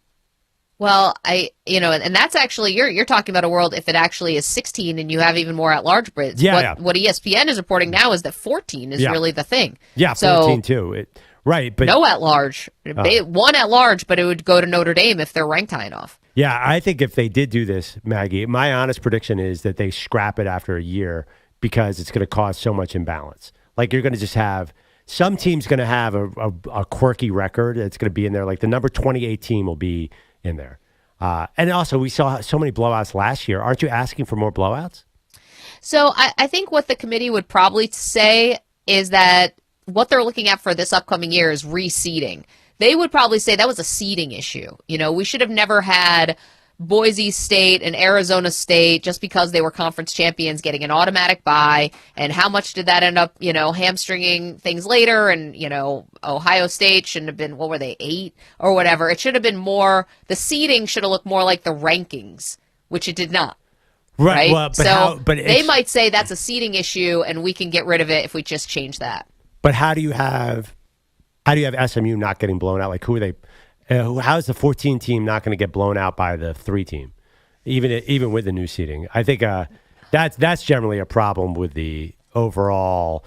Well, and that's actually, you're talking about a world if it actually is 16 and you have even more at-large bids. What ESPN is reporting now is that 14 is really the thing. Yeah, 14 too. Right. But no at-large. 1 at-large, but it would go to Notre Dame if they're ranked high enough. Yeah, I think if they did do this, Maggie, my honest prediction is that they scrap it after a year because it's going to cause so much imbalance. Like you're going to just have some teams going to have a quirky record. It's going to be in there. Like the number 28 team will be in there. And also, we saw so many blowouts last year. Aren't you asking for more blowouts? So I think what the committee would probably say is that what they're looking at for this upcoming year is reseeding. They would probably say that was a seeding issue. We should have never had Boise State and Arizona State just because they were conference champions getting an automatic bye. And how much did that end up, hamstringing things later? And, Ohio State shouldn't have been, what were they, 8 or whatever. It should have been more, the seeding should have looked more like the rankings, which it did not. Right. Well, they might say that's a seeding issue and we can get rid of it if we just change that. But how do you have SMU not getting blown out? Like, who are they? How is the 14 team not going to get blown out by the 3 team, even with the new seeding? I think that's generally a problem with the overall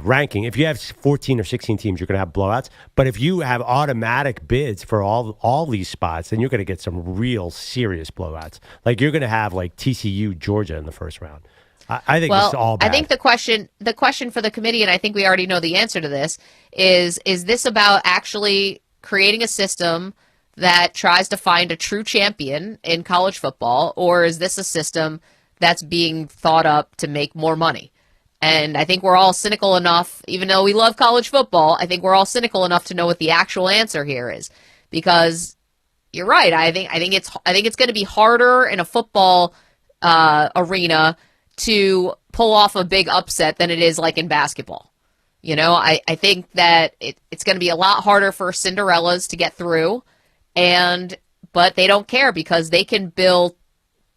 ranking. If you have 14 or 16 teams, you're going to have blowouts. But if you have automatic bids for all these spots, then you're going to get some real serious blowouts. Like you're going to have like TCU, Georgia in the first round. I think it's all bad. I think the question for the committee, and I think we already know the answer to this, is this about actually creating a system that tries to find a true champion in college football, or is this a system that's being thought up to make more money? And I think we're all cynical enough, even though we love college football, I think we're all cynical enough to know what the actual answer here is. Because you're right, I think it's going to be harder in a football arena to pull off a big upset than it is like in basketball. You know, I think that it's going to be a lot harder for Cinderellas to get through, but they don't care because they can build,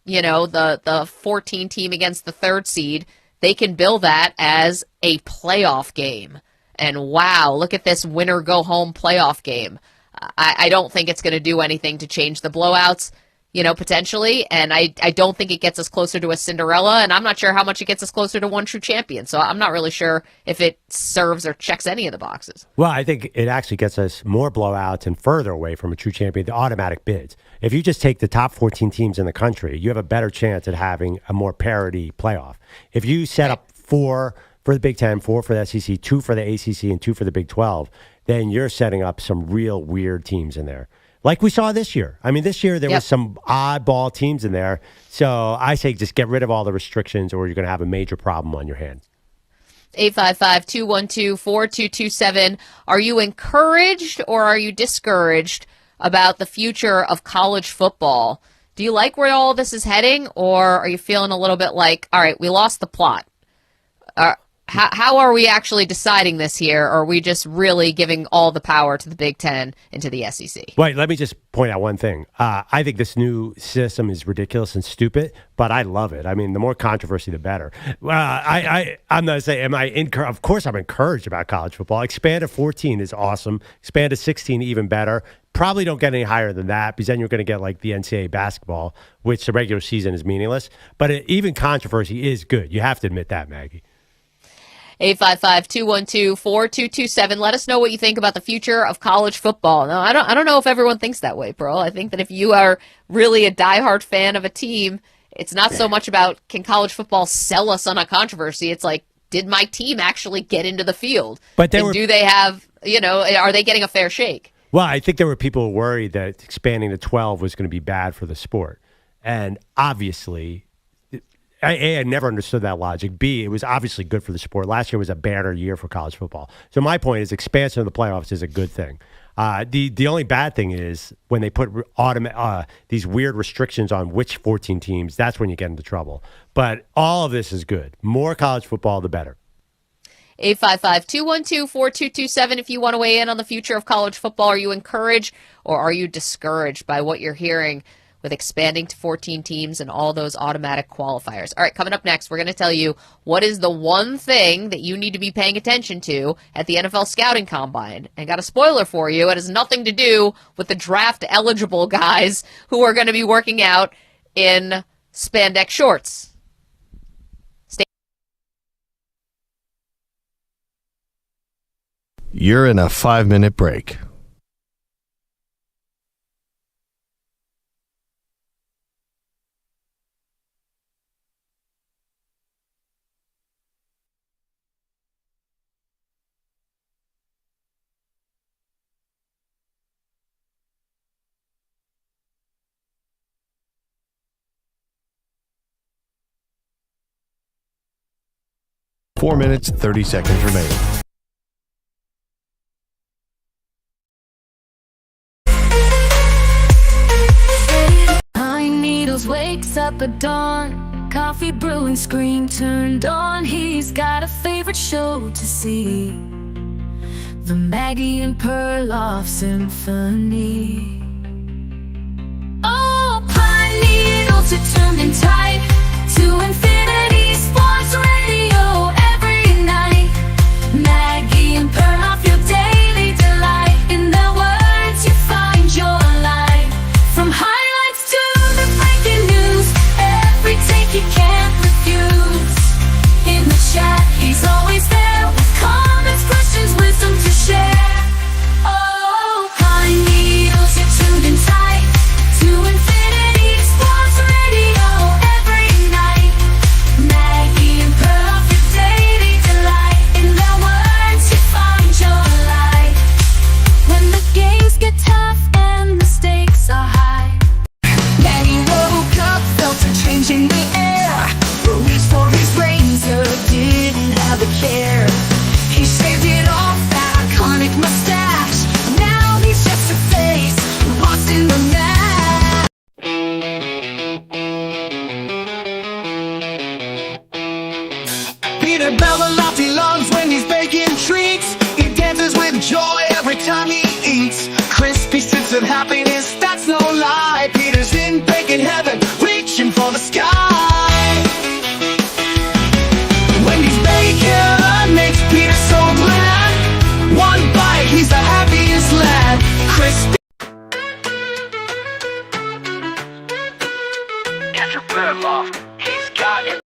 the 14 team against the 3rd seed. They can build that as a playoff game. And wow, look at this winner go home playoff game. I don't think it's going to do anything to change the blowouts, potentially. And I don't think it gets us closer to a Cinderella. And I'm not sure how much it gets us closer to one true champion. So I'm not really sure if it serves or checks any of the boxes. Well, I think it actually gets us more blowouts and further away from a true champion, the automatic bids. If you just take the top 14 teams in the country, you have a better chance at having a more parity playoff. If you set up 4 for the Big Ten, 4 for the SEC, 2 for the ACC, and 2 for the Big 12, then you're setting up some real weird teams in there. Like we saw this year. I mean, this year there was some oddball teams in there. So I say just get rid of all the restrictions or you're going to have a major problem on your hands. 855-212-4227. Are you encouraged or are you discouraged about the future of college football? Do you like where all this is heading, or are you feeling a little bit like, all right, we lost the plot? How are we actually deciding this here? Or are we just really giving all the power to the Big Ten and to the SEC? Wait, let me just point out one thing. I think this new system is ridiculous and stupid, but I love it. I mean, the more controversy, the better. I'm not saying, of course I'm encouraged about college football. Expand to 14 is awesome. Expand to 16, even better. Probably don't get any higher than that because then you're going to get like the NCAA basketball, which the regular season is meaningless. But even controversy is good. You have to admit that, Maggie. 855-212-4227. Let us know what you think about the future of college football. No, I don't know if everyone thinks that way, Pearl. I think that if you are really a diehard fan of a team, it's not so much about can college football sell us on a controversy. It's like, did my team actually get into the field? Do they have, are they getting a fair shake? Well, I think there were people worried that expanding to 12 was going to be bad for the sport. And obviously, A, I never understood that logic. B, it was obviously good for the sport. Last year was a banner year for college football. So my point is expansion of the playoffs is a good thing. The only bad thing is when they put these weird restrictions on which 14 teams, that's when you get into trouble. But all of this is good. More college football, the better. 855-212-4227 if you want to weigh in on the future of college football. Are you encouraged or are you discouraged by what you're hearing with expanding to 14 teams and all those automatic qualifiers? All right, coming up next, we're going to tell you what is the one thing that you need to be paying attention to at the NFL Scouting Combine. And got a spoiler for you. It has nothing to do with the draft-eligible guys who are going to be working out in spandex shorts. You're in a 5-minute break. Four minutes, 30 seconds remaining. Wakes up at dawn, coffee brewing, screen turned on. He's got a favorite show to see, the Maggie and Perloff Symphony. Oh, pine needles are turned in tight to infinity, sports radio every night. Maggie and Perloff, your daily delight. In their words you find your life, from highlights to the breaking news, every take you can't refuse. In the chat, he's always there with comments, questions, wisdom to share. Oh, pine needles, you're tuned in tight to infinity, sports radio every night. taste of happiness, that's no lie. Peter's in bacon heaven, reaching for the sky. Wendy's bacon makes Peter so glad. One bite, he's the happiest lad. Crispy. Maggie Perloff, he's got it.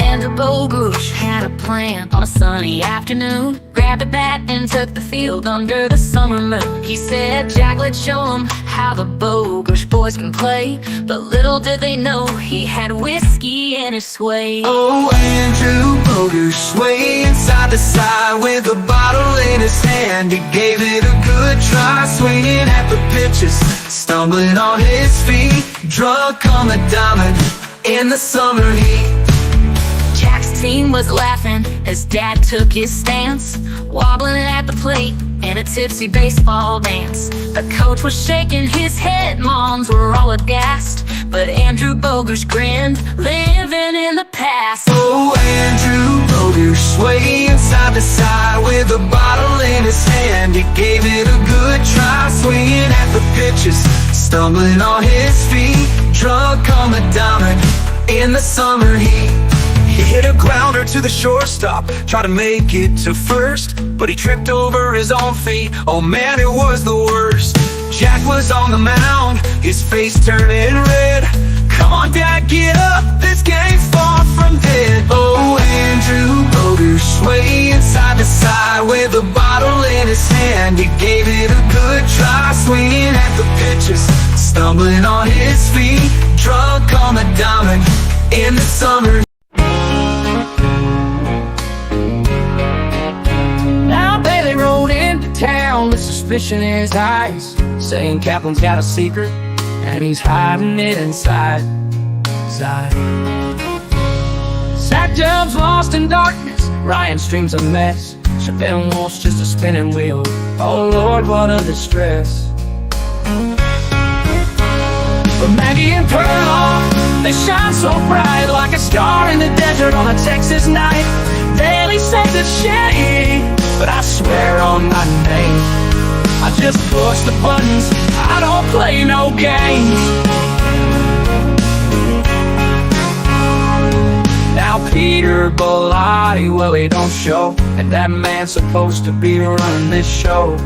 Andrew Bogusch had a plan on a sunny afternoon. Grabbed a bat and took the field under the summer moon. He said, Jack, let's show 'em how the Bogusch boys can play. But little did they know he had whiskey in his sway. Oh, Andrew Bogusch, swaying side to side with a bottle in his hand. He gave it a good try, swinging at the pitches, stumbling on his feet, drunk on the diamond in the summer heat. Jack's team was laughing as Dad took his stance, wobbling at the plate in a tipsy baseball dance. The coach was shaking his head, moms were all aghast, but Andrew Bogusch grinned, living in the past. Oh, Andrew Bogusch, swaying side to side with a bottle in his hand. He gave it a good try, swinging at the pitches, stumbling on his feet, drunk on the diamond in the summer heat. He hit a grounder to the shortstop, tried to make it to first, but he tripped over his own feet. Oh man, it was the worst. Jack was on the mound, his face turning red. Come on, Dad, get up, this game's far from dead. Oh, Andrew Bogusch, swaying side to side with a bottle in his hand. He gave it a good try, swinging at the pitches, stumbling on his feet, drunk on the diamond in the summer. Town with suspicion in his eyes, saying Kaplan's got a secret and he's hiding it inside. Sack Job's lost in darkness, Ryan Stream's a mess, Chappelle Wolf's just a spinning wheel. Oh Lord, what a distress. But Maggie and Perloff, they shine so bright, like a star in the desert on a Texas night. Daily says it's shady, but I swear on my name, I just push the buttons, I don't play no games. Now Peter Bellotti, well he don't show, and that man's supposed to be running this show.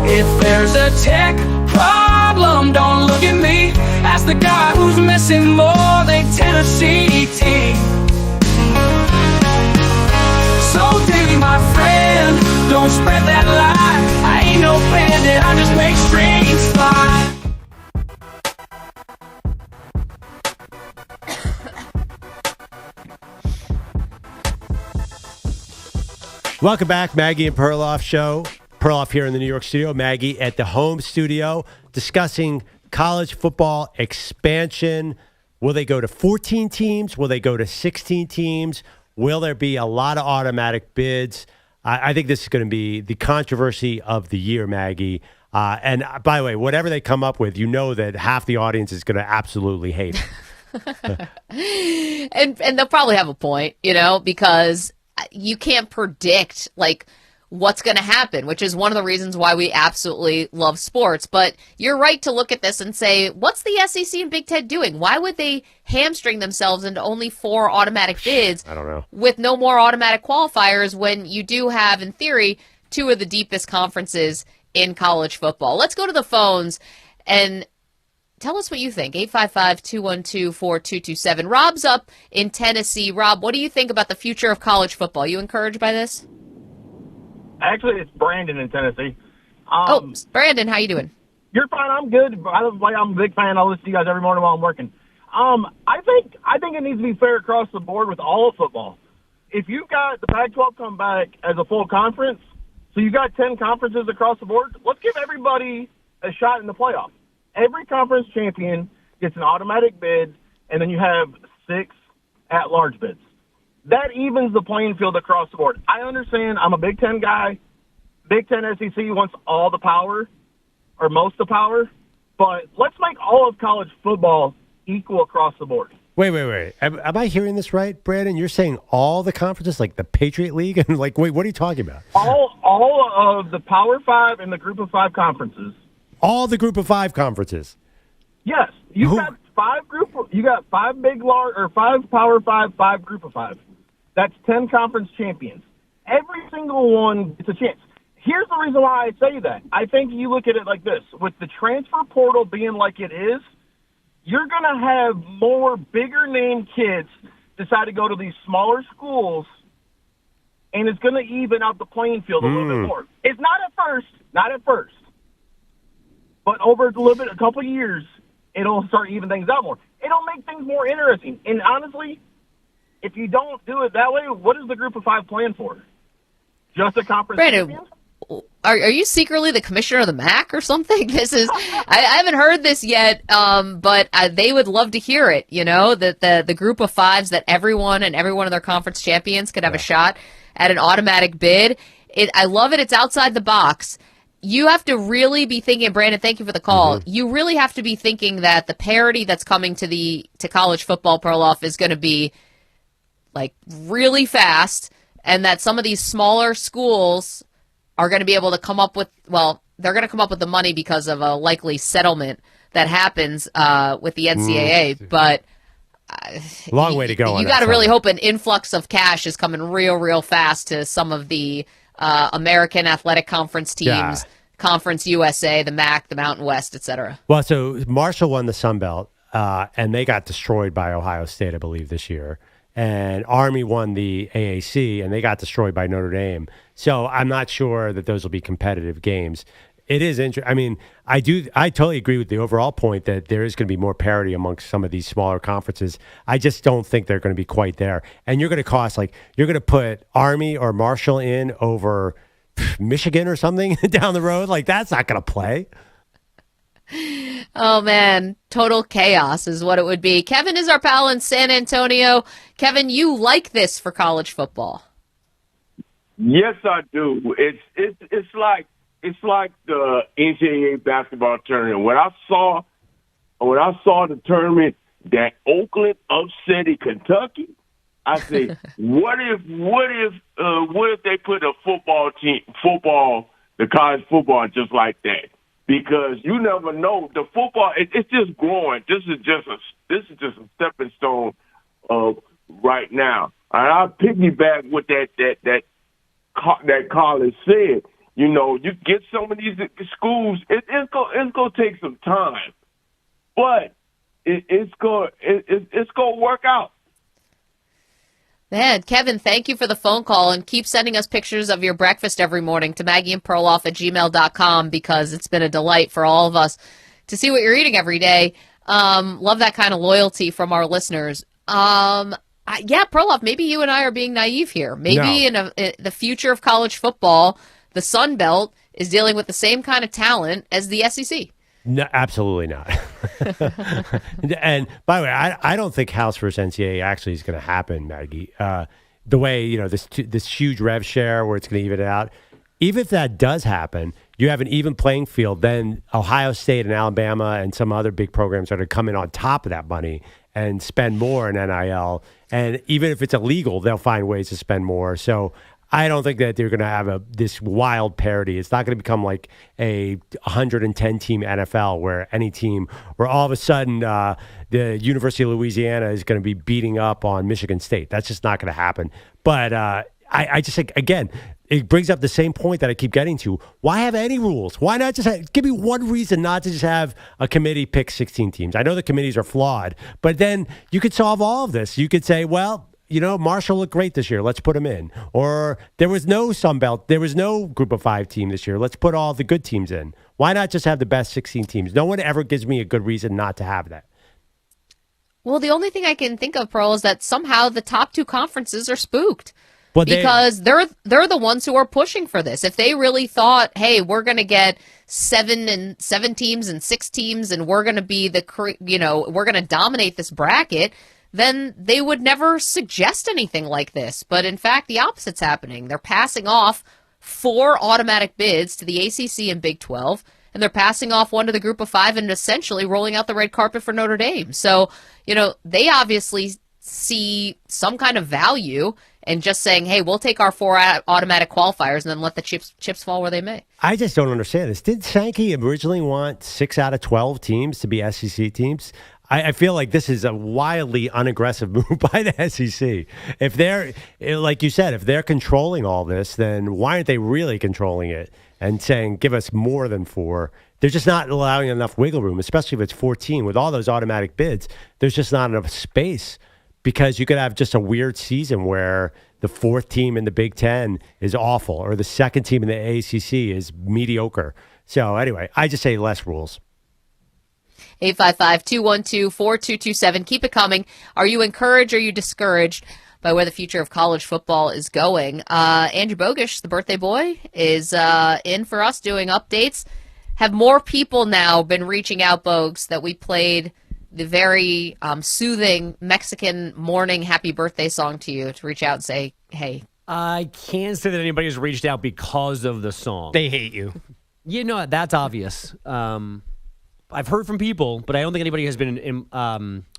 If there's a tech problem, don't look at me, ask the guy who's missing more than Tennessee team. So Davey, my friend, don't spread that lie. I ain't no bandit, I just make strings fly. Welcome back, Maggie and Perloff show. Perloff here in the New York studio, Maggie at the home studio, discussing college football expansion. Will they go to 14 teams? Will they go to 16 teams? Will there be a lot of automatic bids? I think this is going to be the controversy of the year, Maggie. And by the way, whatever they come up with, you know that half the audience is going to absolutely hate it. and they'll probably have a point, because you can't predict, what's going to happen, which is one of the reasons why we absolutely love sports. But you're right to look at this and say, what's the SEC and Big Ten doing? Why would they hamstring themselves into only 4 automatic bids I don't know. with no more automatic qualifiers when you do have, in theory, 2 of the deepest conferences in college football? Let's go to the phones and tell us what you think. 855-212-4227. Rob's up in Tennessee. Rob, what do you think about the future of college football? You encouraged by this? Actually, it's Brandon in Tennessee. Brandon, how you doing? You're fine. I'm good. By the way, I'm a big fan. I listen to you guys every morning while I'm working. I think it needs to be fair across the board with all of football. If you've got the Pac-12 come back as a full conference, so you've got 10 conferences across the board, let's give everybody a shot in the playoff. Every conference champion gets an automatic bid, and then you have 6 at-large bids. That evens the playing field across the board. I understand. I'm a Big Ten guy. Big Ten SEC wants all the power, or most of the power, but let's make all of college football equal across the board. Wait. Am I hearing this right, Brandon? You're saying all the conferences, like the Patriot League? And wait, what are you talking about? All of the Power 5 and the Group of 5 conferences. All the Group of 5 conferences? Yes. You got 5 5 Power 5, 5 Group of 5. That's 10 conference champions. Every single one gets a chance. Here's the reason why I say that. I think you look at it like this. With the transfer portal being like it is, you're going to have more bigger-name kids decide to go to these smaller schools, and it's going to even out the playing field a little bit more. It's not at first. But over a couple of years, it'll start even things out more. It'll make things more interesting. And honestly, if you don't do it that way, what is the Group of 5 plan for? Just a conference champion? Are you secretly the commissioner of the MAC or something? This is I haven't heard this yet, but they would love to hear it. You know, that the Group of 5s, that every one of their conference champions could have a shot at an automatic bid. I love it. It's outside the box. You have to really be thinking, Brandon, thank you for the call. You really have to be thinking that the parity that's coming to college football, Perloff, is going to be like really fast, and that some of these smaller schools are going to be able to come up with, they're going to come up with the money because of a likely settlement that happens with the NCAA. But long way to go. You got to really hope an influx of cash is coming real fast to some of the American Athletic Conference teams, Conference USA, the MAC, the Mountain West, etc. Well, so Marshall won the Sun Belt, and they got destroyed by Ohio State, I believe, this year. And Army won the AAC, and they got destroyed by Notre Dame. So I'm not sure that those will be competitive games. It is interesting. I mean, I totally agree with the overall point that there is going to be more parity amongst some of these smaller conferences. I just don't think they're going to be quite there. And you're going to cost, you're going to put Army or Marshall in over Michigan or something down the road. That's not going to play. Oh, man. Total chaos is what it would be. Kevin is our pal in San Antonio. Kevin, you like this for college football? Yes, I do. It's like the NCAA basketball tournament. When I saw the tournament that Oakland upset Kentucky, I said, what if they put the college football just like that? Because you never know. The football, it's just growing. This is just a stepping stone right now. And I'll piggyback with that college said. You know, you get some of these schools. It's gonna take some time, but it's gonna work out. Man, Kevin, thank you for the phone call, and keep sending us pictures of your breakfast every morning to maggieandperloff@gmail.com, because it's been a delight for all of us to see what you're eating every day. Love that kind of loyalty from our listeners. Perloff, maybe you and I are being naive here. Maybe in the future of college football, the Sun Belt is dealing with the same kind of talent as the SEC. No, absolutely not. And by the way, I don't think House versus NCAA actually is going to happen, Maggie. The way, this huge rev share where it's going to even it out. Even if that does happen, you have an even playing field. Then Ohio State and Alabama and some other big programs are going to come in on top of that money and spend more in NIL. And even if it's illegal, they'll find ways to spend more. So I don't think that they're going to have this wild parity. It's not going to become like a 110-team NFL where all of a sudden the University of Louisiana is going to be beating up on Michigan State. That's just not going to happen. But I just think, again, it brings up the same point that I keep getting to. Why have any rules? Why not just give me one reason not to just have a committee pick 16 teams? I know the committees are flawed, but then you could solve all of this. You could say, well, Marshall looked great this year. Let's put him in. Or there was no Sun Belt. There was no Group of 5 team this year. Let's put all the good teams in. Why not just have the best 16 teams? No one ever gives me a good reason not to have that. Well, the only thing I can think of, Pearl, is that somehow the top two conferences are spooked. Because they're the ones who are pushing for this. If they really thought, hey, we're going to get 7 teams and 6 teams, and we're going to be we're going to dominate this bracket, then they would never suggest anything like this. But in fact, the opposite's happening. They're passing off 4 automatic bids to the ACC and Big 12, and they're passing off one to the group of 5 and essentially rolling out the red carpet for Notre Dame. So, they obviously see some kind of value in just saying, hey, we'll take our 4 automatic qualifiers and then let the chips fall where they may. I just don't understand this. Did Sankey originally want 6 out of 12 teams to be SEC teams? I feel like this is a wildly unaggressive move by the SEC. If they're, like you said, if they're controlling all this, then why aren't they really controlling it and saying, give us more than 4? They're just not allowing enough wiggle room, especially if it's 14. With all those automatic bids, there's just not enough space because you could have just a weird season where the 4th team in the Big Ten is awful or the 2nd team in the ACC is mediocre. So anyway, I just say less rules. 855-212-4227. Keep it coming. Are you encouraged or are you discouraged by where the future of college football is going? Andrew Bogusch, the birthday boy, is in for us doing updates. Have more people now been reaching out, Bogues, that we played the very soothing Mexican morning happy birthday song to you to reach out and say, hey. I can't say that anybody has reached out because of the song. They hate you. That's obvious. I've heard from people, but I don't think anybody has been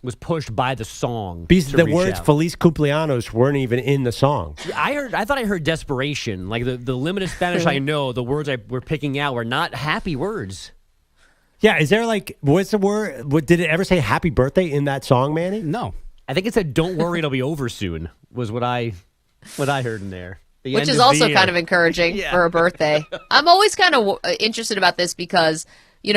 was pushed by the song. Because the reach words out. Feliz Cumpleaños weren't even in the song. I thought I heard desperation. Like the limited Spanish I know, the words we're picking out were not happy words. Yeah, is there what's the word? Did it ever say happy birthday in that song, Manny? No. I think it said don't worry, it'll be over soon, was what I heard in there. Which is also kind of encouraging for a birthday. I'm always kind of interested about this because,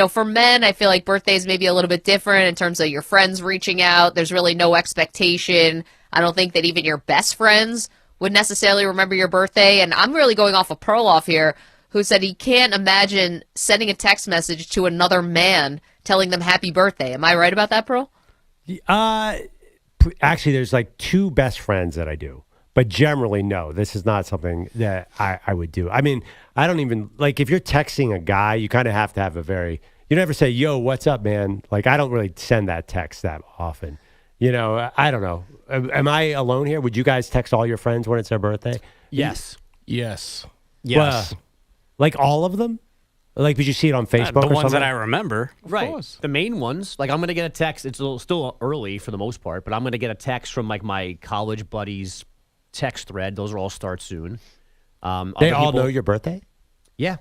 for men, I feel like birthdays may be a little bit different in terms of your friends reaching out. There's really no expectation. I don't think that even your best friends would necessarily remember your birthday. And I'm really going off of Perloff here, who said he can't imagine sending a text message to another man telling them happy birthday. Am I right about that, Pearl? Actually, there's 2 best friends that I do. But generally, no, this is not something that I would do. I mean, I don't even, if you're texting a guy, you kind of have to have you never say, yo, what's up, man? I don't really send that text that often. I don't know. Am I alone here? Would you guys text all your friends when it's their birthday? Yes. Yes. All of them? Would you see it on Facebook the or ones something? that I remember. Right. Course. The main ones. I'm going to get a text. It's still early for the most part, but I'm going to get a text from, my college buddies' text thread. Those will all start soon. They all know your birthday? Yeah.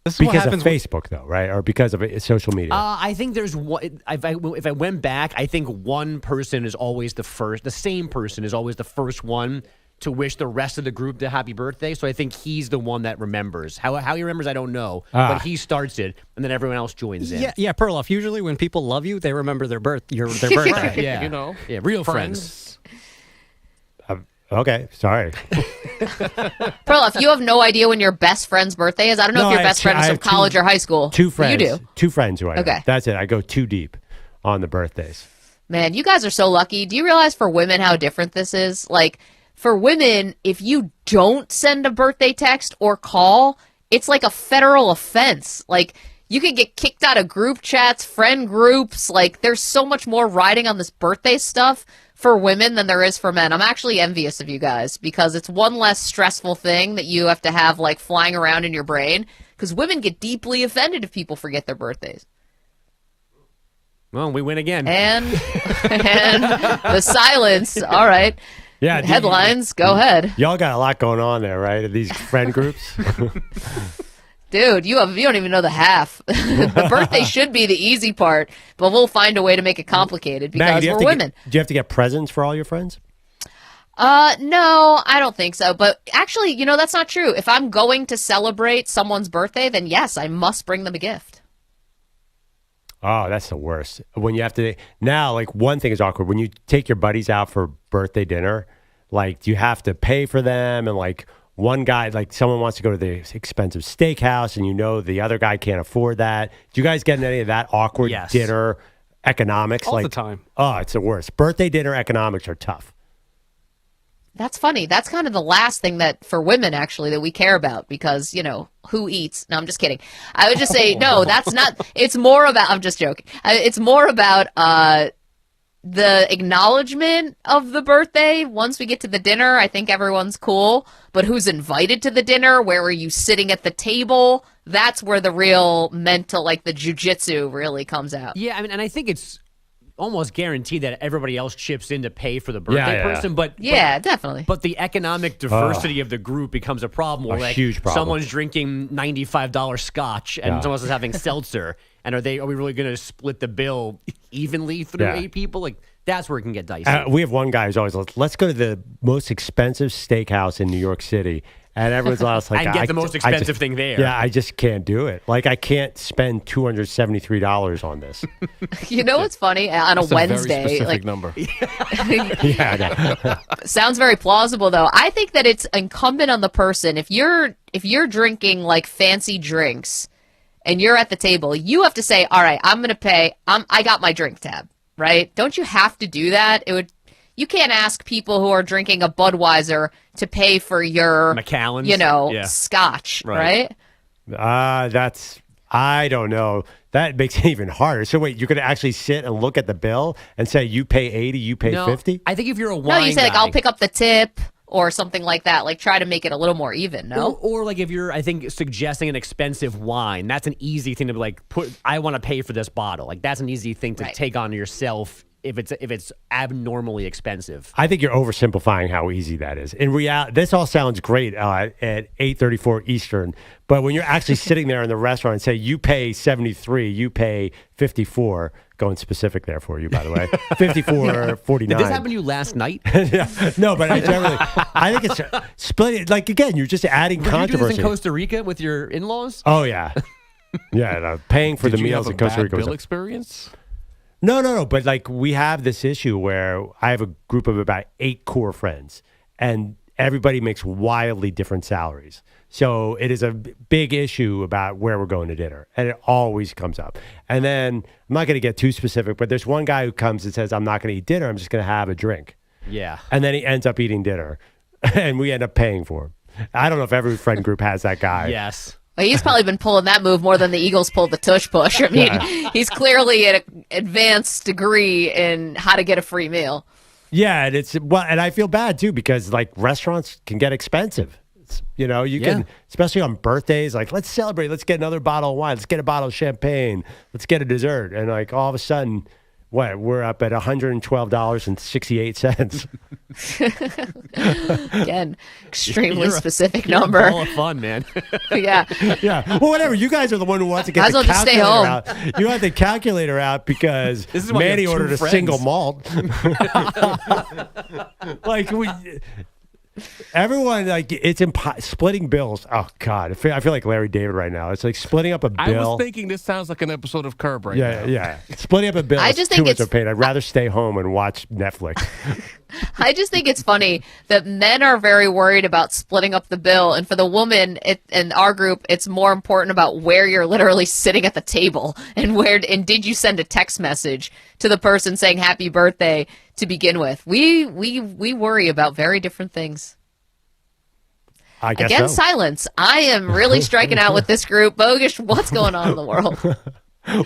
This is because of Facebook, though, right? Or because of social media? I think there's one. If I went back, I think one person is always the first. The same person is always the first one to wish the rest of the group the happy birthday. So I think he's the one that remembers. How he remembers, I don't know. But he starts it, and then everyone else joins in. Yeah, Perloff. Usually when people love you, they remember their birthday. Right, yeah. Yeah, real friends. Okay, sorry. Perloff, you have no idea when your best friend's birthday is? I don't know if your best friend is from college or high school. 2 friends. You do? 2 friends who I know. Okay. That's it. I go too deep on the birthdays. Man, you guys are so lucky. Do you realize for women how different this is? For women, if you don't send a birthday text or call, it's like a federal offense. You could get kicked out of group chats, friend groups. There's so much more riding on this birthday stuff for women than there is for men. I'm actually envious of you guys because it's one less stressful thing that you have to have flying around in your brain because women get deeply offended if people forget their birthdays. Well, we win again. And the silence. All right. Yeah. Headlines. Go ahead. Y'all got a lot going on there, right? These friend groups. Dude, you don't even know the half. The birthday should be the easy part, but we'll find a way to make it complicated because Maggie, we're women. Do you have to get presents for all your friends? No, I don't think so. But actually, that's not true. If I'm going to celebrate someone's birthday, then yes, I must bring them a gift. Oh, that's the worst. When you have to now, one thing is awkward. When you take your buddies out for birthday dinner, you have to pay for them and one guy, someone wants to go to the expensive steakhouse and the other guy can't afford that. Do you guys get in any of that awkward dinner economics? All the time. Oh, it's the worst. Birthday dinner economics are tough. That's funny. That's kind of the last thing that for women, actually, that we care about because, who eats? No, I'm just kidding. I would just say, no, that's not. It's more about, I'm just joking. It's more about the acknowledgement of the birthday, once we get to the dinner, I think everyone's cool. But who's invited to the dinner? Where are you sitting at the table? That's where the real mental, like the jujitsu really comes out. Yeah, I mean, and I think it's almost guaranteed that everybody else chips in to pay for the birthday person. But definitely. But the economic diversity of the group becomes a problem. Where, like, huge problem. Someone's drinking $95 scotch and someone else is having seltzer. And are we really going to split the bill evenly through 8 people? Like, that's where it can get dicey. We have one guy who's always like, let's go to the most expensive steakhouse in New York City. And everyone's else like, and get the most expensive thing there. Yeah, I just can't do it. Like, I can't spend $273 on this. You know what's funny? On a Wednesday, very specific like number. Yeah, I know. Sounds very plausible, though. I think that it's incumbent on the person. If you're drinking like fancy drinks and you're at the table, you have to say, "All right, I'm going to pay. I got my drink tab." Right? Don't you have to do that? You can't ask people who are drinking a Budweiser to pay for your Macallan's, scotch, right? I don't know. That makes it even harder. So wait, you could actually sit and look at the bill and say, you pay 80, you pay 50? I think if you're a wine No, you say, like, guy, I'll pick up the tip or something like that. Like, try to make it a little more even, no? Or like if you're, I think, suggesting an expensive wine, that's an easy thing to be like, I want to pay for this bottle. Like, that's an easy thing to take on yourself if it's abnormally expensive. I think you're oversimplifying how easy that is. In reality, this all sounds great at 8:34 Eastern, but when you're actually sitting there in the restaurant and say, you pay 73, you pay 54, going specific there for you, by the way, 54.49. Did this happen to you last night? No, but I think it's split. Like, again, you're just adding controversy. You do this in Costa Rica with your in-laws? Oh, yeah. Yeah, no, paying for the meals in Costa Rica. Did you have a bad bill experience? No. But like, we have this issue where I have a group of about 8 core friends, and everybody makes wildly different salaries. So it is a big issue about where we're going to dinner, and it always comes up. And then I'm not going to get too specific, but there's one guy who comes and says, I'm not going to eat dinner. I'm just going to have a drink. Yeah. And then he ends up eating dinner, and we end up paying for him. I don't know if every friend group has that guy. Yes. Well, he's probably been pulling that move more than the Eagles pulled the Tush Push. I mean, he's clearly at an advanced degree in how to get a free meal. Yeah, and I feel bad too, because like, restaurants can get expensive. You can, especially on birthdays, like, let's celebrate. Let's get another bottle of wine. Let's get a bottle of champagne. Let's get a dessert. And like, all of a sudden, we're up at $112.68. Again, extremely specific number. All of fun, man. Yeah. Well, whatever. You guys are the one who wants to get the calculator out. You want the calculator out because Manny ordered a single malt. Everyone, like, it's splitting bills. Oh, God. I feel like Larry David right now. It's like splitting up a bill. I was thinking this sounds like an episode of Curb now. Yeah. Splitting up a bill is too much of a pain. I'd rather stay home and watch Netflix. I just think it's funny that men are very worried about splitting up the bill. And for the woman in our group, it's more important about where you're literally sitting at the table and did you send a text message to the person saying happy birthday to begin with. We worry about very different things. I guess Again, so. Silence. I am really striking out with this group. Bogusch, what's going on in the world?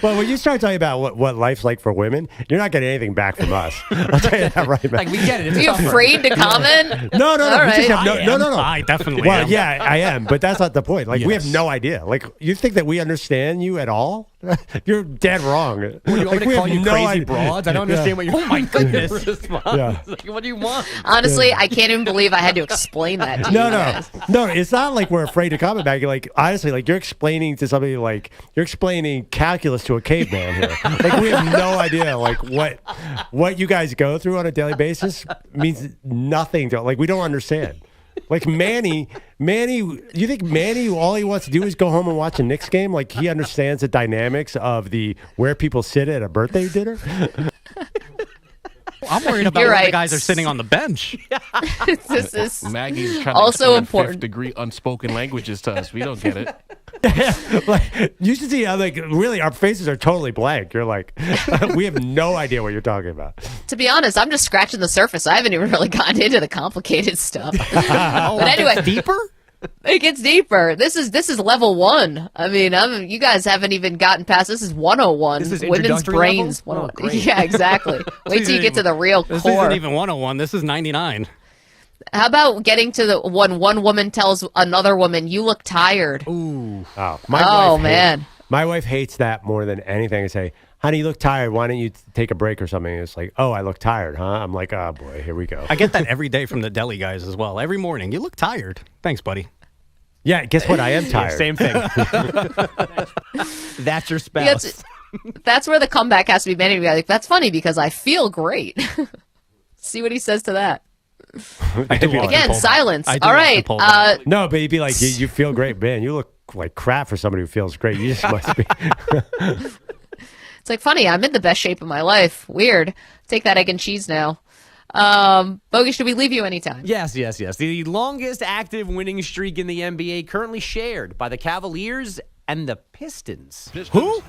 Well, when you start talking about what life's like for women, you're not getting anything back from us. I'll tell you that right now. Like, we get it. Are you afraid to comment? No. All Right. No. I definitely am. Yeah, I am, but that's not the point. Like, we have no idea. Like, you think that we understand you at all? You're dead wrong. You want me to call you crazy broads? I don't understand what you're... Oh, my goodness. Like, what do you want? Honestly, I can't even believe I had to explain that to you guys. No, it's not like we're afraid to comment back. Like, honestly, like, you're explaining to somebody, like, you're explaining calculus to a caveman here. Like, we have no idea, like, what you guys go through on a daily basis means nothing to, like, we don't understand. Like, Manny, you think Manny, all he wants to do is go home and watch a Knicks game? Like, he understands the dynamics of where people sit at a birthday dinner? I'm worried about where the guys are sitting on the bench. This is Maggie's trying also to important. Fifth-degree unspoken languages to us. We don't get it. Like, you should see how, like, really, our faces are totally blank. You're like, we have no idea what you're talking about. To be honest, I'm just scratching the surface. I haven't even really gotten into the complicated stuff. But anyway, deeper? It gets deeper. This is level 1. I mean, you guys haven't even gotten past. This is 101. This is Women's introductory brains. level? 101. Oh, great. Yeah, exactly. Wait till you get to the real This core. isn't even 101. This is 99. How about getting to the one woman tells another woman, "You look tired." Ooh. Oh, Man. My wife hates that more than anything. I say, honey, you look tired. Why don't you take a break or something? And it's like, oh, I look tired, huh? I'm like, oh, boy, here we go. I get that every day from the deli guys as well. Every morning. You look tired. Thanks, buddy. Yeah, guess what? I am tired. Yeah, same thing. That's your spouse. That's where the comeback has to be made. Like, that's funny because I feel great. See what he says to that. Again, silence. All right. No, but you'd be like, you feel great, man. You look like crap for somebody who feels great. You just must be. It's like, funny, I'm in the best shape of my life. Weird. Take that egg and cheese now. Bogusch, should we leave you anytime? Yes. The longest active winning streak in the NBA currently shared by the Cavaliers and the Pistons. Who?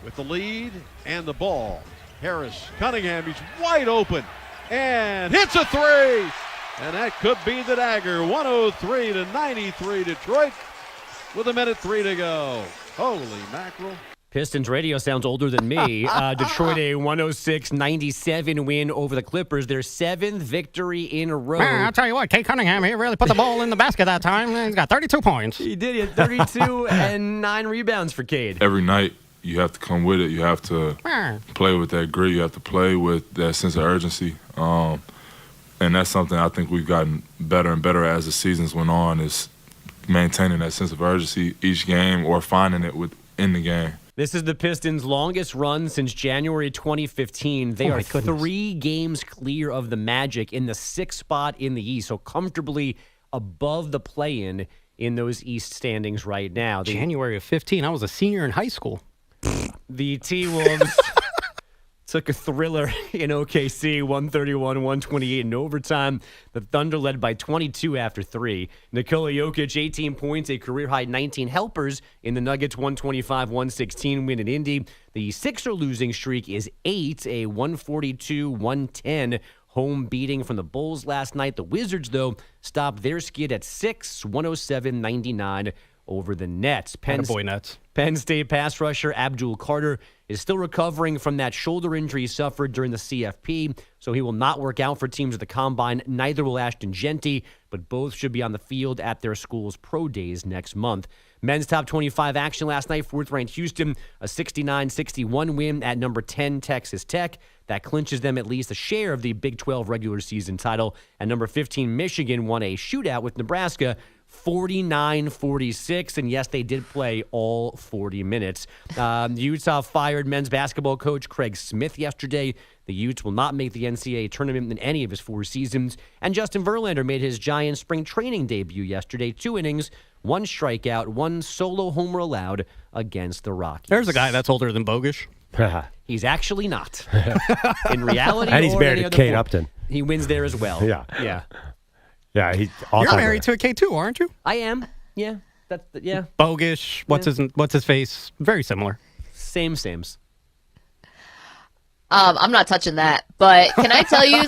With the lead and the ball. Harris, Cunningham, he's wide open and hits a three. And that could be the dagger. 103-93 Detroit with 1:03 to go. Holy mackerel. Pistons radio sounds older than me. Detroit a 106-97 win over the Clippers. Their 7th victory in a row. Man, I'll tell you what, Kate Cunningham, he really put the ball in the basket that time. He's got 32 points. He did. He had 32 and 9 rebounds for Cade. Every night, you have to come with it. You have to play with that grit. You have to play with that sense of urgency. And that's something I think we've gotten better and better as the seasons went on, is maintaining that sense of urgency each game or finding it within the game. This is the Pistons' longest run since January 2015. They are 3 games clear of the Magic in the 6th spot in the East, so comfortably above the play-in in those East standings right now. January of 15, I was a senior in high school. The T-Wolves took a thriller in OKC, 131-128 in overtime. The Thunder led by 22 after 3. Nikola Jokic, 18 points, a career-high 19 helpers in the Nuggets' 125-116 win in Indy. The Sixer losing streak is 8, a 142-110 home beating from the Bulls last night. The Wizards, though, stopped their skid at 6, 107-99 over the Nets. Nets. Penn State pass rusher Abdul Carter is still recovering from that shoulder injury he suffered during the CFP, so he will not work out for teams at the Combine. Neither will Ashton Genty, but both should be on the field at their school's pro days next month. Men's top 25 action last night, 4th-ranked Houston, a 69-61 win at number 10 Texas Tech. That clinches them at least a share of the Big 12 regular season title. And number 15 Michigan won a shootout with Nebraska, 49-46, and yes, they did play all 40 minutes. Utah fired men's basketball coach Craig Smith yesterday. The Utes will not make the NCAA tournament in any of his 4 seasons. And Justin Verlander made his Giants spring training debut yesterday. 2 innings, 1 strikeout, 1 solo homer allowed against the Rockies. There's a guy that's older than Bogusch. He's actually not. In reality, and he's or married any to other Kate form. Upton. He wins there as well. Yeah. Yeah, he's You're married to a K too, aren't you? I am. Yeah. Yeah. Bogusch. What's his face? Very similar. Sames. I'm not touching that, but can I tell you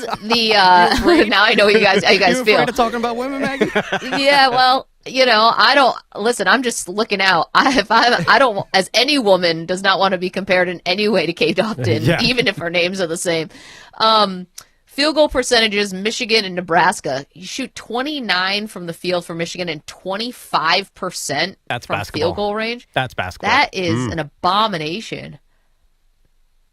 now I know how you guys you feel. afraid of talking about women, Maggie? Yeah, well, I don't listen. I'm just looking out. I don't, as any woman does not want to be compared in any way to Kate Upton, even if her names are the same. Field goal percentages: Michigan and Nebraska. You shoot 29 from the field for Michigan and 25% That's from basketball. field goal range. That's basketball. That is an abomination.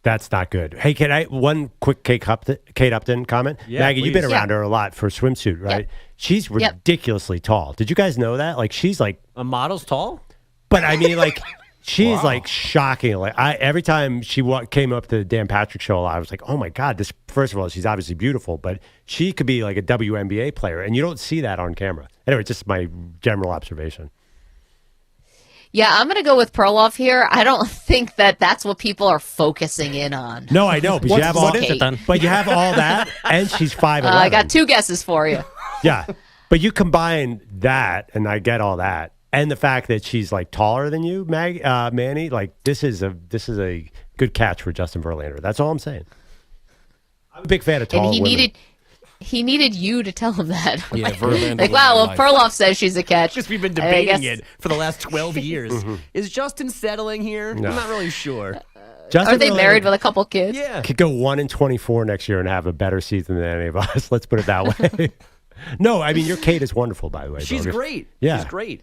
That's not good. Hey, can I one quick Kate Upton comment? Yeah, Maggie, you've been please. around her a lot for swimsuit, right? Yep. She's ridiculously tall. Did you guys know that? Like, she's like A model's tall? But I mean, like, she's like shocking. Like, every time she came up to the Dan Patrick show, I was like, oh my God, this, first of all, she's obviously beautiful, but she could be like a WNBA player, and you don't see that on camera. Anyway, just my general observation. Yeah, I'm going to go with Perloff here. I don't think that's what people are focusing in on. No, I know, but you have what is it then? But you have all that, and she's 5'11". I got 2 guesses for you. Yeah, but you combine that, and I get all that, and the fact that she's like taller than you, Manny. Like, this is a good catch for Justin Verlander. That's all I'm saying. I'm a big fan of tall women. He needed you to tell him that. Yeah, Verlander like, was wow, my well, life. Perloff says she's a catch. Because we've been I debating guess- it for the last 12 years. Is Justin settling here? No. I'm not really sure. Justin Are they Verlander married with a couple kids? Yeah. could go 1-24 next year and have a better season than any of us. Let's put it that way. No, I mean, your Kate is wonderful, by the way. She's Bogusch. great. Yeah. She's great.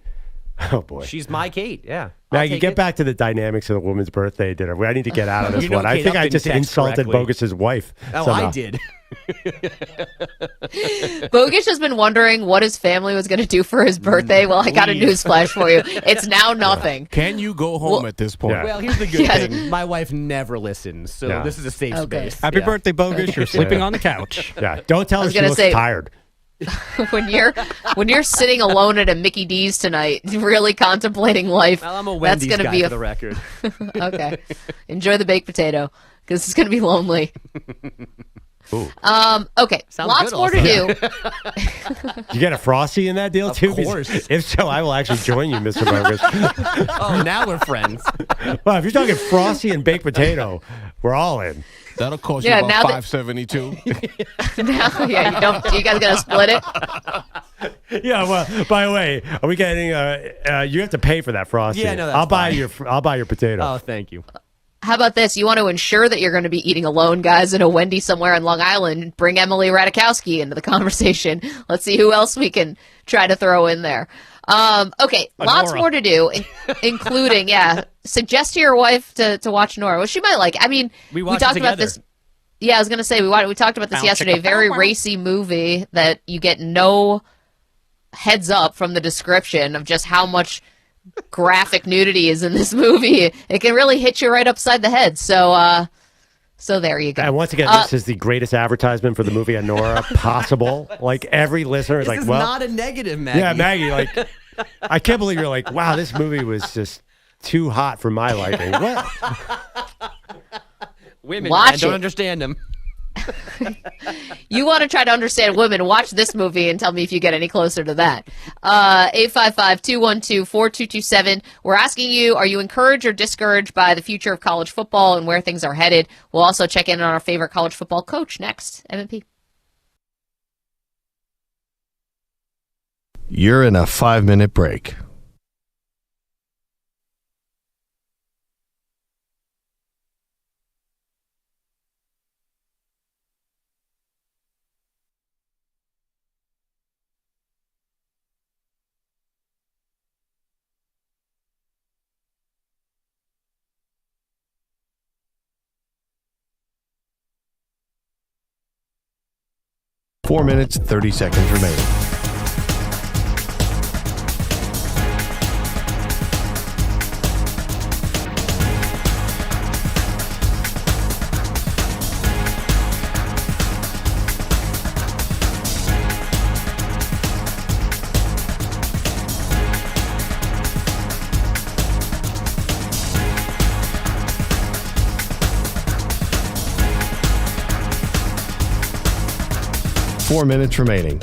Oh, boy. She's my Kate. Yeah. Maggie, take get it. back to the dynamics of the woman's birthday dinner. I need to get out of this You know one. I Kate think I Upton just texted insulted correctly. Bogusch's wife. Oh, somehow. I did. Bogusch has been wondering what his family was going to do for his birthday. Well, I got a news flash for you. It's now nothing. Can you go home at this point? Yeah. Well, here's the good Yes. thing. My wife never listens, so Yeah. this is a safe Okay. space. Happy Yeah. birthday, Bogusch. You're sleeping on the couch. Yeah, don't tell I her was she gonna looks say- tired. when you're sitting alone at a Mickey D's tonight, really contemplating life. Well, I'm a that's Wendy's going to guy be for the record. Okay. Enjoy the baked potato because it's going to be lonely. Okay. Sounds Lots good more also. to do. You get a Frosty in that deal, Of too? course. If so, I will actually join you, Mr. Bogusch. Oh, now we're friends. Well, if you're talking Frosty and baked potato, we're all in. That'll cost Yeah, you now about that- $5.72. Now, yeah, you guys going to split it? Yeah, well, by the way, are we getting, you have to pay for that Frosty. Yeah, no, that's I'll buy fine. I'll buy your potato. Oh, thank you. How about this? You want to ensure that you're going to be eating alone, guys, in a Wendy somewhere in Long Island. Bring Emily Ratajkowski into the conversation. Let's see who else we can try to throw in there. Okay, lots Nora. more to do, including, suggest to your wife to watch Nora. Well, she might like. I mean, We watched talked it about together. this. Yeah, I was going to say we talked about this Bow, yesterday. chicka, Very bow, wow. racy movie that you get no heads up from the description of just how much graphic nudity is in this movie. It can really hit you right upside the head. So there you go. And once again, this is the greatest advertisement for the movie Nora possible. Like, every listener is This like, is well. not a negative, Maggie. Yeah, Maggie, like, I can't believe you're like, wow, this movie was just too hot for my liking. What? Women Watch man, don't it. understand them. You want to try to understand women, watch this movie and tell me if you get any closer to that. 855-212-4227. We're asking you, are you encouraged or discouraged by the future of college football and where things are headed? We'll also check in on our favorite college football coach next. MMP. You're in a 5-minute break. Four minutes, 30 seconds remaining. Four minutes remaining.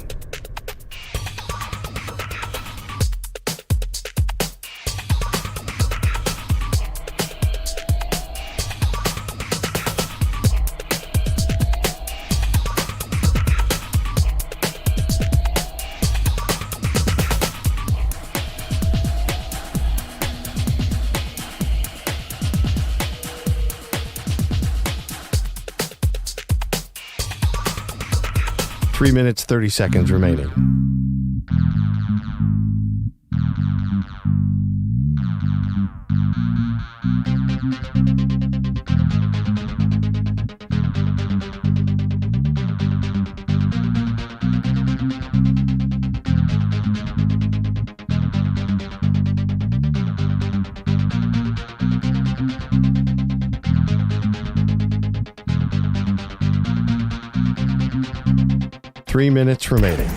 Three minutes, 30 seconds remaining. Three minutes remaining.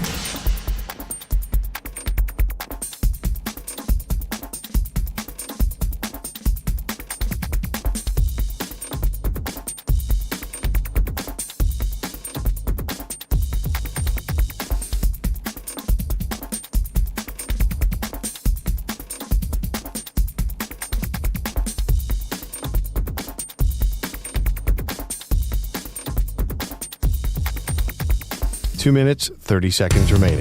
2 minutes, 30 seconds remaining.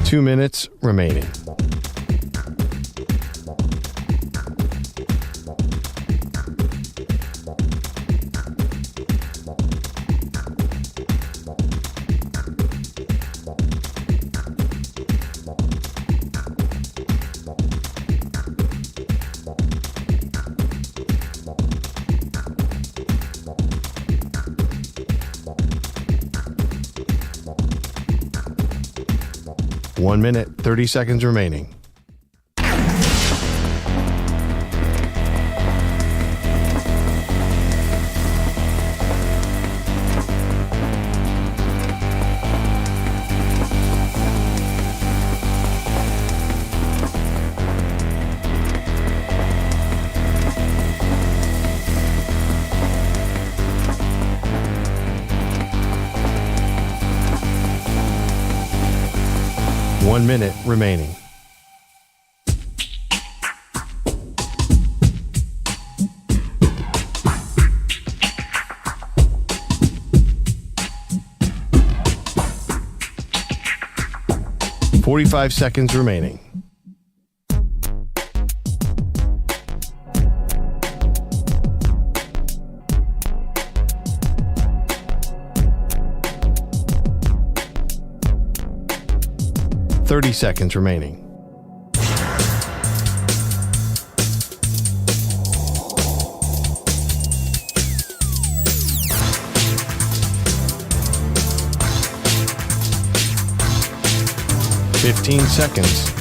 Two minutes remaining. One minute, 30 seconds remaining. One minute remaining. .45 seconds remaining. .30 seconds remaining. .15 seconds.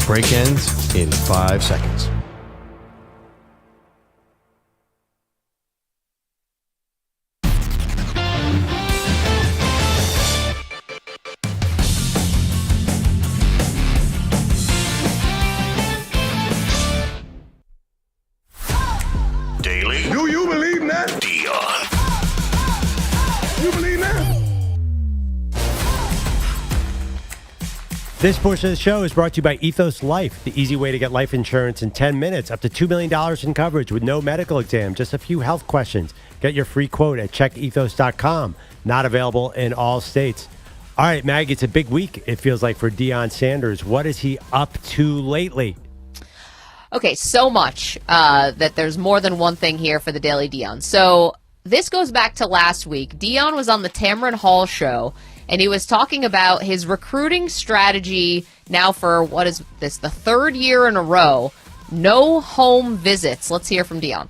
Break ends in 5 seconds. Daily. Do you believe that? Deion. You believe that? This portion of the show is brought to you by Ethos Life, the easy way to get life insurance in 10 minutes, up to $2 million in coverage with no medical exam, just a few health questions. Get your free quote at checkethos.com. Not available in all states. All right, Maggie, it's a big week, it feels like, for Deion Sanders. What is he up to lately? Okay, so much that there's more than one thing here for the Daily Deion. So this goes back to last week. Deion was on the Tamron Hall show, and he was talking about his recruiting strategy now for, what is this, the third year in a row. No home visits. Let's hear from Deion.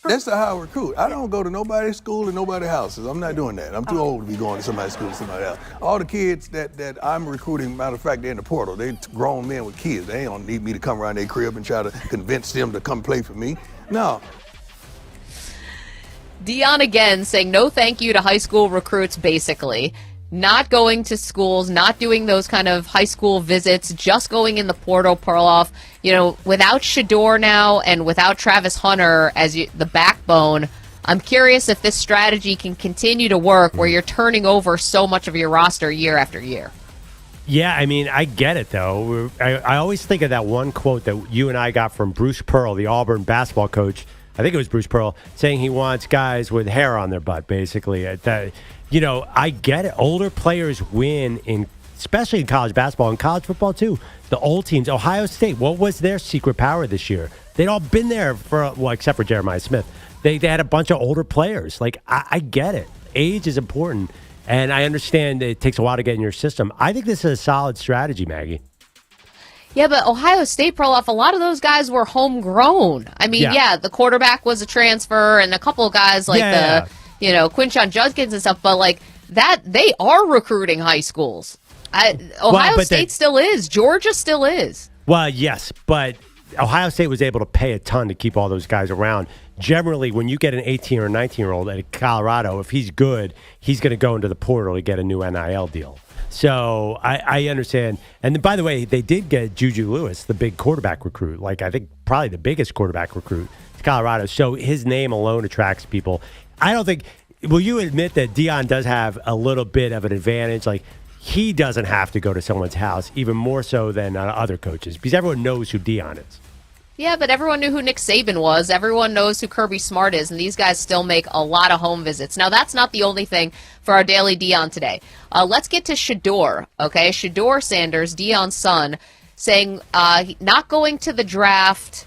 That's how I recruit. I don't go to nobody's school and nobody's houses. I'm not doing that. I'm too old to be going to somebody's school and somebody else. All the kids that I'm recruiting, matter of fact, they're in the portal. They're grown men with kids. They don't need me to come around their crib and try to convince them to come play for me. No. Deion again saying no thank you to high school recruits, basically. Not going to schools, not doing those kind of high school visits, just going in the portal, Perloff. You know, without Shedeur now and without Travis Hunter as the backbone, I'm curious if this strategy can continue to work where you're turning over so much of your roster year after year. Yeah, I mean, I get it, though. I always think of that one quote that you and I got from Bruce Pearl, the Auburn basketball coach. I think it was Bruce Pearl, saying he wants guys with hair on their butt, basically. You know, I get it. Older players win, especially in college basketball and college football, too. The old teams, Ohio State, what was their secret power this year? They'd all been there for, well, except for Jeremiah Smith. They had a bunch of older players. Like, I get it. Age is important, and I understand it takes a while to get in your system. I think this is a solid strategy, Maggie. Yeah, but Ohio State, Perloff, a lot of those guys were homegrown. I mean, yeah, the quarterback was a transfer, and a couple of guys like Quinshon Judkins and stuff, but like that, they are recruiting high schools. Ohio State still is. Georgia still is. Well, yes, but Ohio State was able to pay a ton to keep all those guys around. Generally, when you get an 18 or 19-year-old at Colorado, if he's good, he's going to go into the portal to get a new NIL deal. So I understand. And by the way, they did get Juju Lewis, the big quarterback recruit, like I think probably the biggest quarterback recruit to Colorado. So his name alone attracts people. I don't think – will you admit that Deion does have a little bit of an advantage? Like he doesn't have to go to someone's house, even more so than other coaches, because everyone knows who Deion is. Yeah, but everyone knew who Nick Saban was. Everyone knows who Kirby Smart is, and these guys still make a lot of home visits. Now, that's not the only thing for our Daily Deion today. Let's get to Shedeur, okay? Shedeur Sanders, Deion's son, saying not going to the draft,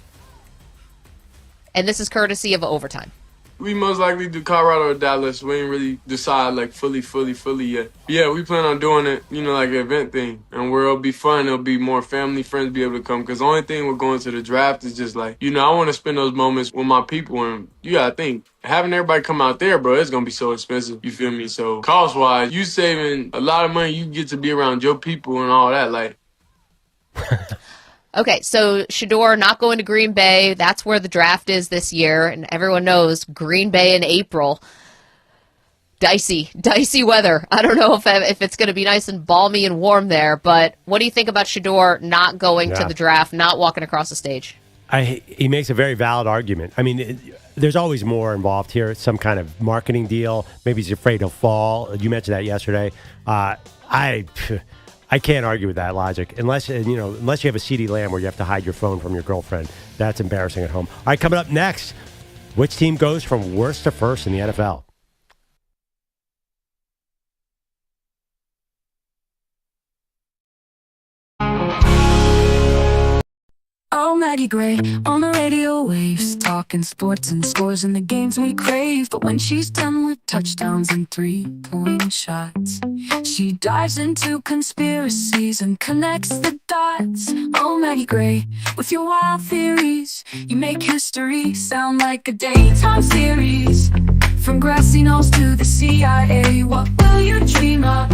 and this is courtesy of Overtime. We most likely do Colorado or Dallas. We ain't really decide like fully yet. Yeah, we plan on doing it, like an event thing. And where it'll be fun, it'll be more family, friends be able to come. Because the only thing with going to the draft is just like, I want to spend those moments with my people. And you got to think, having everybody come out there, bro, it's going to be so expensive. You feel me? So cost-wise, you saving a lot of money. You get to be around your people and all that. Like. Okay, so Shedeur not going to Green Bay. That's where the draft is this year, and everyone knows Green Bay in April. Dicey weather. I don't know if it's going to be nice and balmy and warm there, but what do you think about Shedeur not going to the draft, not walking across the stage? He makes a very valid argument. I mean, there's always more involved here, some kind of marketing deal. Maybe he's afraid he'll fall. You mentioned that yesterday. I can't argue with that logic unless you have a CeeDee Lamb where you have to hide your phone from your girlfriend. That's embarrassing at home. All right, coming up next, which team goes from worst to first in the NFL? Oh, Maggie Gray on the radio waves, talking sports and scores and the games we crave. But when she's done with touchdowns and three-point shots, she dives into conspiracies and connects the dots. Oh, Maggie Gray, with your wild theories, you make history sound like a daytime series. From grassy knolls to the CIA, what will you dream of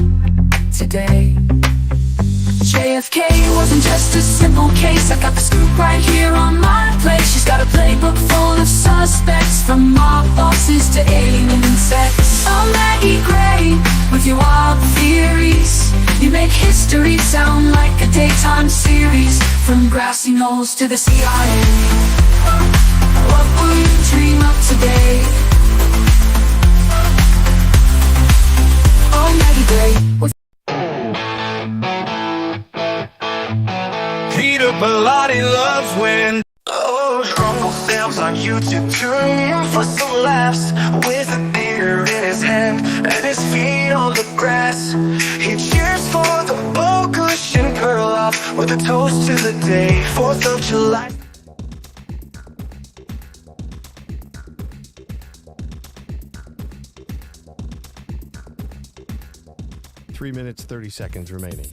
today? JFK wasn't just a simple case. I got the scoop right here on my plate. She's got a playbook full of suspects, from mob bosses to alien insects. Oh, Maggie Gray, with your wild theories, you make history sound like a daytime series. From grassy knolls to the CIA, what will you dream of today? Oh, Maggie Gray, with Peter Bellotti loves when Rumble films on YouTube, tune for some laughs, with a beer in his hand and his feet on the grass. He cheers for the Bogusch and Perloff with a toast to the day, 4th of July. Three minutes, 30 seconds remaining.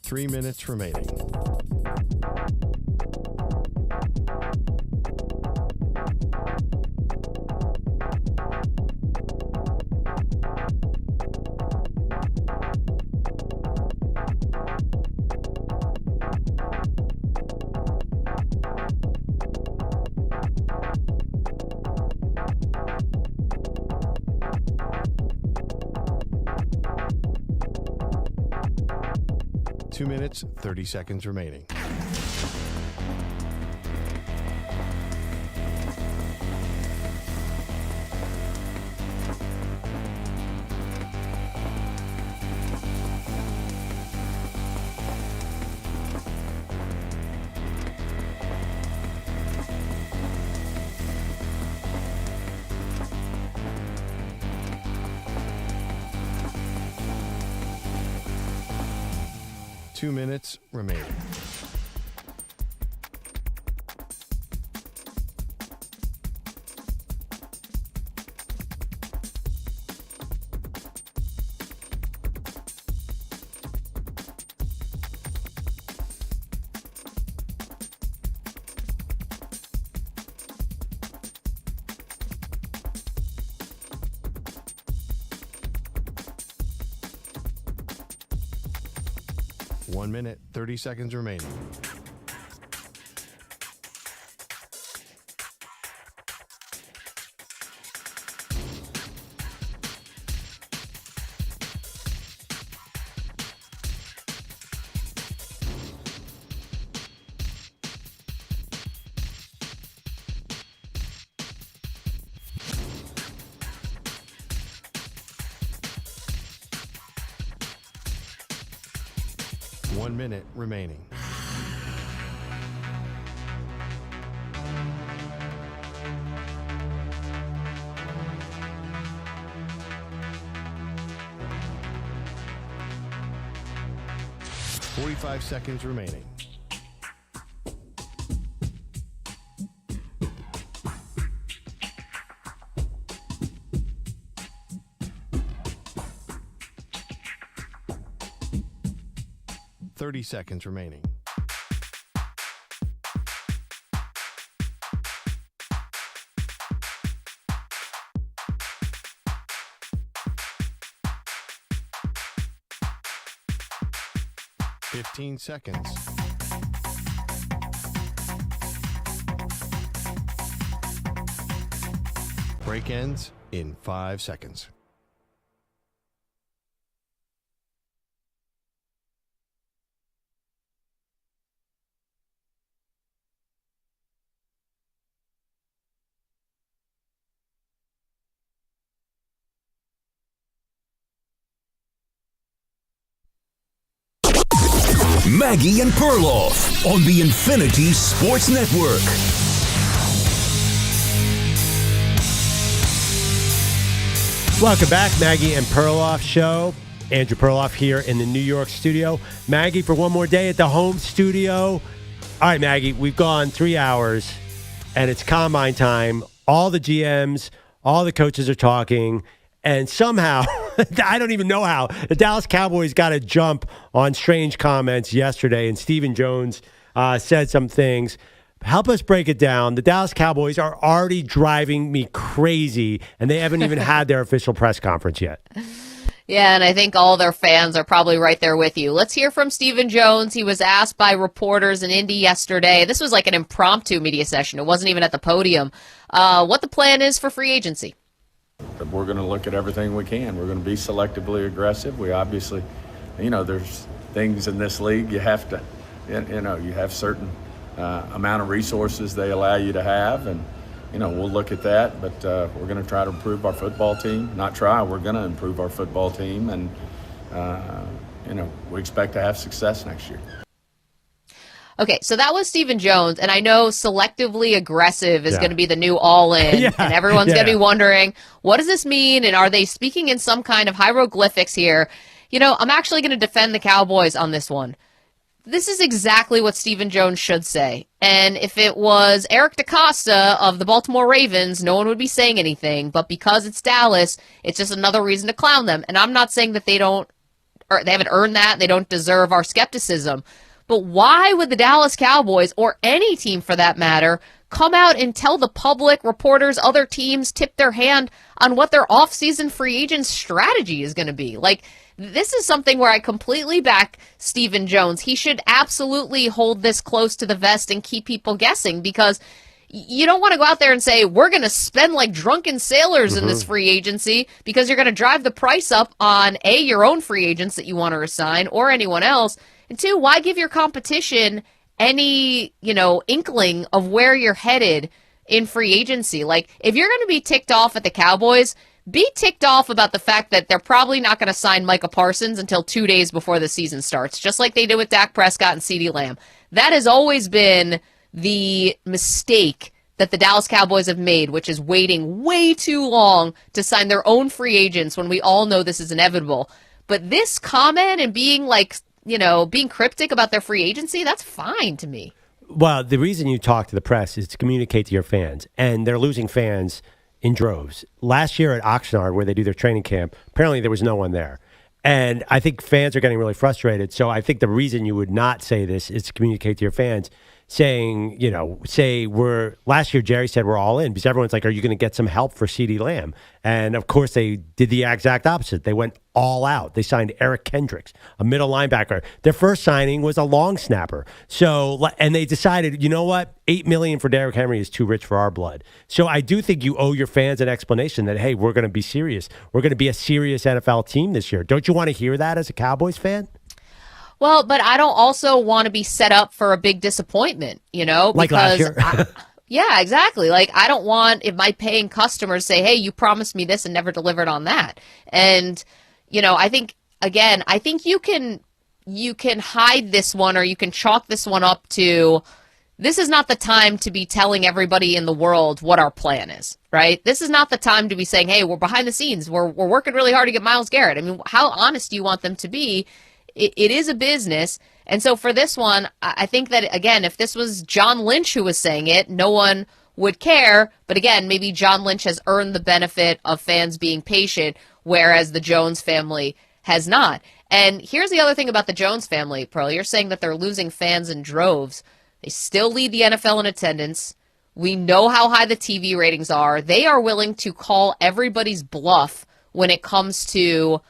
Three minutes remaining. Two minutes, 30 seconds remaining. Two minutes remaining. 1 minute, 30 seconds remaining. One minute remaining. Forty-five seconds remaining. Seconds remaining. Fifteen seconds. Break ends in 5 seconds. Maggie and Perloff on the Infinity Sports Network. Welcome back, Maggie and Perloff Show. Andrew Perloff here in the New York studio. Maggie for one more day at the home studio. All right, Maggie, we've gone 3 hours, and it's combine time. All the GMs, all the coaches are talking, and somehow, I don't even know how, the Dallas Cowboys got a jump on strange comments yesterday, and Stephen Jones said some things. Help us break it down. The Dallas Cowboys are already driving me crazy, and they haven't even had their official press conference yet. Yeah, and I think all their fans are probably right there with you. Let's hear from Stephen Jones. He was asked by reporters in Indy yesterday. This was like an impromptu media session. It wasn't even at the podium. What the plan is for free agency. We're going to look at everything we can. We're going to be selectively aggressive. We obviously, there's things in this league you have to, you have certain amount of resources they allow you to have, and we'll look at that. But we're going to try to improve our football team. Not try. We're going to improve our football team, and we expect to have success next year. Okay, so that was Stephen Jones, and I know selectively aggressive is going to be the new all-in, and everyone's going to be wondering, what does this mean, and are they speaking in some kind of hieroglyphics here? I'm actually going to defend the Cowboys on this one. This is exactly what Stephen Jones should say, and if it was Eric DeCosta of the Baltimore Ravens, no one would be saying anything, but because it's Dallas, it's just another reason to clown them, and I'm not saying that they haven't earned that, and they don't deserve our skepticism. But why would the Dallas Cowboys, or any team for that matter, come out and tell the public, reporters, other teams, tip their hand on what their offseason free agent strategy is going to be? Like, this is something where I completely back Stephen Jones. He should absolutely hold this close to the vest and keep people guessing, because you don't want to go out there and say, we're going to spend like drunken sailors in this free agency, because you're going to drive the price up on, A, your own free agents that you want to assign, or anyone else. And two, why give your competition any, inkling of where you're headed in free agency? Like, if you're going to be ticked off at the Cowboys, be ticked off about the fact that they're probably not going to sign Micah Parsons until 2 days before the season starts, just like they did with Dak Prescott and CeeDee Lamb. That has always been the mistake that the Dallas Cowboys have made, which is waiting way too long to sign their own free agents when we all know this is inevitable. But this comment and being being cryptic about their free agency, that's fine to me. Well, the reason you talk to the press is to communicate to your fans, and they're losing fans in droves. Last year at Oxnard, where they do their training camp, apparently there was no one there. And I think fans are getting really frustrated. So I think the reason you would not say this is to communicate to your fans. saying, last year Jerry said we're all in because everyone's like, are you going to get some help for CeeDee Lamb? And of course they did the exact opposite. They went all out. They signed Eric Kendricks, a middle linebacker. Their first signing was a long snapper. And they decided, you know what? $8 million for Derrick Henry is too rich for our blood. So I do think you owe your fans an explanation that, hey, we're going to be serious. We're going to be a serious NFL team this year. Don't you want to hear that as a Cowboys fan? Well, but I don't also want to be set up for a big disappointment, Like last year. Yeah, exactly. Like, I don't want if my paying customers say, hey, you promised me this and never delivered on that. And, I think you can hide this one, or you can chalk this one up to, this is not the time to be telling everybody in the world what our plan is, right? This is not the time to be saying, hey, we're behind the scenes. We're working really hard to get Myles Garrett. I mean, how honest do you want them to be? It is a business. And so for this one, I think that, again, if this was John Lynch who was saying it, no one would care. But again, maybe John Lynch has earned the benefit of fans being patient, whereas the Jones family has not. And here's the other thing about the Jones family, Pearl. You're saying that they're losing fans in droves. They still lead the NFL in attendance. We know how high the TV ratings are. They are willing to call everybody's bluff when it comes to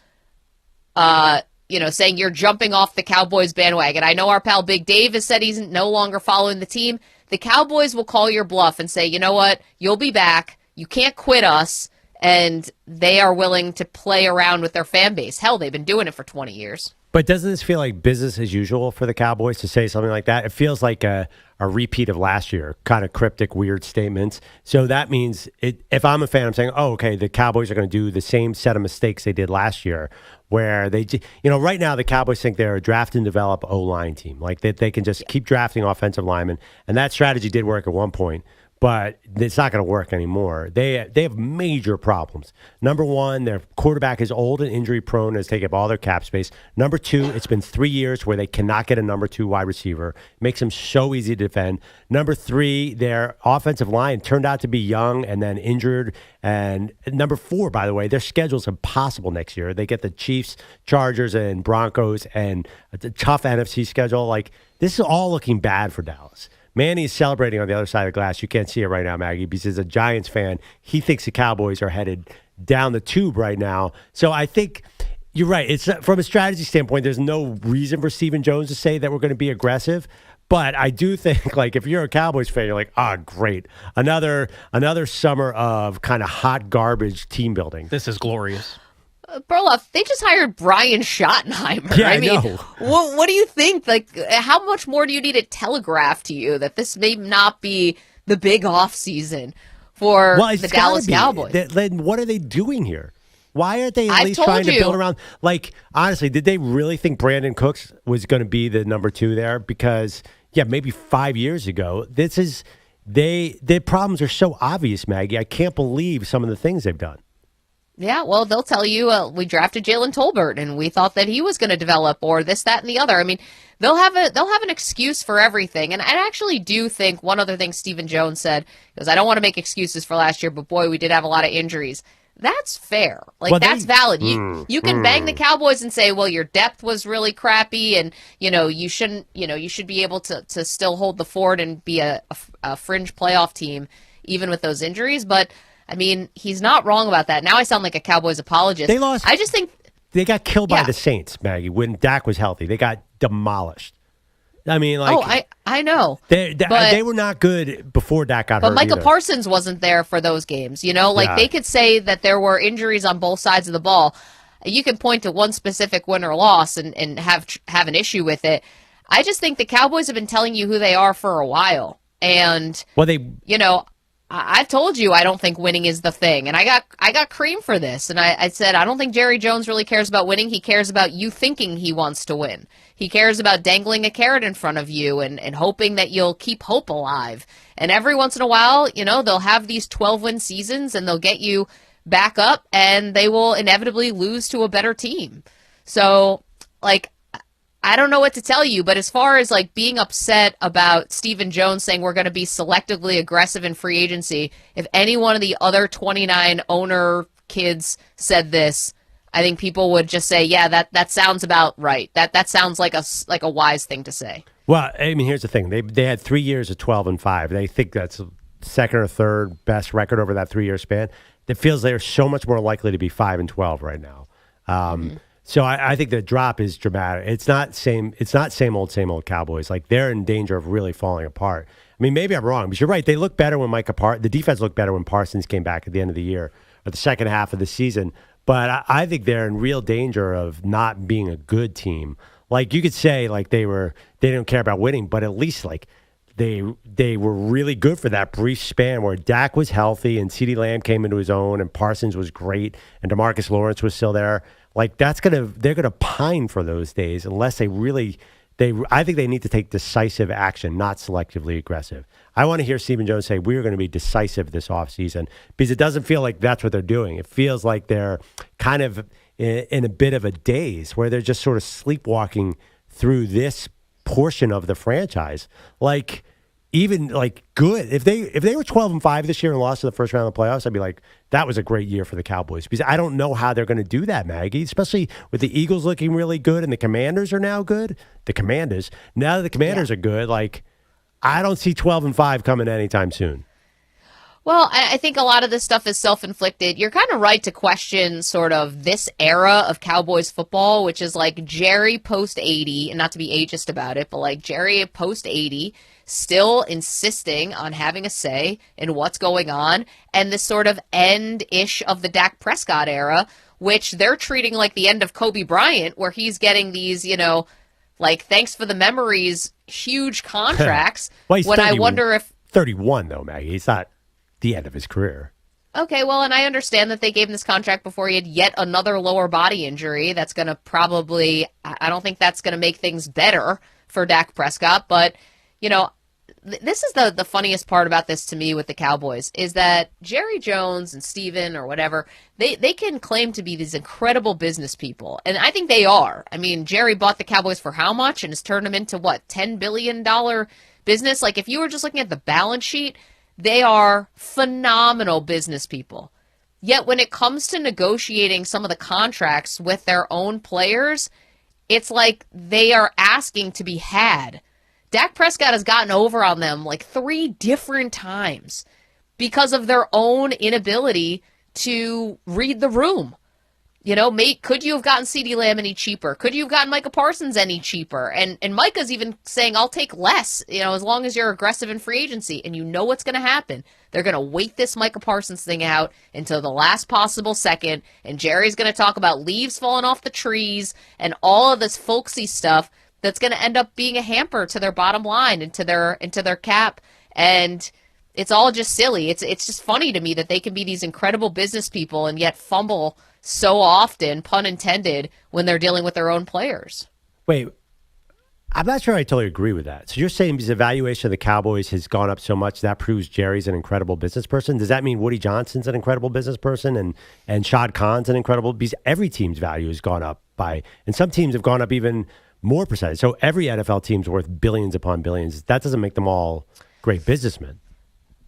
saying you're jumping off the Cowboys bandwagon. I know our pal Big Dave has said he's no longer following the team. The Cowboys will call your bluff and say, you know what, you'll be back. You can't quit us. And they are willing to play around with their fan base. Hell, they've been doing it for 20 years. But doesn't this feel like business as usual for the Cowboys to say something like that? It feels like a repeat of last year, kind of cryptic, weird statements. So that means if I'm a fan, I'm saying, oh, okay, the Cowboys are going to do the same set of mistakes they did last year, where they, right now the Cowboys think they're a draft and develop O-line team. Like they can just keep drafting offensive linemen. And that strategy did work at one point. But it's not going to work anymore. They have major problems. Number one, their quarterback is old and injury prone, has taken up all their cap space. Number two, it's been 3 years where they cannot get a number 2 wide receiver. Makes them so easy to defend. Number three, their offensive line turned out to be young and then injured. And number four, by the way, their schedule's impossible next year. They get the Chiefs, Chargers, and Broncos, and a tough NFC schedule. Like, this is all looking bad for Dallas. Manny is celebrating on the other side of the glass. You can't see it right now, Maggie, because as a Giants fan, he thinks the Cowboys are headed down the tube right now. So I think you're right. It's from a strategy standpoint, there's no reason for Stephen Jones to say that we're going to be aggressive. But I do think, like, if you're a Cowboys fan, you're like, great. Another summer of kind of hot garbage team building. This is glorious. Perloff, they just hired Brian Schottenheimer. Yeah, I mean, know. What do you think? Like, how much more do you need it telegraphed to you that this may not be the big offseason for the Dallas Cowboys? Then what are they doing here? Why aren't they at least trying to build around? Like, honestly, did they really think Brandon Cooks was going to be the number 2 there? Because, maybe 5 years ago, their problems are so obvious, Maggie. I can't believe some of the things they've done. Yeah, well, they'll tell you we drafted Jalen Tolbert and we thought that he was going to develop, or this, that, and the other. I mean, they'll have an excuse for everything. And I actually do think one other thing Stephen Jones said, because I don't want to make excuses for last year, but boy, we did have a lot of injuries. That's fair. Like, that's valid. You can bang the Cowboys and say, well, your depth was really crappy, and you should be able to still hold the fort and be a fringe playoff team even with those injuries. But I mean, he's not wrong about that. Now I sound like a Cowboys apologist. They lost. I just think they got killed by the Saints, Maggie, when Dak was healthy. They got demolished. I mean, like, I know. They were not good before Dak got hurt. But Micah either. Parsons wasn't there for those games. They could say that there were injuries on both sides of the ball. You can point to one specific win or loss and have an issue with it. I just think the Cowboys have been telling you who they are for a while. And, I've told you I don't think winning is the thing, and I got cream for this. And I said I don't think Jerry Jones really cares about winning. He cares about you thinking he wants to win. He cares about dangling a carrot in front of you and hoping that you'll keep hope alive. And every once in a while, they'll have these 12-win seasons, and they'll get you back up, and they will inevitably lose to a better team. So, like, I don't know what to tell you, but as far as like being upset about Stephen Jones saying we're going to be selectively aggressive in free agency, if any one of the other 29 owner kids said this, I think people would just say, yeah, that sounds about right. That sounds like a wise thing to say. Well, I mean, here's the thing. They had 3 years of 12-5. They think that's second or third best record over that 3-year span. It feels they're so much more likely to be 5-12 right now. So I think the drop is dramatic. It's not same old Cowboys. Like, they're in danger of really falling apart. I mean, maybe I'm wrong, but you're right. They look better when the defense looked better when Parsons came back at the end of the year or the second half of the season. But I think they're in real danger of not being a good team. Like, you could say like they don't care about winning, but at least like they were really good for that brief span where Dak was healthy and CeeDee Lamb came into his own and Parsons was great and DeMarcus Lawrence was still there. Like, they're gonna pine for those days unless I think they need to take decisive action, not selectively aggressive. I want to hear Stephen Jones say we're going to be decisive this offseason because it doesn't feel like that's what they're doing. It feels like they're kind of in a bit of a daze where they're just sort of sleepwalking through this portion of the franchise. Like, even like good. If they were 12-5 this year and lost in the first round of the playoffs, I'd be like, that was a great year for the Cowboys. Because I don't know how they're going to do that, Maggie, especially with the Eagles looking really good and the Commanders are now good. Now that the Commanders are good, like, I don't see 12-5 coming anytime soon. Well, I think a lot of this stuff is self-inflicted. You're kind of right to question sort of this era of Cowboys football, which is like Jerry post-80, and not to be ageist about it, but like Jerry post-80, still insisting on having a say in what's going on, and this sort of end-ish of the Dak Prescott era, which they're treating like the end of Kobe Bryant, where he's getting these, like, thanks for the memories, huge contracts. Well, he's when 31, I wonder if 31, though, Maggie. He's not the end of his career. Okay, well, and I understand that they gave him this contract before he had yet another lower body injury. That's going to I don't think that's going to make things better for Dak Prescott. But, this is the funniest part about this to me with the Cowboys is that Jerry Jones and Steven or whatever, they can claim to be these incredible business people. And I think they are. I mean, Jerry bought the Cowboys for how much and has turned them into what, $10 billion business? Like, if you were just looking at the balance sheet, they are phenomenal business people. Yet when it comes to negotiating some of the contracts with their own players, it's like they are asking to be had. Dak Prescott has gotten over on them like 3 different times because of their own inability to read the room. Could you have gotten CeeDee Lamb any cheaper? Could you have gotten Micah Parsons any cheaper? And Micah's even saying, I'll take less, as long as you're aggressive in free agency. And you know what's going to happen. They're going to wait this Micah Parsons thing out until the last possible second. And Jerry's going to talk about leaves falling off the trees and all of this folksy stuff that's going to end up being a hamper to their bottom line and to their cap. And it's all just silly. It's just funny to me that they can be these incredible business people and yet fumble so often, pun intended, when they're dealing with their own players. Wait, I'm not sure I totally agree with that. So you're saying because the valuation of the Cowboys has gone up so much, that proves Jerry's an incredible business person? Does that mean Woody Johnson's an incredible business person and Shad Khan's an incredible? Because every team's value has gone up and some teams have gone up even more percentage. So every NFL team's worth billions upon billions. That doesn't make them all great businessmen.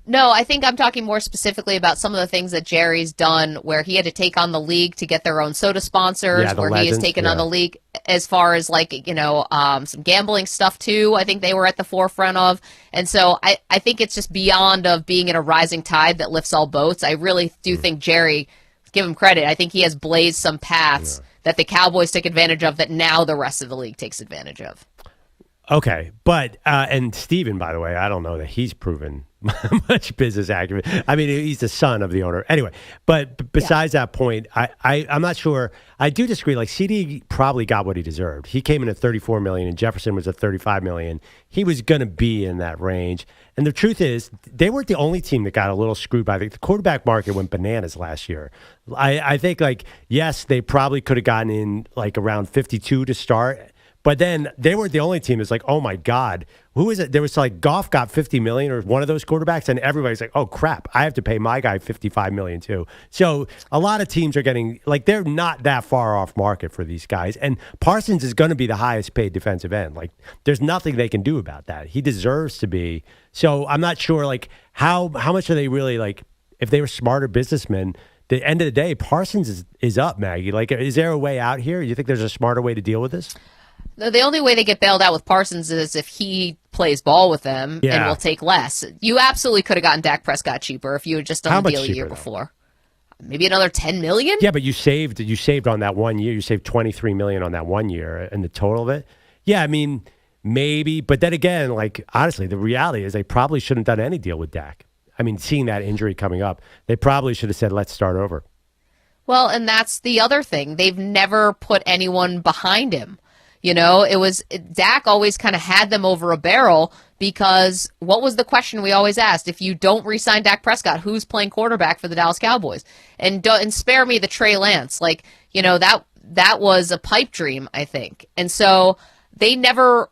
No, I think I'm talking more specifically about some of the things that Jerry's done where he had to take on the league to get their own soda sponsors, where he has taken on the league as far as some gambling stuff too. I think they were at the forefront of. And so I think it's just beyond of being in a rising tide that lifts all boats. I really do think Jerry, give him credit, I think he has blazed some paths that the Cowboys took advantage of that now the rest of the league takes advantage of. Okay, but and Steven, by the way, I don't know that he's proven much business acumen. I mean, he's the son of the owner. Anyway, but besides that point, I'm not sure. I do disagree. Like, CD probably got what he deserved. He came in at $34 million, and Jefferson was at $35 million. He was going to be in that range. And the truth is, they weren't the only team that got a little screwed by the quarterback market went bananas last year. I think, yes, they probably could have gotten in around 52 to start. But then they weren't the only team that's like, oh my God, who is it? There was Goff got $50 million or one of those quarterbacks, and everybody's like, oh crap, I have to pay my guy $55 million too. So a lot of teams are getting they're not that far off market for these guys. And Parsons is going to be the highest paid defensive end. There's nothing they can do about that. He deserves to be. So I'm not sure how much are they really if they were smarter businessmen. The end of the day, Parsons is up, Maggie. Is there a way out here? You think there's a smarter way to deal with this? The only way they get bailed out with Parsons is if he plays ball with them and will take less. You absolutely could have gotten Dak Prescott cheaper if you had just done the deal a year before. Maybe another $10 million? Yeah, but you saved on that 1 year. You saved $23 million on that 1 year and the total of it. Yeah, I mean, maybe. But then again, like, honestly, the reality is they probably shouldn't have done any deal with Dak. I mean, seeing that injury coming up, they probably should have said, let's start over. Well, and that's the other thing. They've never put anyone behind him. You know, Dak always kind of had them over a barrel because what was the question we always asked? If you don't re-sign Dak Prescott, who's playing quarterback for the Dallas Cowboys? And spare me the Trey Lance. Like, you know, that was a pipe dream, I think. And so they never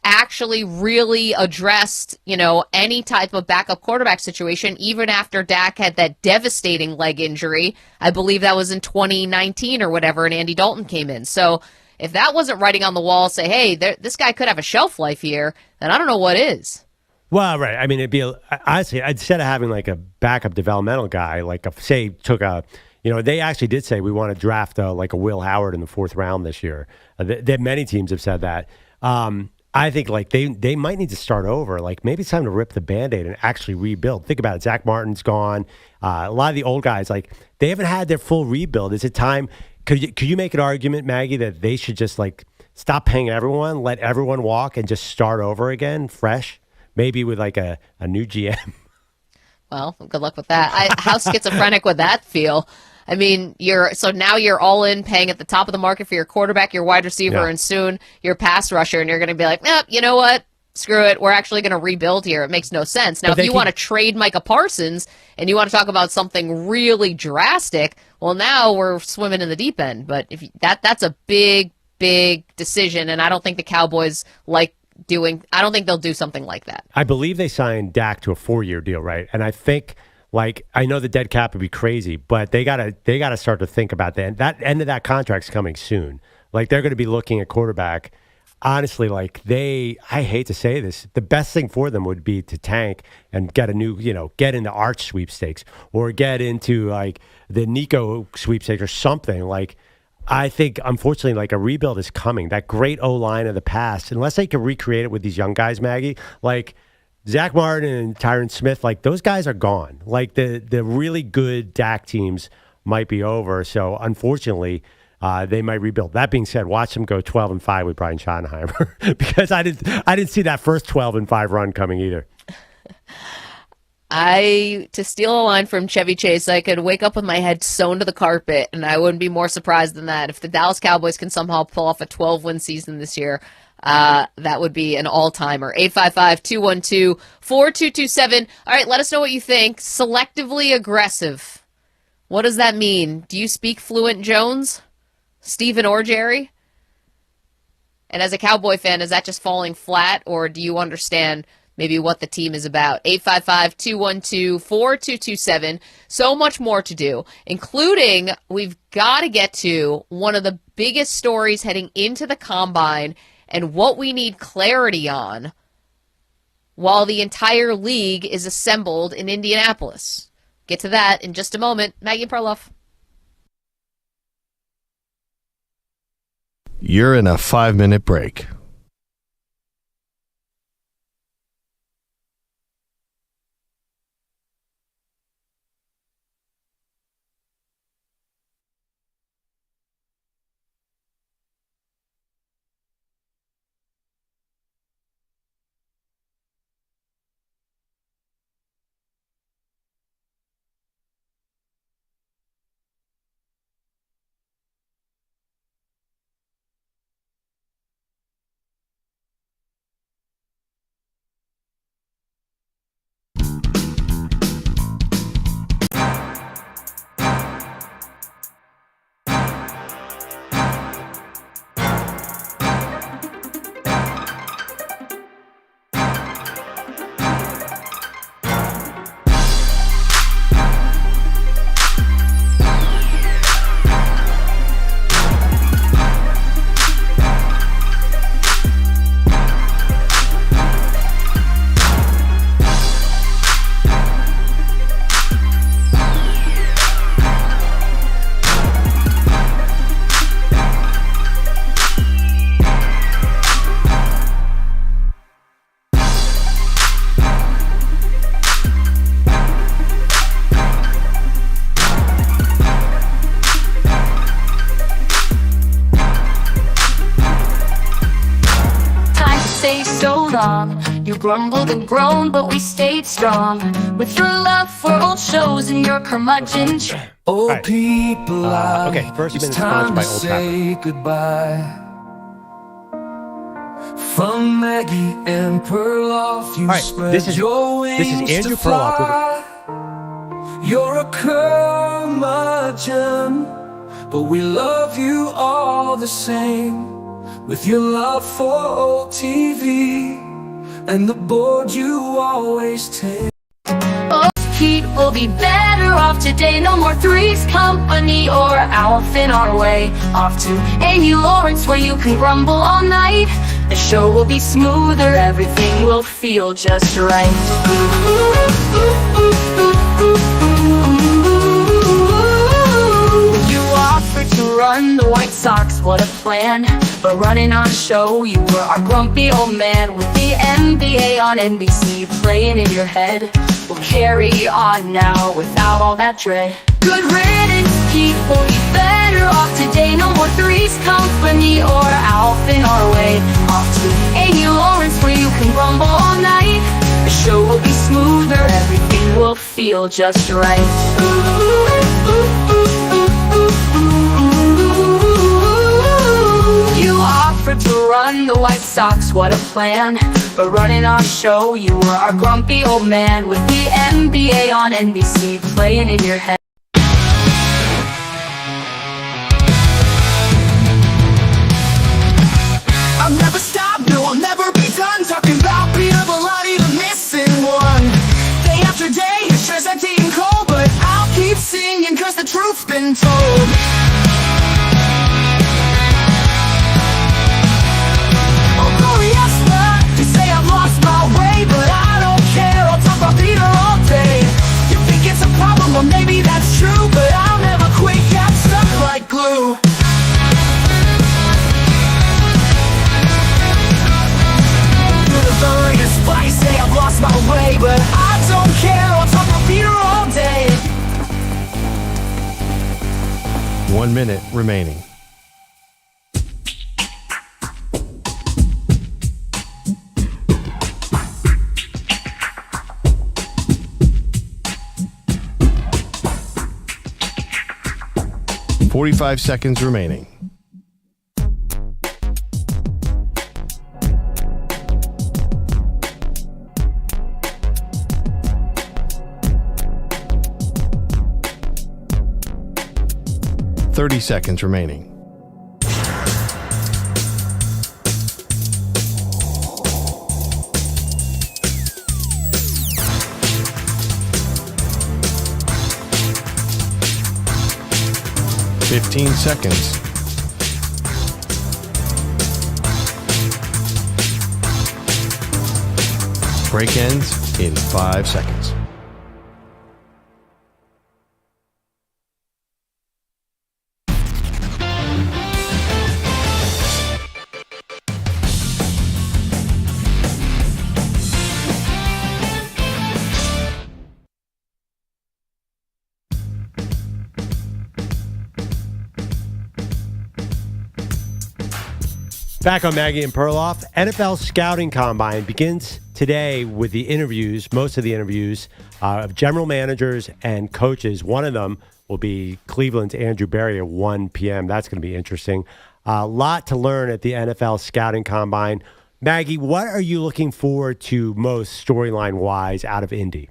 actually really addressed, you know, any type of backup quarterback situation, even after Dak had that devastating leg injury. I believe that was in 2019 or whatever, and Andy Dalton came in. So if that wasn't writing on the wall, say, hey, this guy could have a shelf life here, then I don't know what is. Well, right. I mean, it'd be, honestly, instead of having like a backup developmental guy, like they actually did say we want to draft like a Will Howard in the 4th round this year. Many teams have said that. I think like they might need to start over. Like maybe it's time to rip the Band-Aid and actually rebuild. Think about it. Zach Martin's gone. A lot of the old guys, like they haven't had their full rebuild. Is it time? Could you make an argument, Maggie, that they should just like stop paying everyone, let everyone walk, and just start over again, fresh? Maybe with like a new GM. Well, good luck with that. How schizophrenic would that feel? I mean, now you're all in paying at the top of the market for your quarterback, your wide receiver, and soon your pass rusher, and you're going to be like, nope, you know what? Screw it. We're actually going to rebuild here. It makes no sense. Now, if you want to trade Micah Parsons and you want to talk about something really drastic, well, now we're swimming in the deep end. But if that's a big, big decision, and I don't think the Cowboys I don't think they'll do something like that. I believe they signed Dak to a 4-year deal, right? And I think, like, I know the dead cap would be crazy, but they gotta start to think about that. That end of that contract's coming soon. Like, they're going to be looking at quarterback. Honestly, like I hate to say this, the best thing for them would be to tank and get get into Arch sweepstakes or get into like the Nico sweepstakes or something. Like, I think, unfortunately, like a rebuild is coming. That great O-line of the past, unless they can recreate it with these young guys, Maggie, like Zach Martin and Tyron Smith, like those guys are gone. Like the really good Dak teams might be over. So, unfortunately, they might rebuild. That being said, watch them go 12-5 with Brian Schottenheimer because I didn't see that first 12-5 run coming either. To steal a line from Chevy Chase, I could wake up with my head sewn to the carpet, and I wouldn't be more surprised than that. If the Dallas Cowboys can somehow pull off a 12-win season this year, that would be an all-timer. 855-212-4227. All right, let us know what you think. Selectively aggressive. What does that mean? Do you speak fluent Jones? Stephen or Jerry? And as a Cowboy fan, is that just falling flat, or do you understand maybe what the team is about? 855-212-4227. So much more to do, including we've got to get to one of the biggest stories heading into the Combine and what we need clarity on while the entire league is assembled in Indianapolis. Get to that in just a moment. Maggie Perloff. You're in a 5-minute break. wrong. You grumbled and groaned, but we stayed strong. With your love for old shows and your curmudgeon. Oh, people, Okay, first it's minute's time sponsored to by Old say goodbye. From Maggie and Perloff, you spread this is your wings Andrew to Perloff. fly. You're a curmudgeon, but we love you all the same. With your love for old TV and the board you always take. Oh, Pete will be better off today. No more Three's Company or Alf in our way. Off to Amy Lawrence where you can grumble all night. The show will be smoother, everything will feel just right. You offered to run the White Sox, what a plan. But running our show, you were our grumpy old man. With the NBA on NBC playing in your head, we'll carry on now without all that dread. Good riddance, people, be better off today. No more Three's Company or Alf in our way. Off to Amy Lawrence where you can grumble all night. The show will be smoother, everything will feel just right. You offered to run the White Sox, what a plan. But running our show, you were our grumpy old man. With the NBA on NBC playing in your head. I'll never stop, no, I'll never be done talking about Peter Bellotti, the missing one. Day after day, your shirt's empty and cold, but I'll keep singing cause the truth's been told. Oh, Gloriesta, you say I've lost my way, but I don't care, I'll talk about Peter all day. You think it's a problem, well maybe that's true, but I'll never quit, I'm stuck like glue. I say I've lost my way, but I don't care, I'll talk about Peter all day. 1 minute remaining. $45 seconds remaining. $30 seconds remaining. $15 seconds. Break ends in 5 seconds. Back on Maggie and Perloff, NFL Scouting Combine begins today with the interviews, most of the interviews of general managers and coaches. One of them will be Cleveland's Andrew Berry at 1 p.m. That's going to be interesting. A lot to learn at the NFL Scouting Combine. Maggie, what are you looking forward to most storyline-wise out of Indy?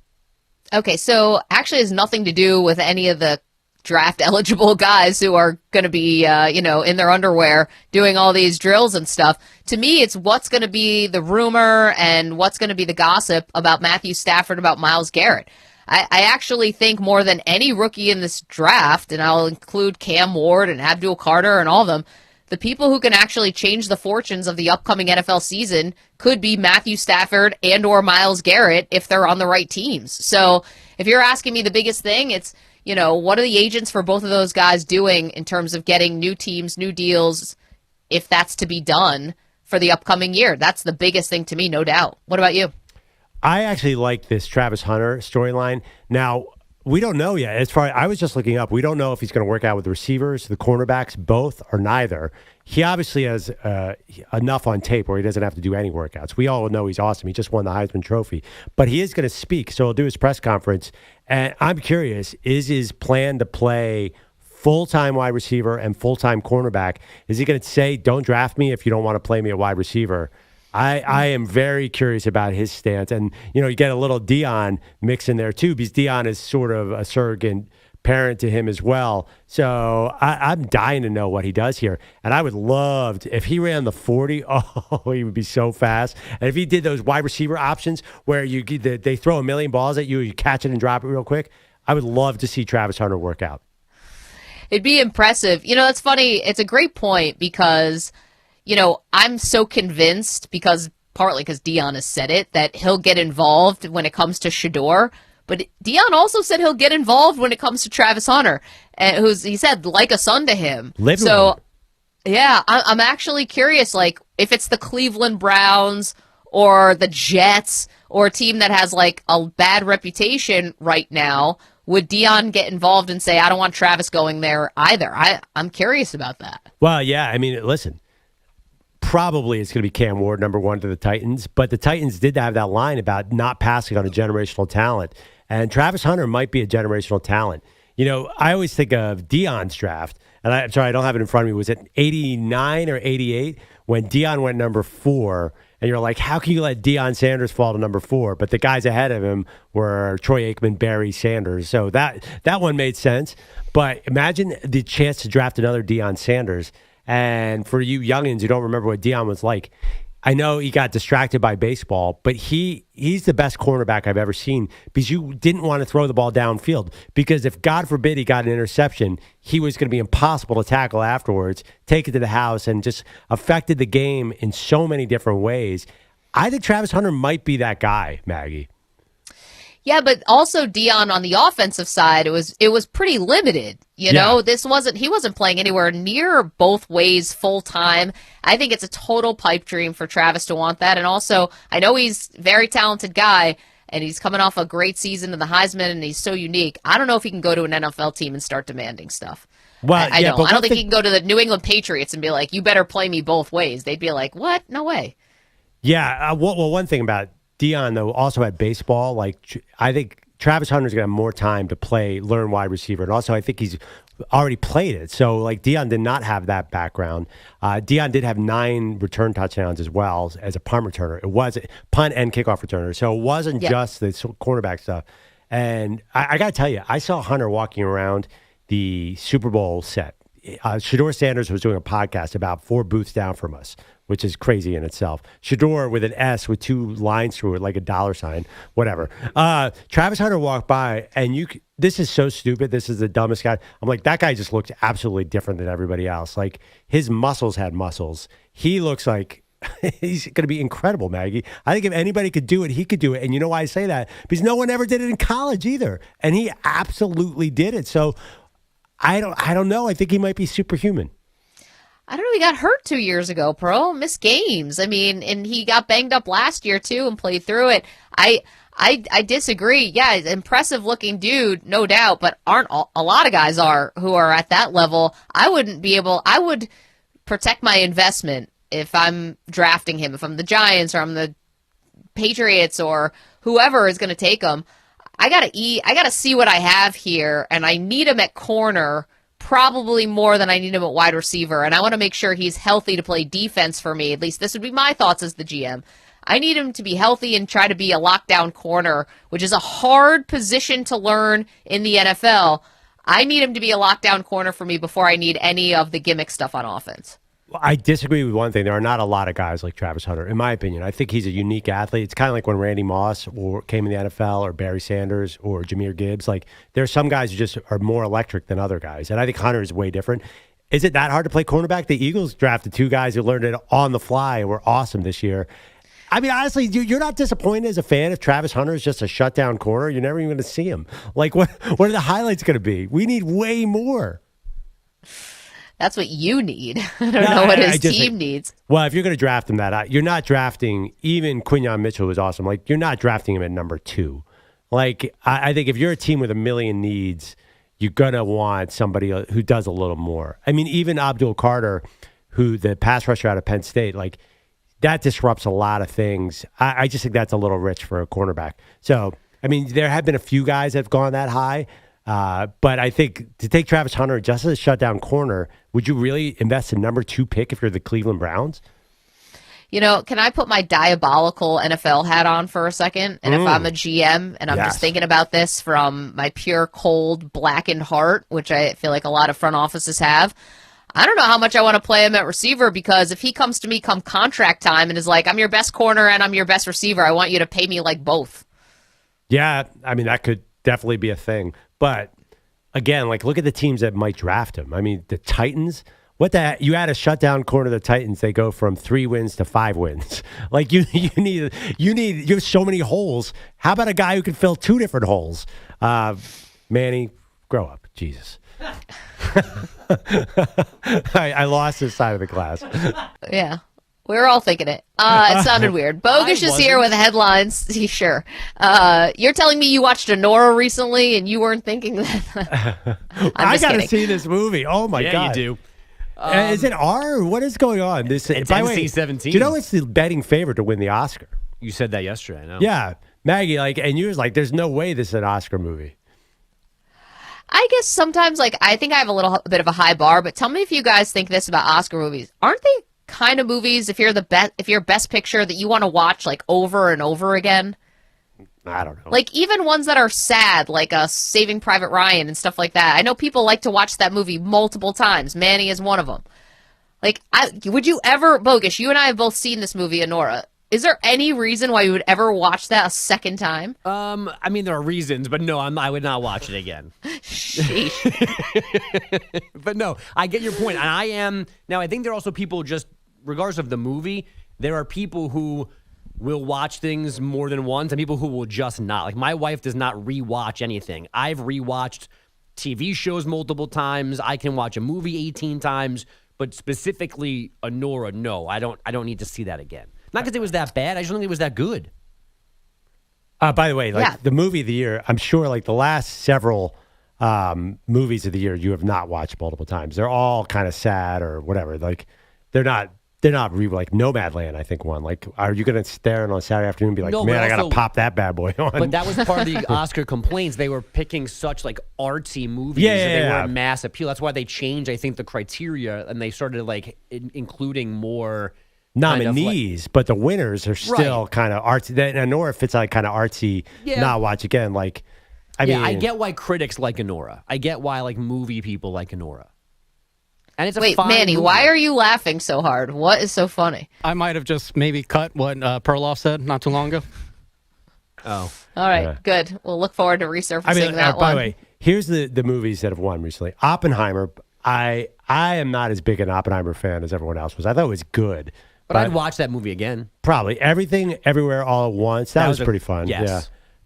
Okay, so actually has nothing to do with any of the draft eligible guys who are going to be, in their underwear doing all these drills and stuff. To me, it's what's going to be the rumor and what's going to be the gossip about Matthew Stafford, about Myles Garrett. I actually think more than any rookie in this draft, and I'll include Cam Ward and Abdul Carter and all of them, the people who can actually change the fortunes of the upcoming NFL season could be Matthew Stafford and or Myles Garrett if they're on the right teams. So if you're asking me the biggest thing, it's, what are the agents for both of those guys doing in terms of getting new teams, new deals, if that's to be done for the upcoming year? That's the biggest thing to me, no doubt. What about you? I actually like this Travis Hunter storyline. Now, we don't know yet. As far I was just looking up, we don't know if he's going to work out with the receivers, the cornerbacks, both, or neither. he obviously has enough on tape where he doesn't have to do any workouts. We all know he's awesome. He just won the Heisman Trophy. But he is going to speak, so he'll do his press conference. And I'm curious, is his plan to play full-time wide receiver and full-time cornerback? Is he going to say, don't draft me if you don't want to play me at wide receiver? I am very curious about his stance. And, you get a little Deion mix in there, too, because Deion is sort of a surrogate parent to him as well. So I'm dying to know what he does here. And I would love to, if he ran the 40, he would be so fast. And if he did those wide receiver options where they throw a million balls at you, you catch it and drop it real quick, I would love to see Travis Hunter work out. It'd be impressive. It's funny. It's a great point because I'm so convinced partly because Deion has said it, that he'll get involved when it comes to Shedeur. But Deion also said he'll get involved when it comes to Travis Hunter, he said, like a son to him. Yeah, I'm actually curious, if it's the Cleveland Browns or the Jets or a team that has, a bad reputation right now, would Deion get involved and say, I don't want Travis going there either? I'm curious about that. Well, yeah, I mean, listen. Probably it's going to be Cam Ward, number one to the Titans. But the Titans did have that line about not passing on a generational talent. And Travis Hunter might be a generational talent. I always think of Deion's draft. And I'm sorry, I don't have it in front of me. Was it 89 or 88 when Deion went number 4? And you're like, how can you let Deion Sanders fall to number 4? But the guys ahead of him were Troy Aikman, Barry Sanders. So that one made sense. But imagine the chance to draft another Deion Sanders. And for you youngins who don't remember what Deion was like, I know he got distracted by baseball, but he's the best cornerback I've ever seen because you didn't want to throw the ball downfield. Because if, God forbid, he got an interception, he was going to be impossible to tackle afterwards, take it to the house, and just affected the game in so many different ways. I think Travis Hunter might be that guy, Maggie. Yeah, but also Deion on the offensive side, it was pretty limited. He wasn't playing anywhere near both ways full time. I think it's a total pipe dream for Travis to want that. And also, I know he's a very talented guy and he's coming off a great season in the Heisman and he's so unique. I don't know if he can go to an NFL team and start demanding stuff. Well, I don't think he can go to the New England Patriots and be like, you better play me both ways. They'd be like, what? No way. Yeah. Well, one thing about Deion, though, also had baseball. I think Travis Hunter's going to have more time to learn wide receiver. And also, I think he's already played it. So, Deion did not have that background. Deion did have 9 return touchdowns as well as a punt returner. It was punt and kickoff returner. So, it wasn't just the cornerback stuff. And I got to tell you, I saw Hunter walking around the Super Bowl set. Shedeur Sanders was doing a podcast about 4 booths down from us, which is crazy in itself. Shedeur with an S with 2 lines through it, like a dollar sign, whatever. Travis Hunter walked by, and this is so stupid. This is the dumbest guy. I'm like, that guy just looks absolutely different than everybody else. His muscles had muscles. He looks like he's going to be incredible, Maggie. I think if anybody could do it, he could do it. And you know why I say that? Because no one ever did it in college either. And he absolutely did it. So I don't know. I think he might be superhuman. I don't know. He got hurt 2 years ago, missed games. I mean, and he got banged up last year too and played through it. I disagree. Yeah, he's an impressive looking dude, no doubt, but a lot of guys who are at that level. I would protect my investment if I'm drafting him, if I'm the Giants or I'm the Patriots or whoever is going to take him. I gotta see what I have here, and I need him at corner probably more than I need him at wide receiver, and I want to make sure he's healthy to play defense for me. At least this would be my thoughts as the GM. I need him to be healthy and try to be a lockdown corner, which is a hard position to learn in the NFL. I need him to be a lockdown corner for me before I need any of the gimmick stuff on offense. I disagree with one thing. There are not a lot of guys like Travis Hunter, in my opinion. I think he's a unique athlete. It's kind of like when Randy Moss came in the NFL or Barry Sanders or Jahmyr Gibbs. There are some guys who just are more electric than other guys. And I think Hunter is way different. Is it that hard to play cornerback? The Eagles drafted 2 guys who learned it on the fly and were awesome this year. I mean, honestly, you're not disappointed as a fan if Travis Hunter is just a shutdown corner? You're never even going to see him. What are the highlights going to be? We need way more. That's what you need. I don't know what his team needs. Well, if you're going to draft him you're not drafting, even Quinyon Mitchell was awesome. You're not drafting him at number 2. I think if you're a team with a million needs, you're going to want somebody who does a little more. I mean, even Abdul Carter, who the pass rusher out of Penn State, like that disrupts a lot of things. I just think that's a little rich for a cornerback. So, I mean, there have been a few guys that have gone that high, but I think to take Travis Hunter just as a shutdown corner, would you really invest in number 2 pick if you're the Cleveland Browns? You know, can I put my diabolical NFL hat on for a second? And if I'm a GM and I'm just thinking about this from my pure, cold, blackened heart, which I feel like a lot of front offices have, I don't know how much I want to play him at receiver, because if he comes to me come contract time and is like, I'm your best corner and I'm your best receiver, I want you to pay me like both. Yeah, I mean, that could definitely be a thing. But again, like, look at the teams that might draft him. I mean, the Titans... You add a shutdown corner to the Titans, they go from 3 wins to 5 wins. Like you have so many holes. How about a guy who can fill 2 different holes? Manny, grow up, Jesus. I lost this side of the class. Yeah. We were all thinking it. It sounded weird. Bogusch is here with headlines. Sure. You're telling me you watched Honora recently and you weren't thinking that? I got to see this movie. Oh, my God. Yeah, you do. Is it R? Or what is going on? It's NC-17. Do you know it's the betting favorite to win the Oscar? You said that yesterday, I know. Yeah. Maggie, and you was like, there's no way this is an Oscar movie. I guess sometimes, I think I have a bit of a high bar, but tell me if you guys think this about Oscar movies. Aren't they kind of movies, if you're best picture, that you want to watch, over and over again? I don't know. Even ones that are sad, like Saving Private Ryan and stuff like that. I know people like to watch that movie multiple times. Manny is one of them. Would you ever, Bogusch, you and I have both seen this movie, Honora. Is there any reason why you would ever watch that a second time? I mean, there are reasons, but no, I would not watch it again. Sheesh. But no, I get your point. And I think there are also people just, regardless of the movie, there are people who will watch things more than once and people who will just not. Like, my wife does not rewatch anything. I've rewatched TV shows multiple times. I can watch a movie 18 times, but specifically Honora, no, I don't need to see that again. Not because it was that bad. I just don't think it was that good. By the way, the movie of the year, I'm sure the last several movies of the year you have not watched multiple times. They're all kind of sad or whatever. They're not Nomadland, I think, won. Are you going to stare on a Saturday afternoon and be like, man, I got to pop that bad boy on? But that was part of the Oscar complaints. They were picking such artsy movies that they were a mass appeal. That's why they changed, I think, the criteria, and they started including more nominees, but the winners are still kind of artsy. Honora fits kind of artsy, not watch again. I mean, I get why critics like Honora. I get why movie people like Honora. And it's Wait, Manny, movie. Why are you laughing so hard? What is so funny? I might have just maybe cut what Perloff said not too long ago. Oh. All right, good. We'll look forward to resurfacing that one. By the way, here's the movies that have won recently. Oppenheimer, I am not as big an Oppenheimer fan as everyone else was. I thought it was good. But I'd watch that movie again. Probably. Everything, Everywhere, All at Once. That was pretty fun. Yes. Yeah.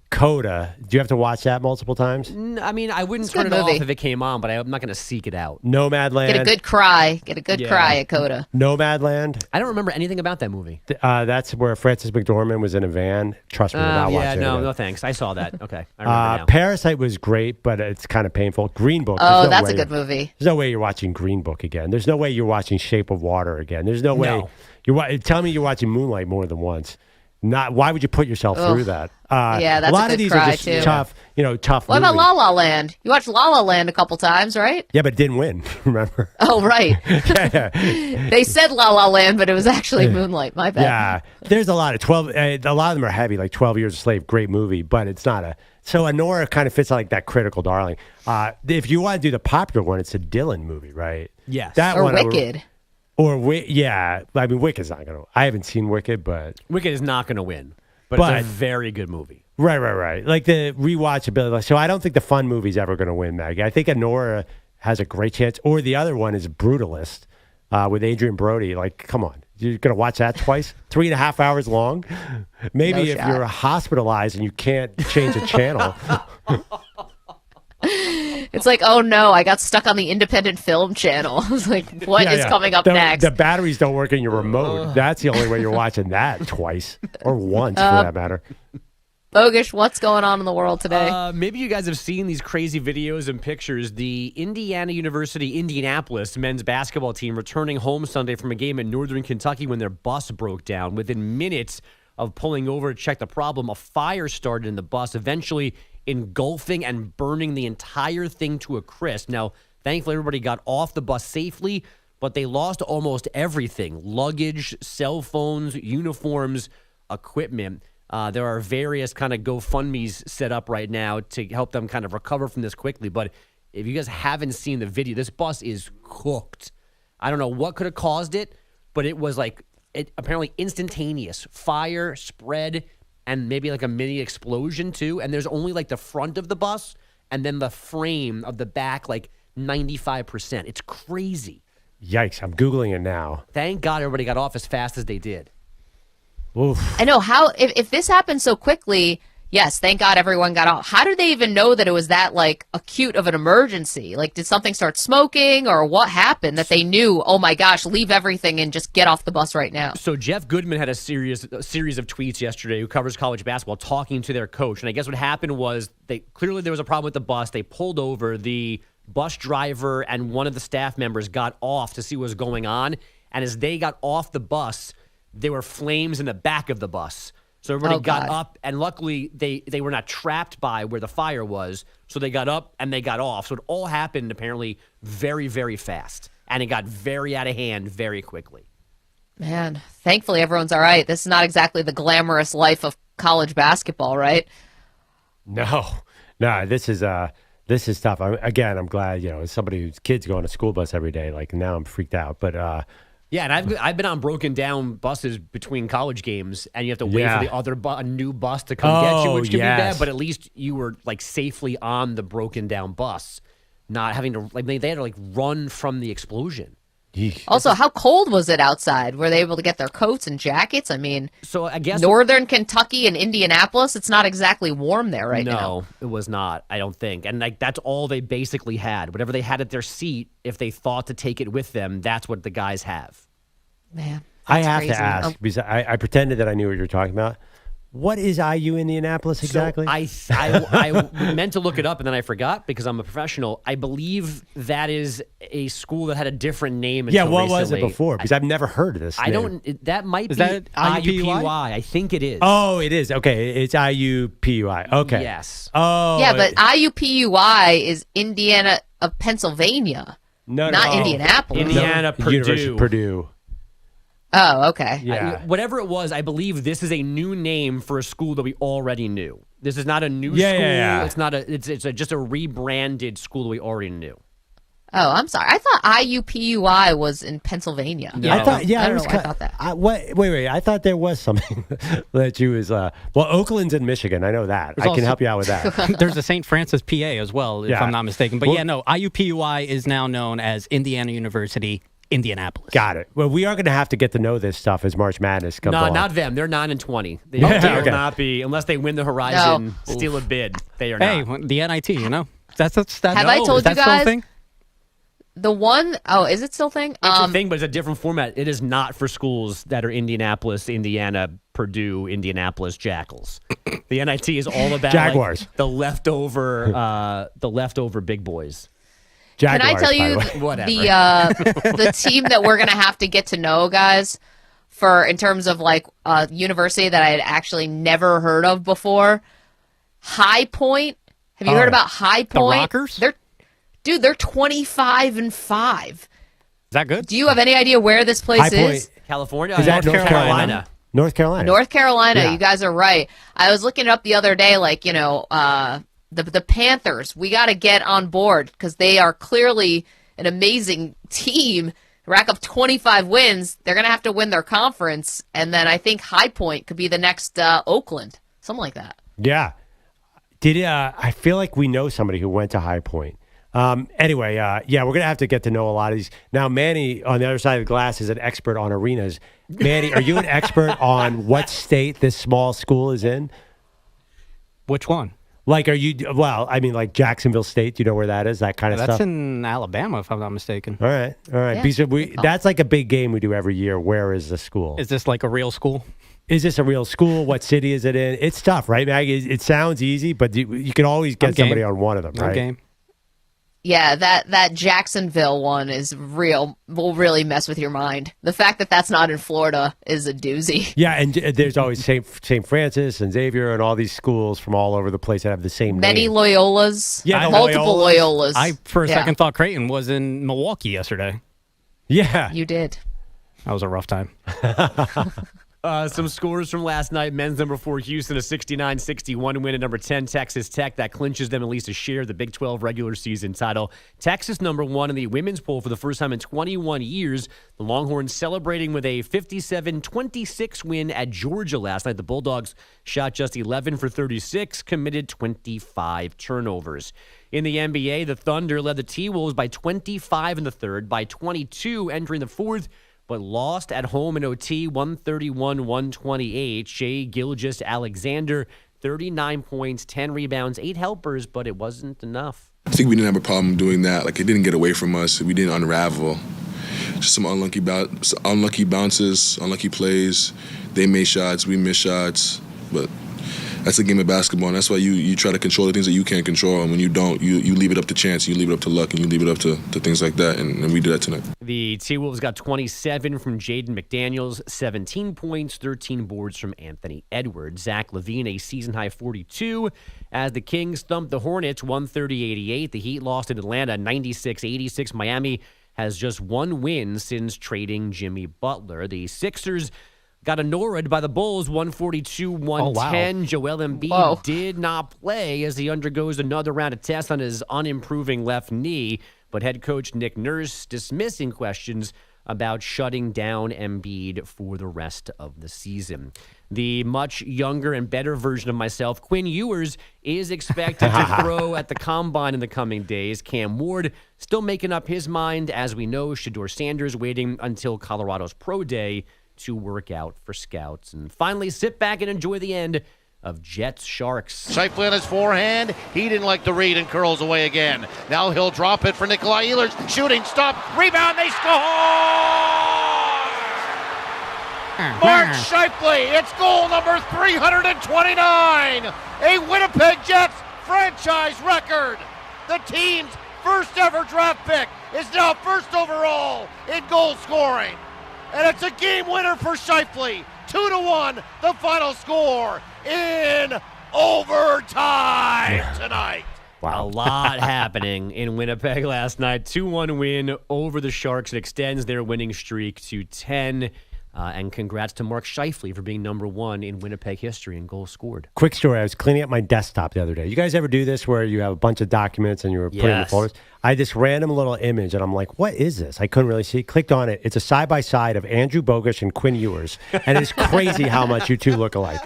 Coda. Do you have to watch that multiple times? I mean, I wouldn't turn it off if it came on, but I'm not going to seek it out. Nomadland. Get a good cry. Cry at Coda. Nomadland. I don't remember anything about that movie. That's where Frances McDormand was in a van. Trust me, not watching it. No thanks. I saw that. Okay. I remember now. Parasite was great, but it's kind of painful. Green Book. Oh, that's a good movie. There's no way you're watching Green Book again. There's no way you're watching Shape of Water again. There's no way. Tell me you're watching Moonlight more than once. Why would you put yourself through that? Yeah, that's a lot a of good these cry are just too. tough. What about movies. La La Land? You watched La La Land a couple times, right? Yeah, but it didn't win. Remember? Oh, right. They said La La Land, but it was actually Moonlight. My bad. Yeah, there's a lot of 12. A lot of them are heavy, like 12 Years a Slave. Great movie, but it's not a. So Honora kind of fits like that critical darling. If you want to do the popular one, it's a Dylan movie, right? Yes. Or Wicked. Yeah. I mean, Wicked's not going to. I haven't seen Wicked, but Wicked is not going to win. But it's a very good movie. Right. Like the rewatchability. So I don't think the fun movie's ever going to win, Maggie. I think Honora has a great chance. Or the other one is Brutalist with Adrian Brody. Like, come on. You're going to watch that twice? 3.5 hours long? Maybe if you're hospitalized and you can't change a channel. It's like, oh no, I got stuck on the independent film channel. I was like, what is coming up next? The batteries don't work in your remote. That's the only way you're watching that twice or once for that matter. Bogusch, what's going on in the world today? Maybe you guys have seen these crazy videos and pictures. The Indiana University Indianapolis men's basketball team returning home Sunday from a game in northern Kentucky when their bus broke down. Within minutes of pulling over to check the problem, a fire started in the bus, eventually engulfing and burning the entire thing to a crisp. Now, thankfully, everybody got off the bus safely, but they lost almost everything: luggage, cell phones, uniforms, equipment. There are various kind of GoFundMes set up right now to help them kind of recover from this quickly. But if you guys haven't seen the video, this bus is cooked. I don't know what could have caused it, but it was apparently instantaneous. Fire spread and maybe like a mini explosion too. And there's only like the front of the bus and then the frame of the back, like 95%. It's crazy. Yikes. I'm Googling it now. Thank God everybody got off as fast as they did. Oof. I know how if this happened so quickly, yes, thank God everyone got off. How did they even know that it was that acute of an emergency? Like, did something start smoking or what happened that they knew, oh my gosh, leave everything and just get off the bus right now? So Jeff Goodman had a series of tweets yesterday, who covers college basketball, talking to their coach. And I guess what happened was clearly there was a problem with the bus. They pulled over. The bus driver and one of the staff members got off to see what was going on. And as they got off the bus, there were flames in the back of the bus. So everybody got up, and luckily they were not trapped by where the fire was. So they got up and they got off. So it all happened apparently very, very fast. And it got very out of hand very quickly. Man, thankfully everyone's all right. This is not exactly the glamorous life of college basketball, right? No, this is tough. I'm glad, as somebody whose kids go on a school bus every day, now I'm freaked out. But yeah, and I've been on broken down buses between college games, and you have to wait for the other a new bus to come get you, which can be bad. But at least you were safely on the broken down bus, not having to they had to run from the explosion. Also, how cold was it outside? Were they able to get their coats and jackets? I mean, so I guess northern Kentucky and Indianapolis, it's not exactly warm there right now. No, it was not, I don't think. And that's all they basically had. Whatever they had at their seat, if they thought to take it with them, that's what the guys have. Man, I have crazy. to ask, because I pretended that I knew what you were talking about. What is IU Indianapolis exactly? So I meant to look it up and then I forgot because I'm a professional. I believe that is a school that had a different name. Yeah, what recently. was it before? Because I've never heard of this. That might is be that IUPUI. I think it is. Oh, it is. Okay, it's IUPUI. Okay. Yes. Oh. Yeah, but IUPUI is Indiana of Pennsylvania, not Indianapolis. Indiana, Purdue. University of Purdue. Oh, okay. Yeah. Whatever it was, I believe this is a new name for a school that we already knew. This is not a new school. Yeah. It's not just a rebranded school that we already knew. Oh, I'm sorry. I thought IUPUI was in Pennsylvania. No. I thought, I don't know why I thought that. Wait. I thought there was something that you was. Oakland's in Michigan. I know that. I can help you out with that. There's a St. Francis, PA as well, if I'm not mistaken. But IUPUI is now known as Indiana University, Indianapolis. Got it. Well, we are going to have to get to know this stuff as March Madness comes along. No, not them. They're 9-20. They Yeah, will not be unless they win the Horizon, steal a bid. They are not. Hey, the NIT, That's Have I told you guys? Still a thing? The one, is it still a thing? It's a thing, but it's a different format. It is not for schools that are Indianapolis, Indiana, Purdue, Indianapolis Jackals. The NIT is all about Jaguars. The leftover big boys. Jaguars, can I tell you the team that we're going to have to get to know, guys, in terms of university that I had actually never heard of before? High Point. Have you heard about High Point? The Rockers? They're 25-5. Is that good? Do you have any idea where this place is? California? Is that North Carolina? North Carolina. North Carolina. Yeah. You guys are right. I was looking it up the other day, the Panthers. We got to get on board because they are clearly an amazing team. Rack up 25 wins. They're going to have to win their conference. And then I think High Point could be the next Oakland. Something like that. Yeah. I feel like we know somebody who went to High Point. Anyway, we're going to have to get to know a lot of these. Now, Manny, on the other side of the glass, is an expert on arenas. Manny, are you an expert on what state this small school is in? Which one? Like, are you? Well, I mean, like Jacksonville State. Do you know where that is? That kind of That's stuff. in Alabama, if I'm not mistaken. All right. Yeah. Because that's like a big game we do every year. Where is the school? Is this like a real school? Is this a real school? What city is it in? It's tough, right, Maggie? It sounds easy, but you can always get somebody on one of them, right? Game. Yeah, that Jacksonville one is real. Will really mess with your mind. The fact that that's not in Florida is a doozy. Yeah, and there's always St. Francis and Xavier and all these schools from all over the place that have the same Many name. Loyolas. Yeah, multiple Loyolas. I, for a second, thought Creighton was in Milwaukee yesterday. Yeah. You did. That was a rough time. Some scores from last night. Men's number 4, Houston, a 69-61 win at number 10, Texas Tech. That clinches them at least a share of the Big 12 regular season title. Texas number 1 in the women's poll for the first time in 21 years. The Longhorns celebrating with a 57-26 win at Georgia last night. The Bulldogs shot just 11 for 36, committed 25 turnovers. In the NBA, the Thunder led the T-Wolves by 25 in the third, by 22 entering the fourth, but lost at home in OT, 131-128. Shea Gilgeous-Alexander, 39 points, 10 rebounds, 8 helpers, but it wasn't enough. I think we didn't have a problem doing that. Like, it didn't get away from us. We didn't unravel. Just some unlucky bounces, unlucky plays. They made shots, we missed shots, but that's a game of basketball, and that's why you try to control the things that you can't control, and when you don't, you leave it up to chance, you leave it up to luck, and you leave it up to things like that, and we did that tonight. The T-Wolves got 27 from Jaden McDaniels, 17 points, 13 boards from Anthony Edwards. Zach LaVine, a season-high 42, as the Kings thumped the Hornets 130-88. The Heat lost in Atlanta 96-86. Miami has just one win since trading Jimmy Butler. The Sixers got annoyed by the Bulls, 142-110. Oh, wow. Joel Embiid did not play as he undergoes another round of tests on his unimproving left knee, but head coach Nick Nurse dismissing questions about shutting down Embiid for the rest of the season. The much younger and better version of myself, Quinn Ewers, is expected to throw at the Combine in the coming days. Cam Ward still making up his mind. As we know, Shedeur Sanders waiting until Colorado's Pro Day to work out for scouts. And finally, sit back and enjoy the end of Jets Sharks. Shifley on his forehand. He didn't like the read and curls away again. Now he'll drop it for Nikolai Ehlers. Shooting, stop, rebound, they score! Mark Shifley, it's goal number 329. A Winnipeg Jets franchise record. The team's first ever draft pick is now first overall in goal scoring. And it's a game winner for Shifley. 2-1, the final score in overtime tonight. Wow. A lot happening in Winnipeg last night. 2-1 win over the Sharks. It extends their winning streak to 10. And congrats to Mark Shifley for being number 1 in Winnipeg history in goals scored. Quick story. I was cleaning up my desktop the other day. You guys ever do this where you have a bunch of documents and you were putting in the folders? I had this random little image, and I'm like, what is this? I couldn't really see. Clicked on it. It's a side-by-side of Andrew Bogusch and Quinn Ewers. And it's crazy how much you two look alike.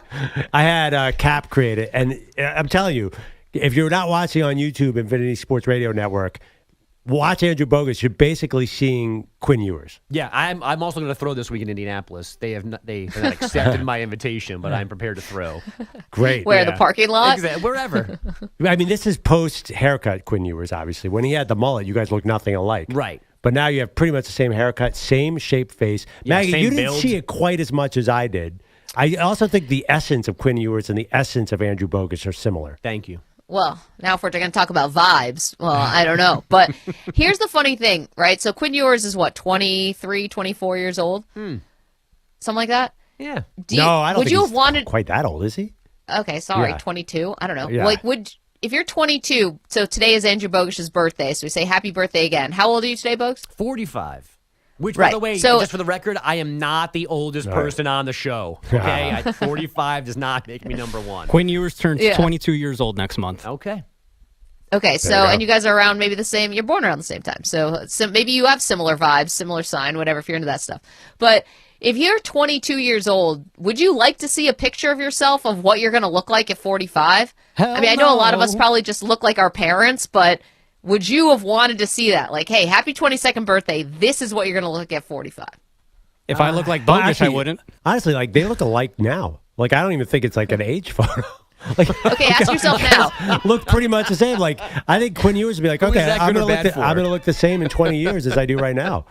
I had Cap create it. And I'm telling you, if you're not watching on YouTube, Infinity Sports Radio Network, watch Andrew Bogusch. You're basically seeing Quinn Ewers. Yeah, I'm also going to throw this week in Indianapolis. They have not accepted my invitation, but I'm prepared to throw. Great. Where, the parking lot? Exactly, wherever. I mean, this is post-haircut Quinn Ewers, obviously. When he had the mullet, you guys look nothing alike. Right. But now you have pretty much the same haircut, same shaped face. Yeah, Maggie, same you didn't build. see it quite as much as I did. I also think the essence of Quinn Ewers and the essence of Andrew Bogusch are similar. Thank you. Well, now if we're going to talk about vibes, well, I don't know. But here's the funny thing, right? So Quinn Ewers is what, 23, 24 years old? Something like that? Yeah. I don't would think you he's have wanted? quite that old, is he? Okay, sorry, Yeah. 22. I don't know. Yeah. Like, if you're 22, so today is Andrew Bogusch's birthday, so we say happy birthday again. How old are you today, Bogusch? 45. Which, Right. by the way, So- just for the record, I am not the oldest All right. person on the show. Okay, 45 does not make me number 1. Quinn Ewers turns Yeah. 22 years old next month. Okay. Okay, There so, you go. and you guys are around maybe the same, you're born around the same time. So maybe you have similar vibes, similar sign, whatever, if you're into that stuff. But if you're 22 years old, would you like to see a picture of yourself of what you're going to look like at 45? I mean, I know a lot of us probably just look like our parents, but would you have wanted to see that? Like, hey, happy 22nd birthday. This is what you're going to look at 45. If I look like Well, Bogusch, actually, I wouldn't. Honestly, like, they look alike now. Like, I don't even think it's like an age photo. Okay, ask yourself now. Look pretty much the same. Like, I think Quinn Ewers would be like, Who is okay, that I'm good or going bad for? to look the same in 20 years as I do right now.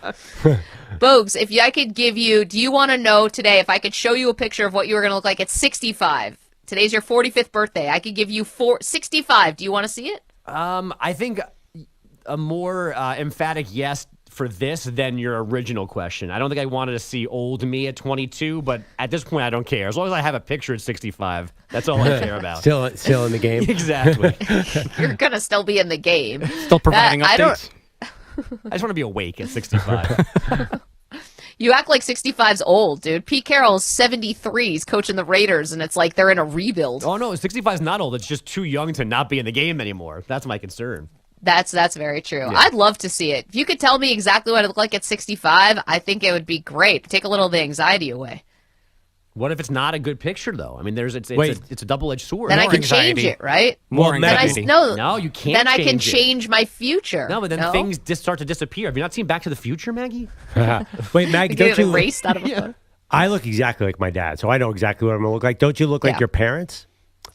Bogues, if I could give you, do you want to know today if I could show you a picture of what you were going to look like at 65? Today's your 45th birthday. I could give you 65. Do you want to see it? I think a more emphatic yes for this than your original question. I don't think I wanted to see old me at 22, but at this point, I don't care. As long as I have a picture at 65, that's all I care about. Still in the game. Exactly. You're going to still be in the game. Still providing updates. I just want to be awake at 65. You act like 65's old, dude. Pete Carroll's 73. He's coaching the Raiders, and it's like they're in a rebuild. Oh, no, 65's not old. It's just too young to not be in the game anymore. That's my concern. That's very true. Yeah. I'd love to see it. If you could tell me exactly what I look like at 65, I think it would be great. Take a little of the anxiety away. What if it's not a good picture, though? I mean, it's a double-edged sword. Then I can change it, right? More Then anxiety. No, you can't. Then I can change it. change my future. No, but then things just start to disappear. Have you not seen Back to the Future, Maggie? Wait, Maggie, Get don't you? erased out of a photo. I look exactly like my dad, so I know exactly what I'm going to look like. Don't you look like your parents?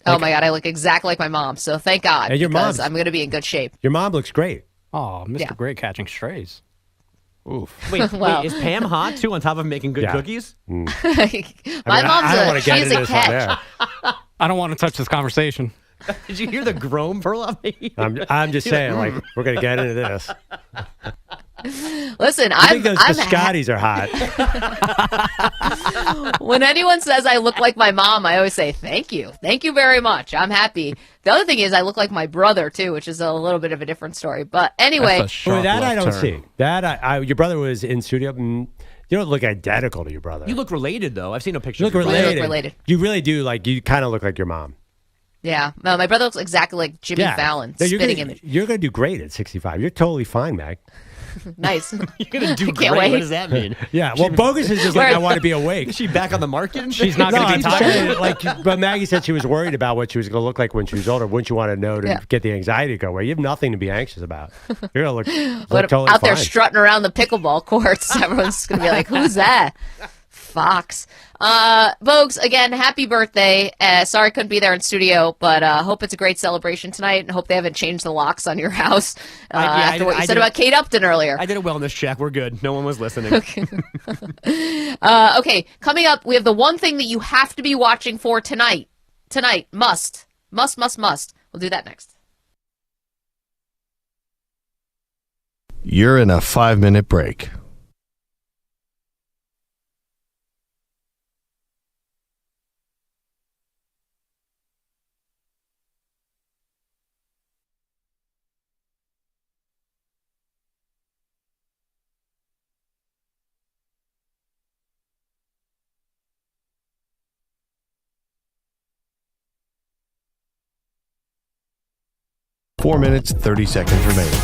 Oh my God, I look exactly like my mom. So thank God, And your because mom's- I'm going to be in good shape. Your mom looks great. Oh, Mr. Yeah. Great catching strays. Oof. Wait, Wow. wait, is Pam hot, too, on top of making good Yeah. cookies? My I mom's don't wanna she get is into a this on catch. air. I don't want to touch this conversation. Did you hear the groan, Perloff? I'm just saying, like, we're going to get into this. Listen, I I'm think those biscottis are hot. when anyone says I look like my mom, I always say thank you very much. I'm happy. The other thing is I look like my brother too, which is a little bit of a different story. But anyway, Well, that I don't see. That your brother was in studio. You don't look identical to your brother. You look related, though. I've seen a picture. You look of your brother. related. You really do. Like, you kind of look like your mom. yeah, no, my brother looks exactly like Jimmy Fallon, No, spitting image. You're going to do great at 65. You're totally fine, Mag. Nice. You're gonna do Can't great. wait. What does that mean? Yeah. Well, Bogusch is just like, I want to be awake. Is she back on the market? She's not going to be I'm tired. saying, like, but Maggie said she was worried about what she was going to look like when she was older. Wouldn't you want to know to get the anxiety to go away? You have nothing to be anxious about. You're going to look totally out fine. there strutting around the pickleball courts. Everyone's going to be like, who's that? Fox. Bogues, again, happy birthday. Sorry I couldn't be there in studio, but hope it's a great celebration tonight and hope they haven't changed the locks on your house after what you said about Kate Upton earlier. I did a wellness check. We're good. No one was listening. Okay, coming up, we have the one thing that you have to be watching for tonight. Tonight, must. We'll do that next. You're in a 5-minute break. Four minutes, 30 seconds remaining.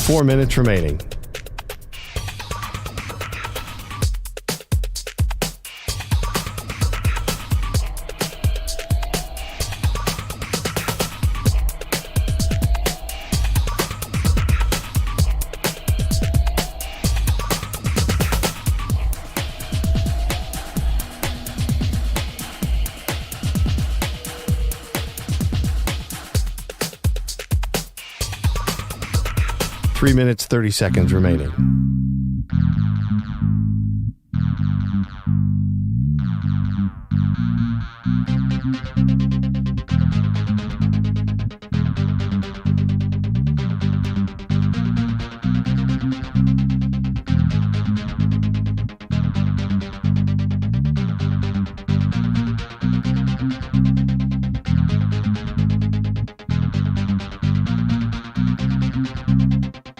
Four minutes remaining. Three minutes, 30 seconds remaining.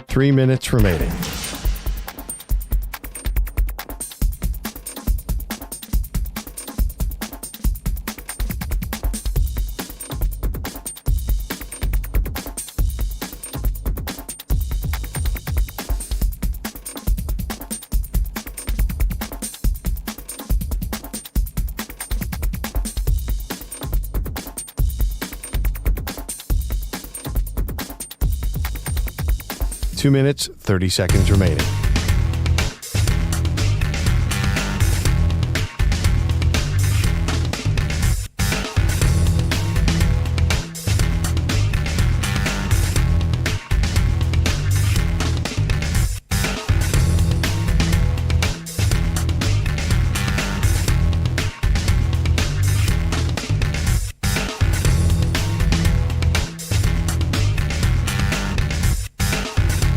Three minutes remaining. 2 minutes, 30 seconds remaining.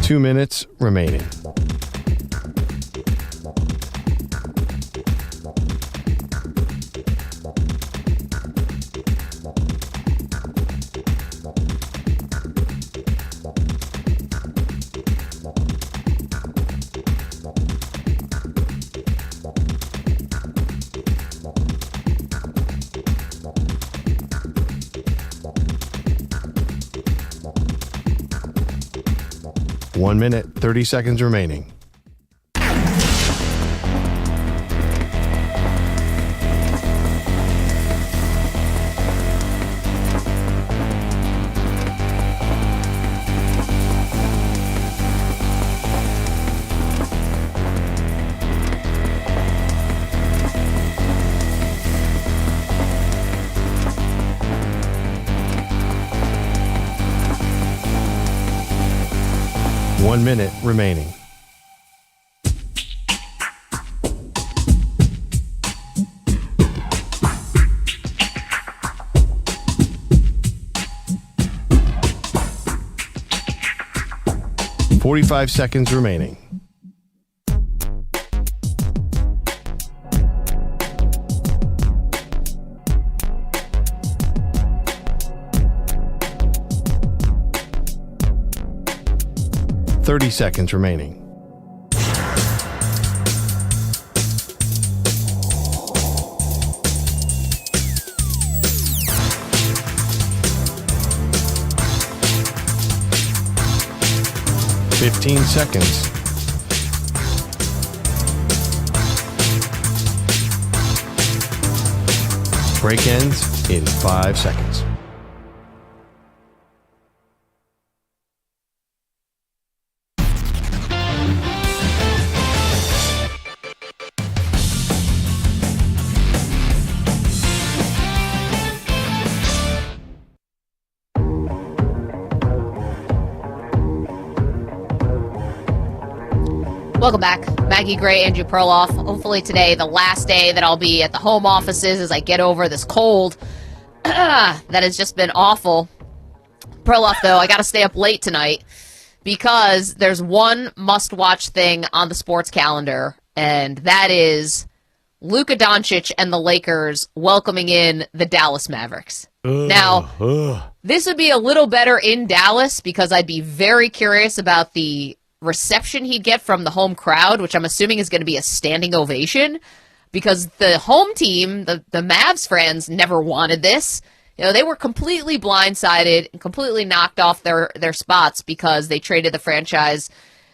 Two minutes remaining. One minute, 30 seconds remaining. One minute remaining. .45 seconds remaining. .30 seconds remaining. .15 seconds. Break ends in 5 seconds. Welcome back. Maggie Gray, Andrew Perloff. Hopefully today, the last day that I'll be at the home offices as I get over this cold that has just been awful. Perloff, though, I got to stay up late tonight because there's one must-watch thing on the sports calendar, and that is Luka Doncic and the Lakers welcoming in the Dallas Mavericks. Now, this would be a little better in Dallas because I'd be very curious about the reception he'd get from the home crowd, which I'm assuming is going to be a standing ovation, because the home team, the Mavs fans, never wanted this. You know, they were completely blindsided and completely knocked off their spots because they traded the franchise,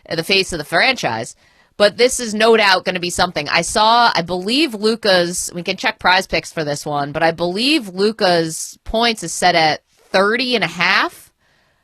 the face of the franchise. But this is no doubt going to be something. I believe Luka's, we can check Prize Picks for this one, but I believe Luka's points is set at 30.5.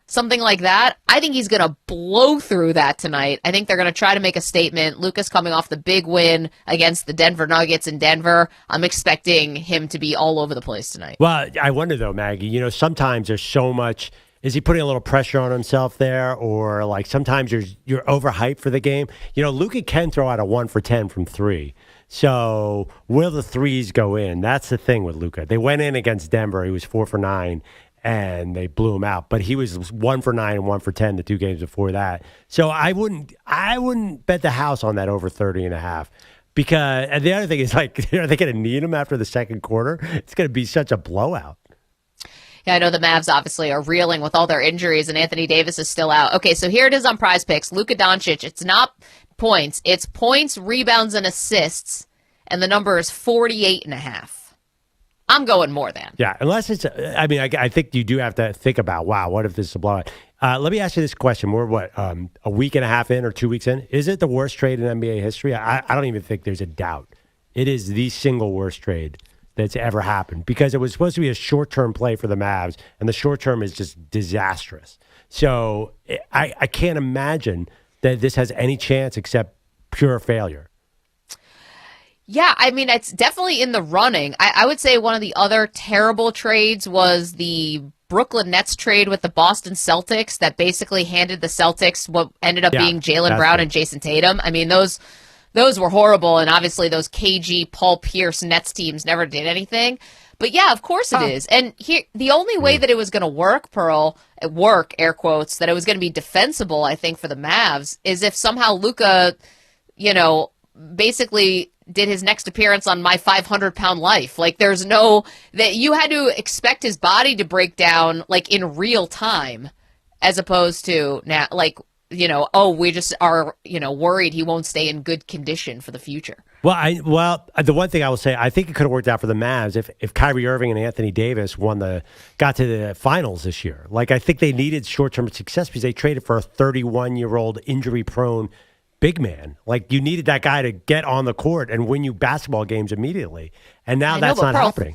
Something like that. I think he's going to blow through that tonight. I think they're going to try to make a statement. Luka's coming off the big win against the Denver Nuggets in Denver. I'm expecting him to be all over the place tonight. Well, I wonder, though, Maggie, you know, sometimes there's so much. Is he putting a little pressure on himself there? Or, like, sometimes you're overhyped for the game? You know, Luka can throw out a 1 for 10 from 3. So will the threes go in? That's the thing with Luka. They went in against Denver. He was 4 for 9. And they blew him out. But he was 1 for 9 and 1 for 10 the 2 games before that. So I wouldn't bet the house on that over 30.5. Because, and the other thing is, like, are they going to need him after the second quarter? It's going to be such a blowout. Yeah, I know the Mavs obviously are reeling with all their injuries, and Anthony Davis is still out. Okay, so here it is on Prize Picks. Luka Doncic, it's not points. It's points, rebounds, and assists, and the number is 48.5. I'm going more than. Yeah, unless it's, I mean, I think you do have to think about, wow, what if this is a blowout? Let me ask you this question. We're, a week and a half in or 2 weeks in? Is it the worst trade in NBA history? I don't even think there's a doubt. It is the single worst trade that's ever happened because it was supposed to be a short-term play for the Mavs, and the short-term is just disastrous. So I can't imagine that this has any chance except pure failure. Yeah, I mean, it's definitely in the running. I would say one of the other terrible trades was the Brooklyn Nets trade with the Boston Celtics that basically handed the Celtics what ended up being Jaylen Brown and Jason Tatum. I mean, those were horrible, and obviously those KG, Paul Pierce Nets teams never did anything. But yeah, of course it is. And here, the only way that it was going to work, air quotes, that it was going to be defensible, I think, for the Mavs, is if somehow Luka, basically did his next appearance on My 500-Pound Life. Like, there's no, that you had to expect his body to break down, like, in real time, as opposed to now, like, we just are, worried he won't stay in good condition for the future. Well, the one thing I will say, I think it could have worked out for the Mavs if Kyrie Irving and Anthony Davis got to the finals this year. Like, I think they needed short-term success because they traded for a 31-year-old injury-prone big man. Like, you needed that guy to get on the court and win you basketball games immediately. And now that's not happening.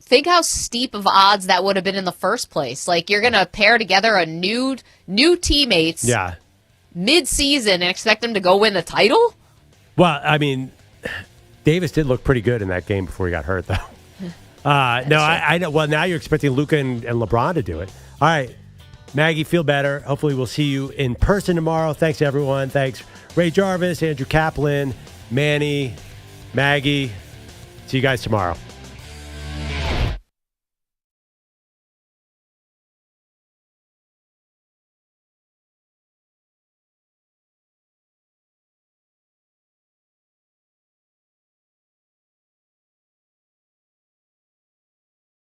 Think how steep of odds that would have been in the first place. Like, you're going to pair together a new teammates mid-season and expect them to go win the title? Well, I mean, Davis did look pretty good in that game before he got hurt, though. I know. Well, now you're expecting Luka and LeBron to do it. All right, Maggie, feel better. Hopefully we'll see you in person tomorrow. Thanks, everyone. Thanks, Ray Jarvis, Andrew Kaplan, Manny, Maggie. See you guys tomorrow.